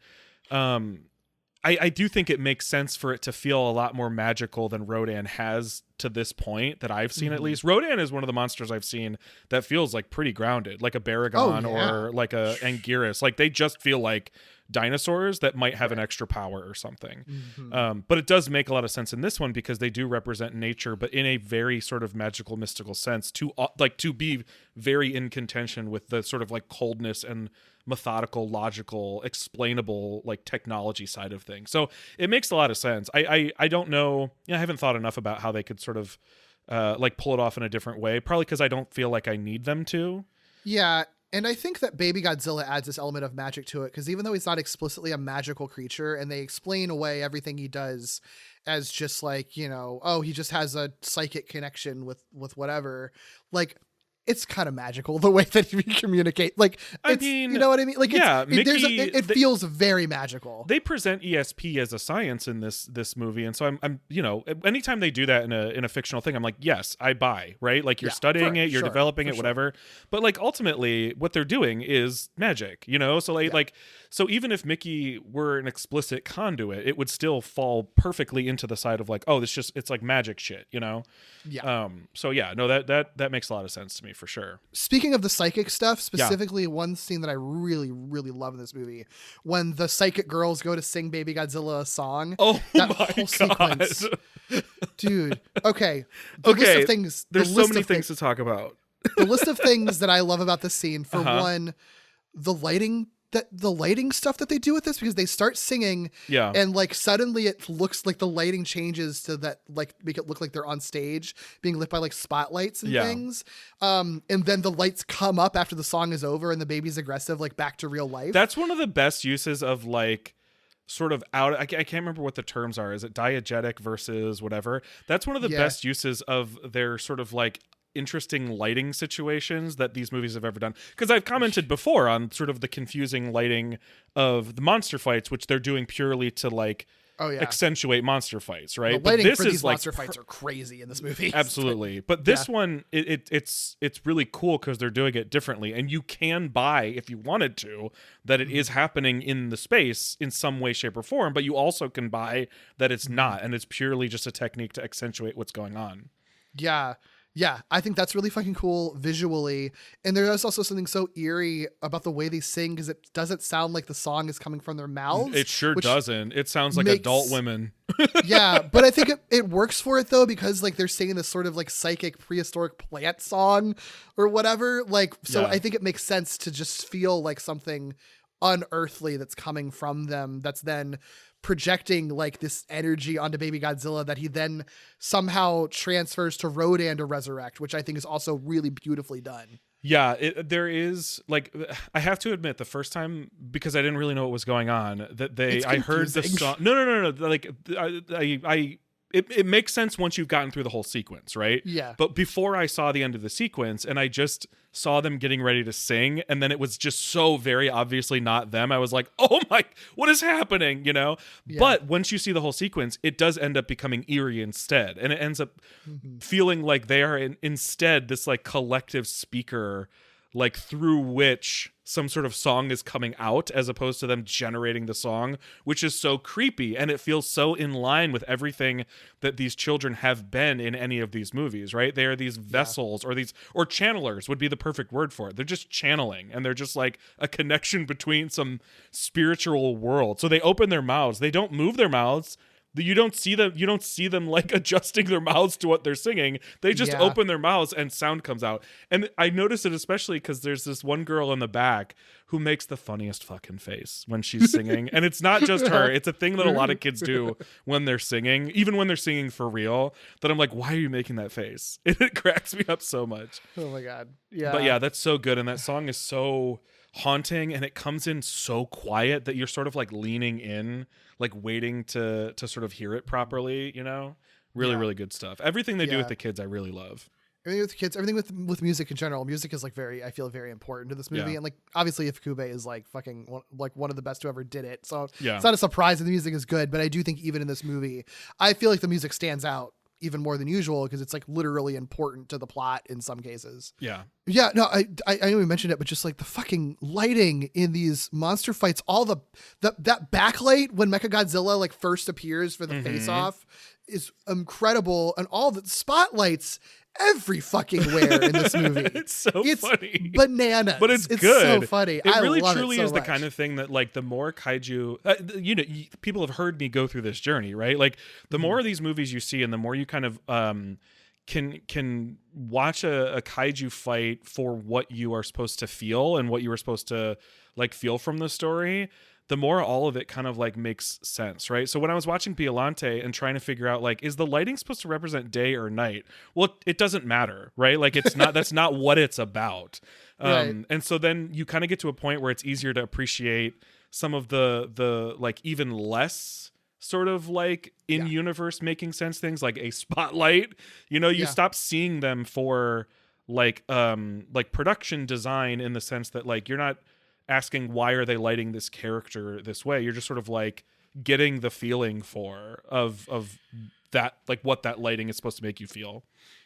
I do think it makes sense for it to feel a lot more magical than Rodan has to this point that I've seen, at least. Rodan is one of the monsters I've seen that feels like pretty grounded, like a Baragon or like a Anguirus. Like they just feel like dinosaurs that might have an extra power or something. But it does make a lot of sense in this one because they do represent nature, but in a very sort of magical, mystical sense, to be very in contention with the sort of like coldness and methodical, logical, explainable like technology side of things. So it makes a lot of sense. I don't know. I haven't thought enough about how they could sort of like pull it off in a different way. Probably because I don't feel like I need them to. Yeah. And I think that Baby Godzilla adds this element of magic to it, because even though he's not explicitly a magical creature, and they explain away everything he does as just like, you know, oh, he just has a psychic connection with whatever, like, it's kind of magical the way that we communicate. Like, I mean, you know what I mean? Like, yeah, it feels very magical. They present ESP as a science in this movie, and so I'm you know, anytime they do that in a fictional thing, I'm like, yes, I buy, right? Like, you're studying it, you're developing it, whatever. But like ultimately, what they're doing is magic, you know. So like so even if Miki were an explicit conduit, it would still fall perfectly into the side of like, oh, it's like magic shit, you know. Yeah. So yeah, no, that makes a lot of sense to me for sure. Speaking of the psychic stuff, specifically one scene that I really, really love in this movie, when the psychic girls go to sing Baby Godzilla a song. Oh that my whole sequence, dude. Okay. List of things, there's so many things to talk about. The list of things that I love about this scene, for one, the lighting stuff that they do with this, because they start singing and like suddenly it looks like the lighting changes to that, like make it look like they're on stage being lit by like spotlights and things. And then the lights come up after the song is over and the baby's aggressive, like back to real life. That's one of the best uses of like sort of I can't remember what the terms are. Is it diegetic versus whatever? That's one of the best uses of their sort of like interesting lighting situations that these movies have ever done, because I've commented before on sort of the confusing lighting of the monster fights, which they're doing purely to like accentuate monster fights, right? The lighting for these monster fights are crazy in this movie. Absolutely. But this one, it's really cool because they're doing it differently, and you can buy, if you wanted to, that it is happening in the space in some way, shape, or form, but you also can buy that it's not, and it's purely just a technique to accentuate what's going on. Yeah, I think that's really fucking cool visually. And there's also something so eerie about the way they sing, because it doesn't sound like the song is coming from their mouths. It sure doesn't. It sounds like adult women. Yeah, but I think it works for it though, because like they're singing this sort of like psychic prehistoric plant song or whatever. Like, so I think it makes sense to just feel like something unearthly that's coming from them, that's then projecting like this energy onto Baby Godzilla that he then somehow transfers to Rodan to resurrect, which I think is also really beautifully done. Yeah, there is like, I have to admit, the first time, because I didn't really know what was going on, that I heard the song. No. Like it makes sense once you've gotten through the whole sequence, right? Yeah. But before I saw the end of the sequence and I just saw them getting ready to sing, and then it was just so very obviously not them, I was like, oh my, what is happening? You know? Yeah. But once you see the whole sequence, it does end up becoming eerie instead. And it ends up feeling like they are instead this like collective speaker, like through which some sort of song is coming out, as opposed to them generating the song, which is so creepy, and it feels so in line with everything that these children have been in any of these movies, right? They are these vessels, or channelers would be the perfect word for it. They're just channeling, and they're just like a connection between some spiritual world. So they open their mouths, they don't move their mouths. You don't see them like adjusting their mouths to what they're singing. They just open their mouths and sound comes out. And I notice it especially because there's this one girl in the back who makes the funniest fucking face when she's singing. And it's not just her. It's a thing that a lot of kids do when they're singing, even when they're singing for real, that I'm like, why are you making that face? It cracks me up so much. Oh my God. Yeah. But yeah, that's so good. And that song is so haunting, and it comes in so quiet that you're sort of like leaning in, like waiting to sort of hear it properly, you know? Really good stuff. Everything they do with the kids, I really love. Everything with the kids, everything with music in general. Music is like I feel very important to this movie. And like, obviously Ifukube is like fucking one of the best who ever did it. So it's not a surprise that the music is good, but I do think even in this movie, I feel like the music stands out even more than usual because it's like literally important to the plot in some cases. Yeah, no, I know we mentioned it, but just like the fucking lighting in these monster fights, all that backlight when Mechagodzilla like first appears for the face off is incredible, and all the spotlights every fucking where in this movie. It's funny, bananas, but it's good. So funny. It really truly is the kind of thing that like the more kaiju, people have heard me go through this journey, right? Like the more of these movies you see, and the more you kind of can watch a kaiju fight for what you are supposed to feel and what you were supposed to like feel from the story, the more all of it kind of like makes sense, right? So when I was watching Biollante and trying to figure out like, is the lighting supposed to represent day or night? Well, it doesn't matter, right? Like it's not, that's not what it's about. Right. And so then you kind of get to a point where it's easier to appreciate some of the like even less sort of like in universe making sense things, like a spotlight, you stop seeing them for like production design, in the sense that like you're not asking why are they lighting this character this way. You're just sort of like getting the feeling of that, like what that lighting is supposed to make you feel.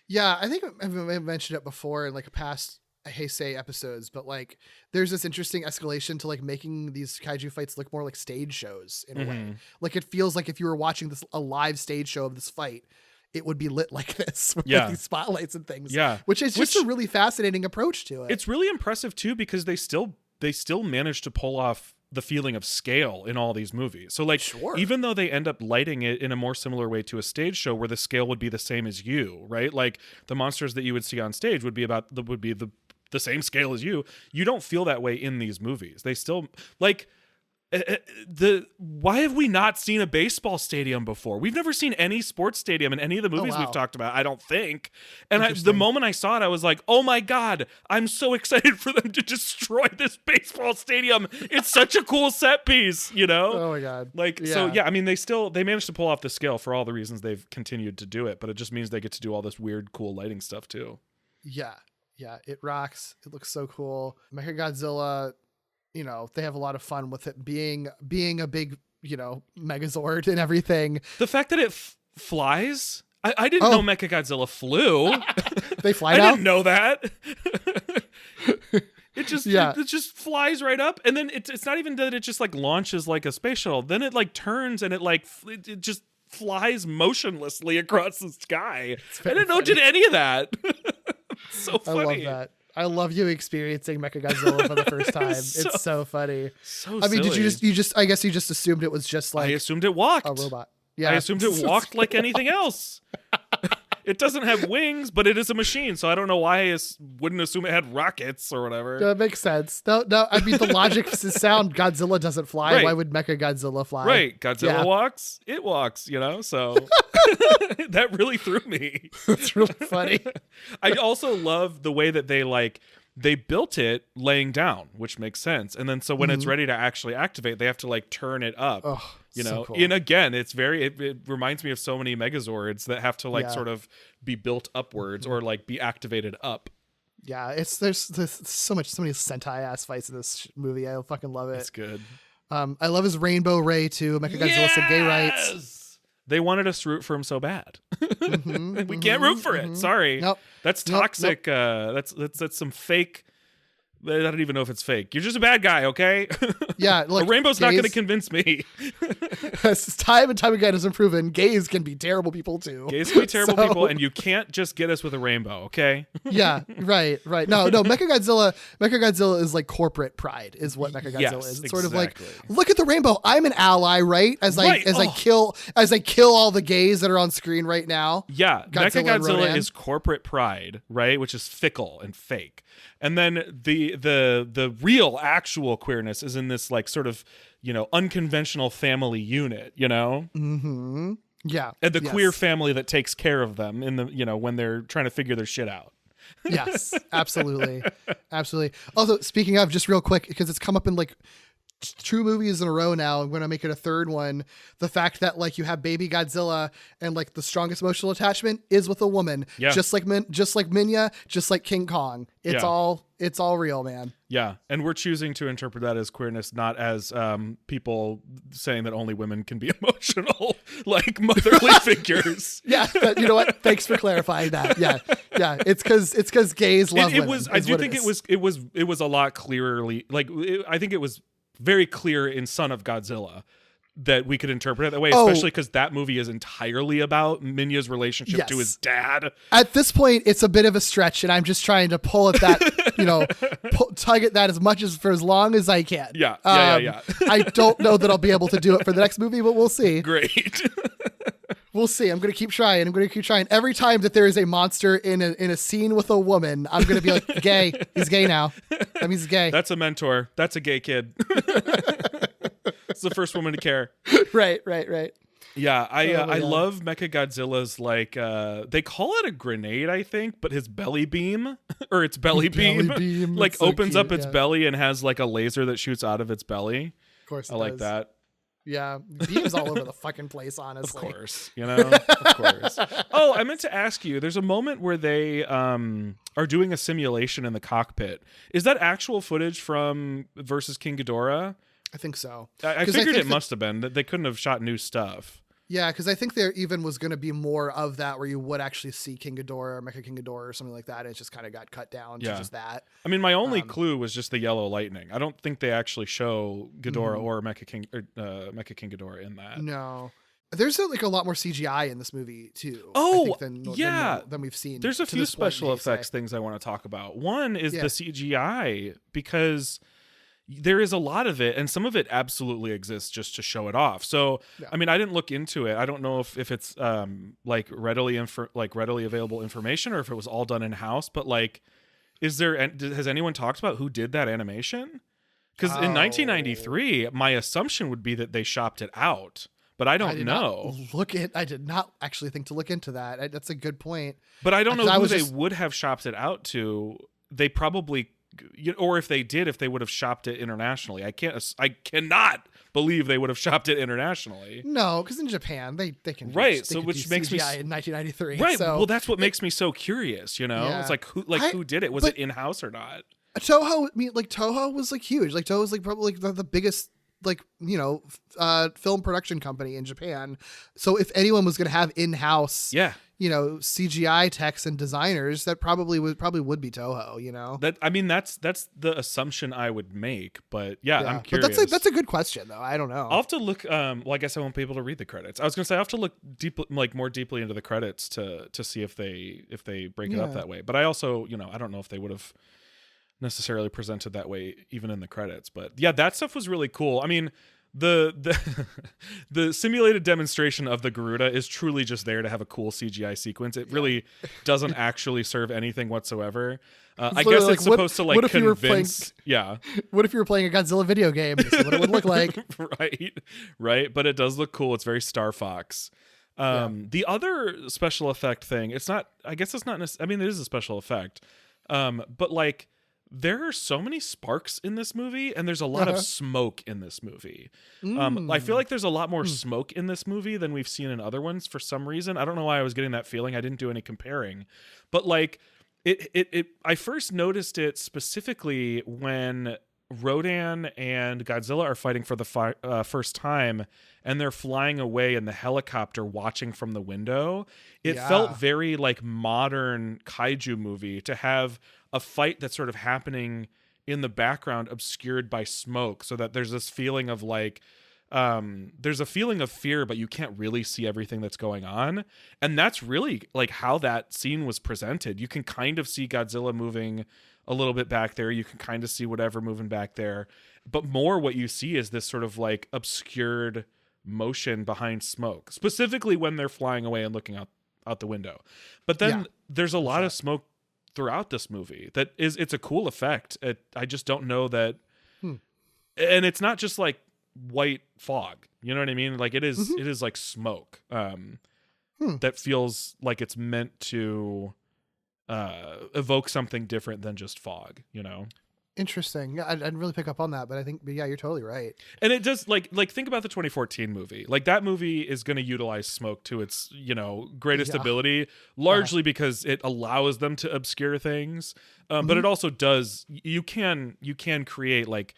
Yeah, I think I've mentioned it before in like past Heisei episodes, but like there's this interesting escalation to like making these kaiju fights look more like stage shows in a way. Like it feels like if you were watching a live stage show of this fight, it would be lit like this with like these spotlights and things. Yeah, which is just a really fascinating approach to it. It's really impressive too, because they still manage to pull off the feeling of scale in all these movies. So like, even though they end up lighting it in a more similar way to a stage show where the scale would be the same as you, right? Like the monsters that you would see on stage would be the same scale as you. You don't feel that way in these movies. They still like why have we not seen a baseball stadium before? We've never seen any sports stadium in any of the movies we've talked about, I don't think. And the moment I saw it, I was like, oh my God, I'm so excited for them to destroy this baseball stadium. It's such a cool set piece, Oh my God. So yeah, I mean, they managed to pull off the scale for all the reasons they've continued to do it, but it just means they get to do all this weird, cool lighting stuff too. Yeah, it rocks. It looks so cool. Mechagodzilla, they have a lot of fun with it being a big, Megazord and everything. The fact that it flies, I didn't know Mechagodzilla flew. They fly now? I didn't know that. It just flies right up, and then it's not even that it just like launches like a space shuttle. Then it like turns and it just flies motionlessly across the sky. I didn't know it did any of that. So funny. I love that. I love you experiencing Mechagodzilla for the first time. It's so funny. So I mean, silly. did you just I guess you just assumed it was just like I assumed it walked. A robot. Yeah. I assumed it walked like anything else. It doesn't have wings, but it is a machine, so I don't know why I wouldn't assume it had rockets or whatever. That makes sense. No, I mean, the logic is sound. Godzilla doesn't fly. Right. Why would Mechagodzilla fly? Right. Godzilla walks, it walks, you know? So that really threw me. It's really funny. I also love the way that they built it laying down, which makes sense. And then so when it's ready to actually activate, they have to like turn it up. Oh, you know, so cool. and again, it reminds me of so many Megazords that have to like sort of be built upwards or like be activated up. Yeah, there's so many Sentai ass fights in this movie. I fucking love it. It's good. I love his Rainbow Ray too. Mechagodzilla said gay rights. They wanted us to root for him so bad. We can't root for it. Sorry. Nope. That's toxic. Nope. That's some fake. I don't even know if it's fake. You're just a bad guy, okay? Yeah, look, a rainbow's not going to convince me. Time and time again has been proven gays can be terrible people too. Gays can be terrible people, and you can't just get us with a rainbow, okay? Yeah, right. No. Mechagodzilla is like corporate pride, is what Mechagodzilla is. It's sort of like, look at the rainbow. I'm an ally, right? As I kill all the gays that are on screen right now. Yeah, Mechagodzilla is corporate pride, right? Which is fickle and fake. And then the real actual queerness is in this like sort of, you know, unconventional family unit, you know? Mm-hmm. Yeah. And the queer family that takes care of them in the, you know, when they're trying to figure their shit out. Yes, absolutely. Absolutely. Also, speaking of, just real quick, because it's come up in like 2 movies in a row now, I'm going to make it a third one. The fact that like you have Baby Godzilla and like the strongest emotional attachment is with a woman, just like Minya, just like King Kong. It's all real, man. Yeah, and we're choosing to interpret that as queerness, not as people saying that only women can be emotional, like motherly figures. Yeah, but you know what? Thanks for clarifying that. Yeah. It's because gays love women. I do think it was a lot clearly like I think it was very clear in Son of Godzilla that we could interpret it that way, especially because that movie is entirely about Minya's relationship to his dad. At this point, it's a bit of a stretch, and I'm just trying to pull at that, tug at that for as long as I can. Yeah. I don't know that I'll be able to do it for the next movie, but we'll see. Great. We'll see. I'm going to keep trying. Every time that there is a monster in a scene with a woman, I'm going to be like, gay. He's gay now. That means he's gay. That's a mentor. That's a gay kid. It's the first woman to care. Right. Yeah, I love Mechagodzilla's like they call it a grenade, I think, but his belly beam or its belly beam like opens up its belly and has like a laser that shoots out of its belly. Of course, I like that. Yeah, beams all over the fucking place, honestly. Of course, of course. Oh, I meant to ask you, there's a moment where they are doing a simulation in the cockpit. Is that actual footage from versus King Ghidorah? I think so. I figured it must have been. That they couldn't have shot new stuff. Yeah, because I think there even was going to be more of that where you would actually see King Ghidorah or Mecha King Ghidorah or something like that. And it just kind of got cut down to just that. I mean, my only clue was just the yellow lightning. I don't think they actually show Ghidorah or Mecha King Ghidorah in that. No. There's like a lot more CGI in this movie too. Oh, than we've seen. There's a few special effects things I want to talk about. One is the CGI, because there is a lot of it, and some of it absolutely exists just to show it off. So, I mean, I didn't look into it. I don't know if it's like readily available information or if it was all done in house. But like, has anyone talked about who did that animation? Because in 1993, my assumption would be that they shopped it out. But I don't know. I did not actually think to look into that. That's a good point. But I don't know who they would have shopped it out to. They probably, or if they did, if they would have shopped it internationally. I cannot believe they would have shopped it internationally. No, because in Japan they can which makes me in 1993. Right. So. Well, that's what makes me so curious. Yeah. It's like who did it? Was it in house or not? Toho. I mean, like Toho was like huge. Like Toho was like probably like the biggest film production company in Japan. So if anyone was going to have in-house, CGI techs and designers, that probably would be Toho. That's the assumption I would make. But I'm curious. But that's a good question though. I don't know. I'll have to look. Well, I guess I won't be able to read the credits. I was going to say I have to look more deeply into the credits to see if they break it up that way. But I also I don't know if they would have necessarily presented that way even in the credits. But that stuff was really cool. I mean, the the simulated demonstration of the Garuda is truly just there to have a cool CGI sequence. It really doesn't actually serve anything whatsoever. I guess it's supposed to like convince. What if you were playing a Godzilla video game? This is what it would look like. Right. But it does look cool. It's very Star Fox. The other special effect thing, it's not. I guess it's not. I mean, it is a special effect. But like, there are so many sparks in this movie, and there's a lot of smoke in this movie. I feel like there's a lot more smoke in this movie than we've seen in other ones for some reason. I don't know why I was getting that feeling. I didn't do any comparing, but like. I first noticed it specifically when Rodan and Godzilla are fighting for the first time, and they're flying away in the helicopter watching from the window. It felt very like modern kaiju movie to have a fight that's sort of happening in the background obscured by smoke, so that there's this feeling of like there's a feeling of fear, but you can't really see everything that's going on. And that's really like how that scene was presented. You can kind of see Godzilla moving a little bit back there. You can kind of see whatever moving back there. But more what you see is this sort of like obscured motion behind smoke, specifically when they're flying away and looking out the window. But then there's a lot of smoke throughout this movie it's a cool effect. I just don't know that. And it's not just like white fog, you know what I mean? Like it is like smoke that feels like it's meant to evoke something different than just fog, you know? Interesting. Yeah, I didn't really pick up on that, but I think, yeah, you're totally right. And it does like think about the 2014 movie. Like that movie is going to utilize smoke to its, greatest ability, largely because it allows them to obscure things. But it also does, you can create like,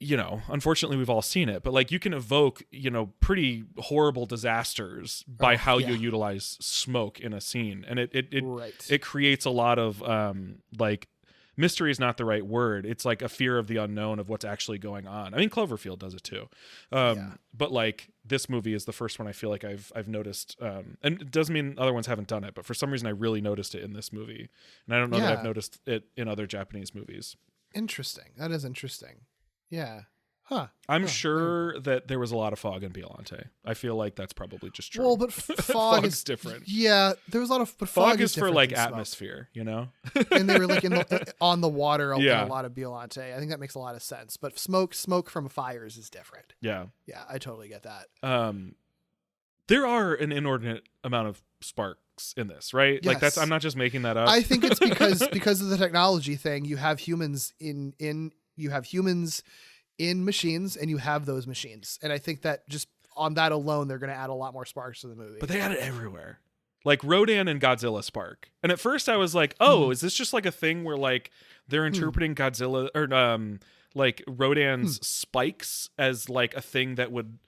unfortunately we've all seen it, but like you can evoke, pretty horrible disasters by how you utilize smoke in a scene. And it creates a lot of like, mystery is not the right word. It's like a fear of the unknown of what's actually going on. I mean, Cloverfield does it too. But like this movie is the first one I feel like I've noticed, and it doesn't mean other ones haven't done it, but for some reason I really noticed it in this movie. And I don't know that I've noticed it in other Japanese movies. Interesting. That is interesting. Yeah. Huh. I'm sure that there was a lot of fog in Biollante. I feel like that's probably just true. Well, but fog is different. Yeah, there was a lot of but fog is for like atmosphere, And they were like on the water in a lot of Biollante. I think that makes a lot of sense. But smoke from fires is different. Yeah. Yeah, I totally get that. There are an inordinate amount of sparks in this, right? Yes. Like I'm not just making that up. I think it's because of the technology thing. You have humans in machines, and you have those machines. And I think that just on that alone, they're going to add a lot more sparks to the movie. But they add it everywhere. Like Rodan and Godzilla spark. And at first I was like, oh, is this just like a thing where like they're interpreting Godzilla or like Rodan's spikes as like a thing that would,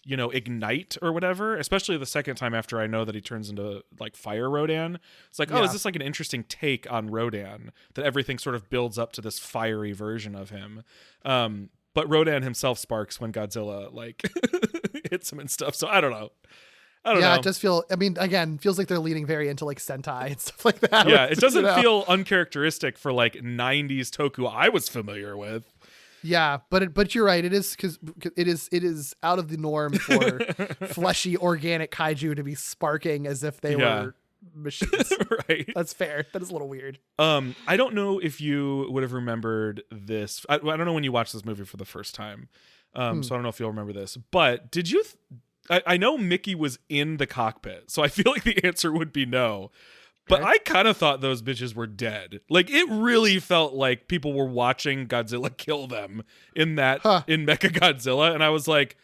ignite or whatever, especially the second time after I know that he turns into like Fire Rodan. It's like, is this like an interesting take on Rodan, that everything sort of builds up to this fiery version of him? But Rodan himself sparks when Godzilla like hits him and stuff. So I don't know. It does feel, again, feels like they're leaning very into like Sentai and stuff like that. Yeah, it doesn't feel uncharacteristic for like 90s Toku I was familiar with. Yeah, but you're right. It is because it is out of the norm for fleshy organic kaiju to be sparking as if they were machines. Right. That's fair. That is a little weird. I don't know if you would have remembered this. I don't know when you watched this movie for the first time. So I don't know if you'll remember this. But did you? I know Miki was in the cockpit, so I feel like the answer would be no. But I kind of thought those bitches were dead. Like it really felt like people were watching Godzilla kill them in Mechagodzilla, and I was like,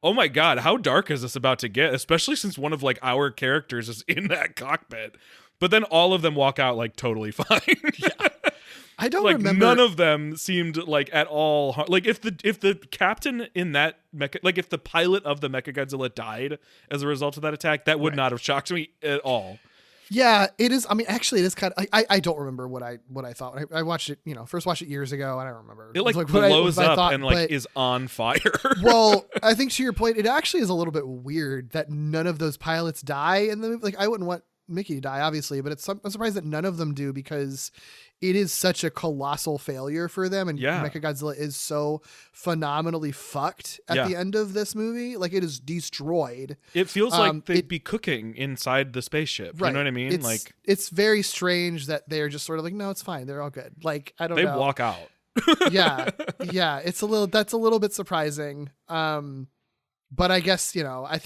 oh my God, how dark is this about to get? Especially since one of like our characters is in that cockpit. But then all of them walk out like totally fine. I don't like remember. None of them seemed like at all like if the captain in that if the pilot of the Mechagodzilla died as a result of that attack, that would not have shocked me at all. Yeah, it is. Actually, it is kind of. I don't remember what I thought. I watched it. First watched it years ago. I don't remember. It like blows up and like is on fire. Well, I think to your point, it actually is a little bit weird that none of those pilots die in the movie. Like, I wouldn't want Miki to die, obviously, but I'm surprised that none of them do, because it is such a colossal failure for them. And Mechagodzilla is so phenomenally fucked at the end of this movie. Like, it is destroyed. It feels like they'd be cooking inside the spaceship. Right. You know what I mean? It's very strange that they're just sort of like, no, it's fine. They're all good. Like, I don't know. They walk out. Yeah. That's a little bit surprising. But I guess, I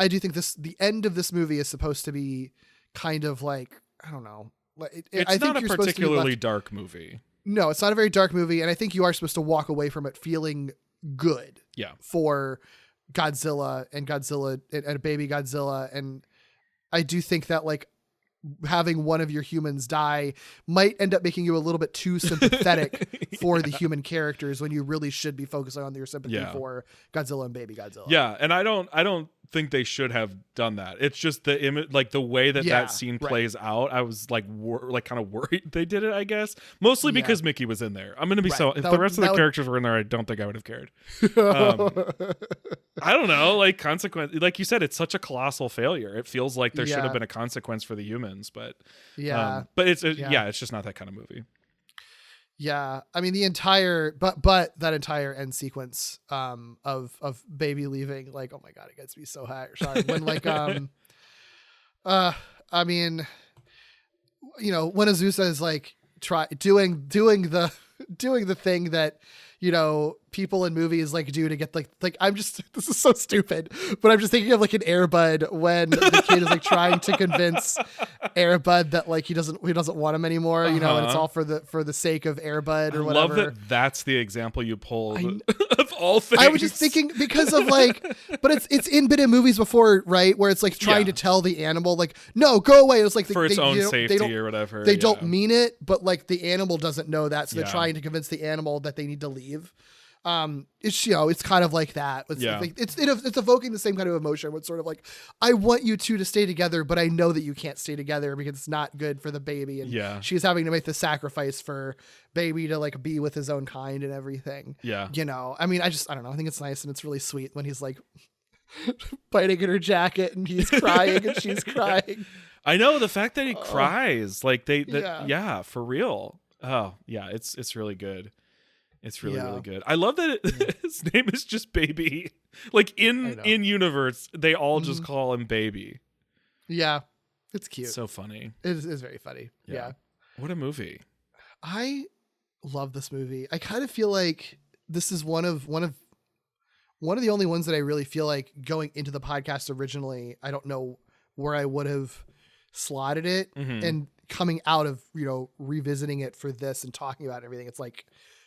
do think the end of this movie is supposed to be kind of like, I don't know. It's not a particularly dark movie. No, it's not a very dark movie. And I think you are supposed to walk away from it feeling good. Yeah. For Godzilla and Baby Godzilla. And I do think that, like, having one of your humans die might end up making you a little bit too sympathetic for the human characters, when you really should be focusing on your sympathy for Godzilla and Baby Godzilla. Yeah, and I don't think they should have done that. It's just the image, like the way that scene plays out. I was like, kind of worried they did it. I guess mostly because Miki was in there. I'm gonna be if the rest of the characters were in there, I don't think I would have cared. I don't know, like consequence. Like you said, it's such a colossal failure. It feels like there should have been a consequence for the humans, but it's just not that kind of movie. Yeah, I mean, the entire but that entire end sequence of Baby leaving, like, oh my god, it gets me so high. Sorry, when like I mean, when Azusa is like doing the thing that people in movies like do to get like I'm just, this is so stupid, but I'm just thinking of like an Air Bud when the kid is like trying to convince Air Bud that like he doesn't want him anymore, and it's all for the sake of Air Bud or whatever. I love that that's the example you pulled of all things. I was just thinking, because of like, but it's been in movies before, right? Where it's like trying to tell the animal like, no, go away. It's like for its own safety or whatever. They don't mean it, but like the animal doesn't know that, so they're trying to convince the animal that they need to leave. It's kind of like that. It's evoking the same kind of emotion. It's sort of like, I want you two to stay together, but I know that you can't stay together because it's not good for the baby. And she's having to make the sacrifice for Baby to like be with his own kind and everything. Yeah. I mean, I don't know. I think it's nice, and it's really sweet when he's like biting at her jacket and he's crying and she's crying. I know, the fact that he cries, like for real. Oh yeah. It's really good. It's really, really good. I love that his name is just Baby. Like in universe, they all just call him Baby. Yeah. It's cute. So funny. It is very funny. Yeah. What a movie. I love this movie. I kind of feel like this is one of the only ones that I really feel like, going into the podcast originally, I don't know where I would have slotted it, and coming out of, revisiting it for this and talking about everything, it's like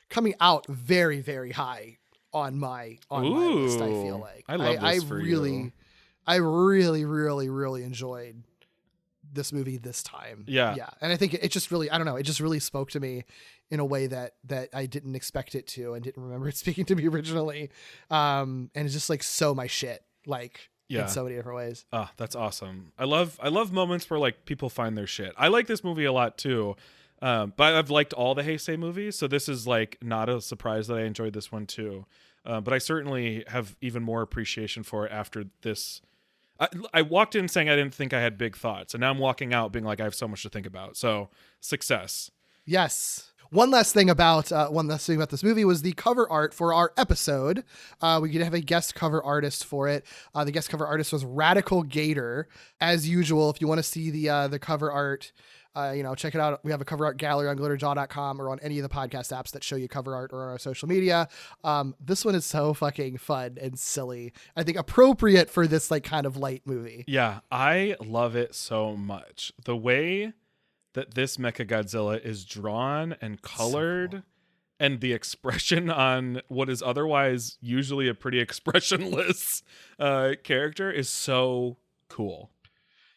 coming out very, very high on my list. I feel like I love this for you. I really, really, really enjoyed this movie this time. Yeah. And I think it just really, I don't know, it just really spoke to me in a way that I didn't expect it to, and didn't remember it speaking to me originally. And it's just like so my shit, like in so many different ways. Oh, that's awesome. I love moments where like people find their shit. I like this movie a lot too. But I've liked all the Heisei movies, so this is like not a surprise that I enjoyed this one too. But I certainly have even more appreciation for it after this. I walked in saying I didn't think I had big thoughts, and now I'm walking out being like, I have so much to think about. So success. Yes. One last thing about this movie was the cover art for our episode. We did have a guest cover artist for it. The guest cover artist was Radical Gator. As usual, if you want to see the cover art, check it out. We have a cover art gallery on glitterjaw.com or on any of the podcast apps that show you cover art, or on our social media. This one is so fucking fun and silly. I think appropriate for this like kind of light movie. Yeah, I love it so much. The way that this Mechagodzilla is drawn and colored, so cool. And the expression on what is otherwise usually a pretty expressionless character is so cool.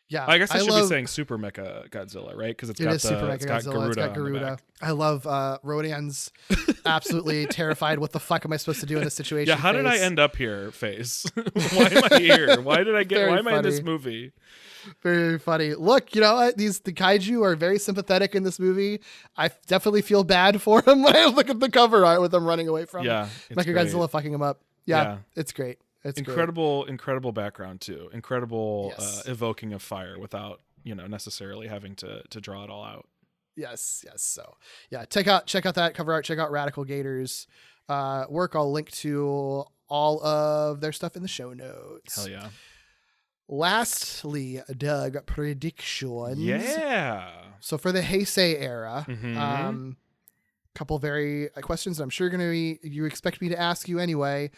Yeah, I guess I should be saying Super Mechagodzilla, right? Because it's got Garuda. It's got Garuda. I love Rodan's absolutely terrified. What the fuck am I supposed to do in this situation? Yeah, how did I end up here? Face. Why am I here? Why am I in this movie? Very funny. Look, the kaiju are very sympathetic in this movie. I definitely feel bad for him when I look at the cover art with them running away from Mechagodzilla fucking him up. Yeah, it's great. It's incredible background too. Incredible evoking of fire without necessarily having to draw it all out. Yes. So yeah, check out that cover art. Check out Radical Gators work. I'll link to all of their stuff in the show notes. Hell yeah. Lastly, Doug, predictions. Yeah. So for the Heisei era, Mm-hmm. couple very questions I'm sure you expect me to ask you anyway.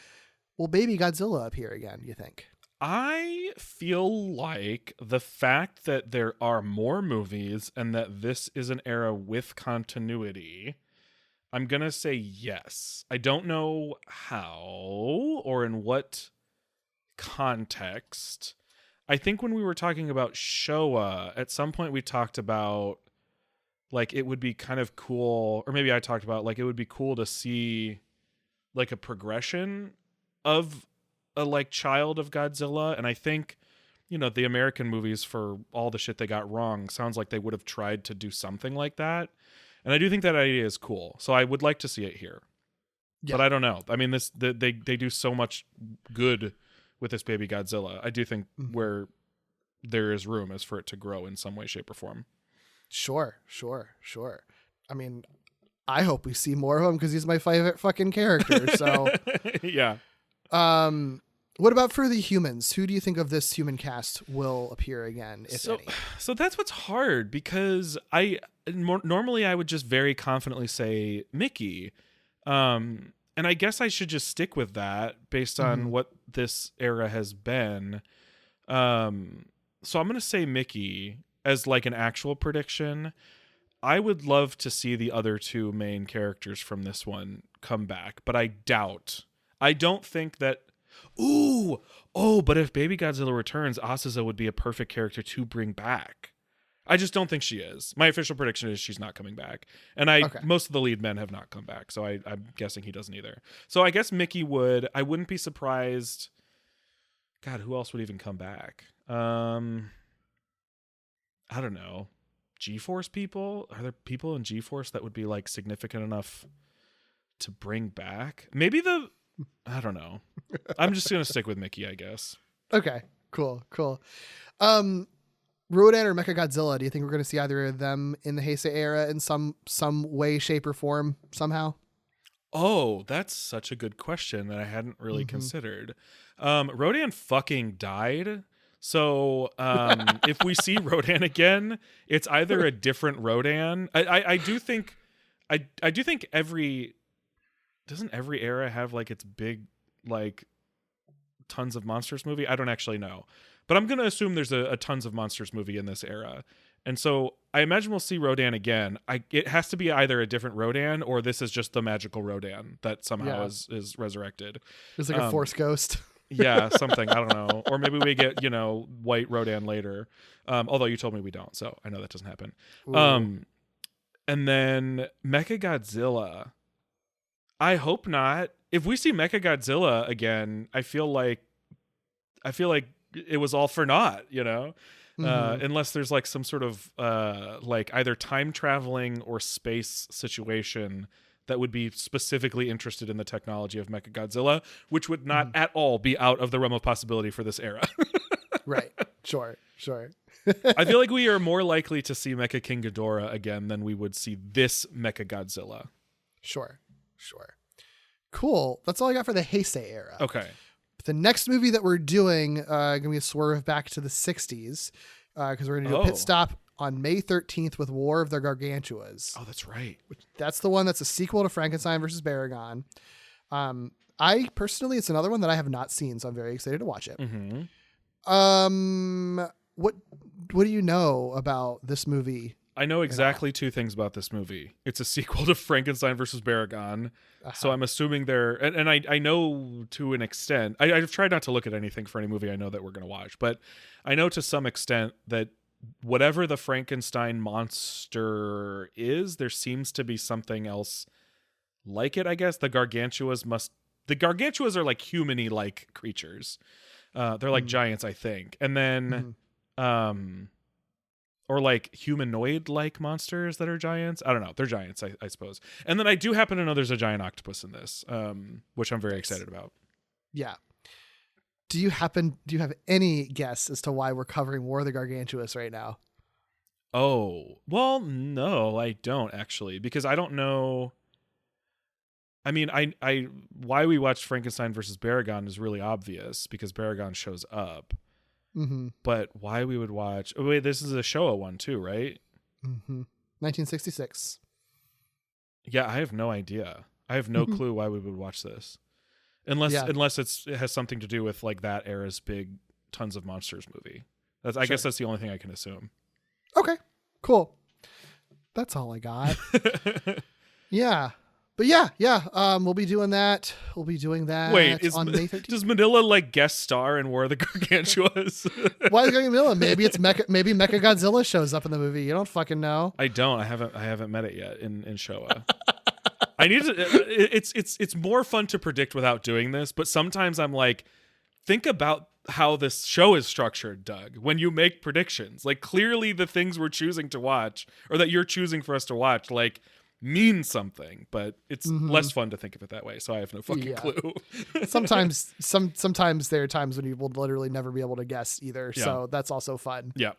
Will Baby Godzilla appear again, you think? I feel like the fact that there are more movies and that this is an era with continuity, I'm going to say yes. I don't know how or in what context. I think when we were talking about Showa, at some point we talked about like it would be kind of cool, or maybe I talked about like it would be cool to see like a progression of a like child of Godzilla. And I think, the American movies, for all the shit they got wrong, sounds like they would have tried to do something like that. And I do think that idea is cool. So I would like to see it here. Yeah. But I don't know. I mean, they do so much good with this Baby Godzilla. I do think where there is room is for it to grow in some way, shape, or form. Sure. I mean, I hope we see more of him because he's my favorite fucking character. So yeah. What about for the humans? Who do you think of this human cast will appear again, if any? So that's what's hard, because normally I would just very confidently say Miki. And I guess I should just stick with that based on what this era has been. So I'm going to say Miki as like an actual prediction. I would love to see the other two main characters from this one come back, but I don't think that. But if Baby Godzilla returns, Asaza would be a perfect character to bring back. I just don't think she is. My official prediction is she's not coming back. And most of the lead men have not come back, so I'm guessing he doesn't either. So I guess Miki would. I wouldn't be surprised. God, who else would even come back? I don't know. G-Force people? Are there people in G-Force that would be like significant enough to bring back? Maybe I don't know. I'm just going to stick with Miki, I guess. Okay, cool. Rodan or Mechagodzilla, do you think we're going to see either of them in the Heisei era in some way, shape, or form somehow? Oh, that's such a good question that I hadn't really considered. Rodan fucking died. So if we see Rodan again, it's either a different Rodan. I do think doesn't every era have like its big like tons of monsters movie? I don't actually know. But I'm going to assume there's a tons of monsters movie in this era. And so I imagine we'll see Rodan again. It has to be either a different Rodan or this is just the magical Rodan that somehow is resurrected. It's like a Force ghost. Yeah, something. I don't know. Or maybe we get, white Rodan later. Although you told me we don't, so I know that doesn't happen. And then Mechagodzilla. I hope not. If we see Mechagodzilla again, I feel like it was all for naught, unless there's like some sort of like either time traveling or space situation that would be specifically interested in the technology of Mechagodzilla, which would not at all be out of the realm of possibility for this era. Right. Sure. I feel like we are more likely to see Mecha King Ghidorah again than we would see this Mechagodzilla. Sure. Cool. That's all I got for the Heisei era. Okay. The next movie that we're doing going to be a swerve back to the 60s because we're going to do a pit stop on May 13th with War of the Gargantuas. Oh, that's right. That's the one that's a sequel to Frankenstein versus Baragon. I personally, it's another one that I have not seen, so I'm very excited to watch it. What do you know about this movie? I know exactly two things about this movie. It's a sequel to Frankenstein versus Baragon. So I'm assuming and I know to an extent, I've tried not to look at anything for any movie I know that we're going to watch, but I know to some extent that whatever the Frankenstein monster is, there seems to be something else like it, I guess. The Gargantuas are like human-y like creatures. They're like giants, I think. And then, or like humanoid-like monsters that are giants. I don't know. They're giants, I suppose. And then I do happen to know there's a giant octopus in this, which I'm very excited about. Yeah. Do you have any guess as to why we're covering War of the Gargantuas right now? Oh, well, no, I don't actually, because I don't know. I mean, I why we watched Frankenstein versus Baragon is really obvious because Baragon shows up. Mm-hmm. But why we would watch? Oh wait, this is a Showa one too, right? Mm-hmm. 1966. Yeah, I have no idea. I have no clue why we would watch this, unless it has something to do with like that era's big tons of monsters movie. I guess that's the only thing I can assume. Okay, cool. That's all I got. Yeah. But yeah. We'll be doing that. We'll be doing that. Wait, on May 13th. Does Manila like guest star in War of the Gargantuas? Why is it going Manila? Maybe it's maybe Mechagodzilla shows up in the movie. You don't fucking know. I don't. I haven't met it yet in Showa. I need to. It's more fun to predict without doing this, but sometimes I'm like, think about how this show is structured, Doug, when you make predictions. Like, clearly the things we're choosing to watch, or that you're choosing for us to watch, like, mean something, but it's less fun to think of it that way, so I have no fucking clue. sometimes there are times when you will literally never be able to guess either, so that's also fun. Yeah.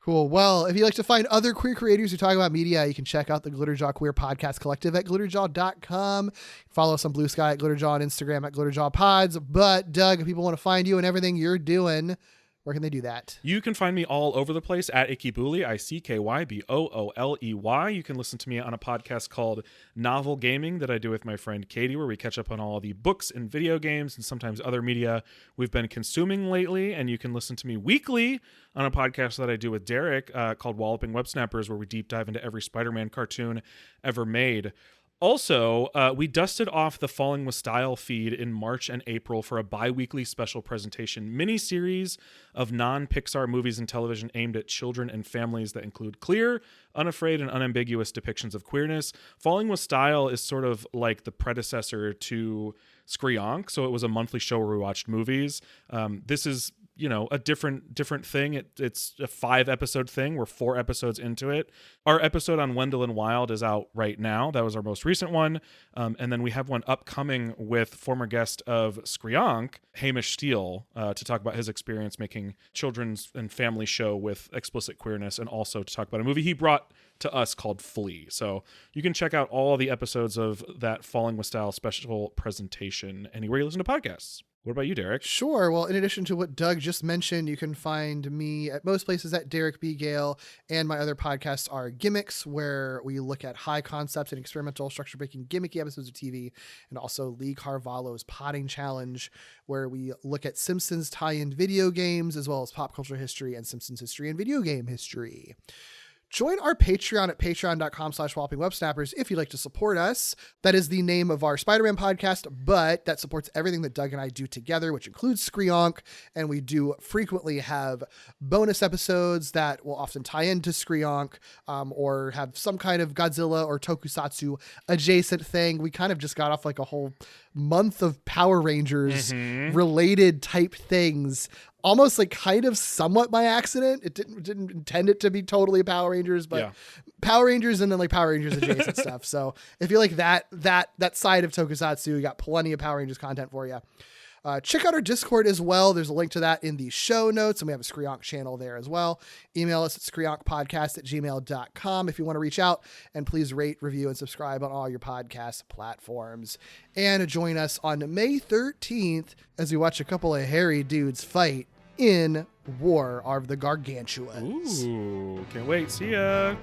Cool. Well, if you'd like to find other queer creators who talk about media, you can check out the Glitterjaw Queer Podcast Collective at glitterjaw.com. Follow us on Blue Sky at Glitterjaw, on Instagram at GlitterjawPods. But Doug, if people want to find you and everything you're doing, where can they do that? You can find me all over the place at Ikkybooley, ICKYBOOLEY. You can listen to me on a podcast called Novel Gaming that I do with my friend Katie, where we catch up on all the books and video games and sometimes other media we've been consuming lately. And you can listen to me weekly on a podcast that I do with Derek called Walloping Web Snappers, where we deep dive into every Spider-Man cartoon ever made. Also, we dusted off the Falling with Style feed in March and April for a bi-weekly special presentation mini-series of non-Pixar movies and television aimed at children and families that include clear, unafraid, and unambiguous depictions of queerness. Falling with Style is sort of like the predecessor to Screonk, so it was a monthly show where we watched movies. This is a different thing. It's a 5-episode thing. We're 4 episodes into it. Our episode on Wendell and Wild is out right now. That was our most recent one. And then we have one upcoming with former guest of Screonk, Hamish Steele, to talk about his experience making children's and family show with explicit queerness, and also to talk about a movie he brought to us called Flea. So you can check out all the episodes of that Falling with Style special presentation anywhere you listen to podcasts. What about you, Derek? Sure. Well, in addition to what Doug just mentioned, you can find me at most places at Derek B. Gale, and my other podcasts are Gimmicks, where we look at high concept and experimental structure-breaking gimmicky episodes of TV, and also Lee Carvalho's Potting Challenge, where we look at Simpsons tie-in video games, as well as pop culture history and Simpsons history and video game history. Join our Patreon at patreon.com/wallopingwebsnappers if you'd like to support us. That is the name of our Spider-Man podcast, but that supports everything that Doug and I do together, which includes Screonk, and we do frequently have bonus episodes that will often tie into Screonk, or have some kind of Godzilla or Tokusatsu adjacent thing. We kind of just got off like a whole month of Power Rangers related type things, almost like kind of somewhat by accident. It didn't intend it to be totally Power Rangers, but Power Rangers and then like Power Rangers adjacent stuff. So if you like that side of Tokusatsu, you got plenty of Power Rangers content for you. Check out our Discord as well. There's a link to that in the show notes, and we have a Screonk channel there as well. Email us at screonkpodcast@gmail.com if you want to reach out, and please rate, review, and subscribe on all your podcast platforms. And join us on May 13th as we watch a couple of hairy dudes fight in War of the Gargantuas. Ooh, can't wait. See ya.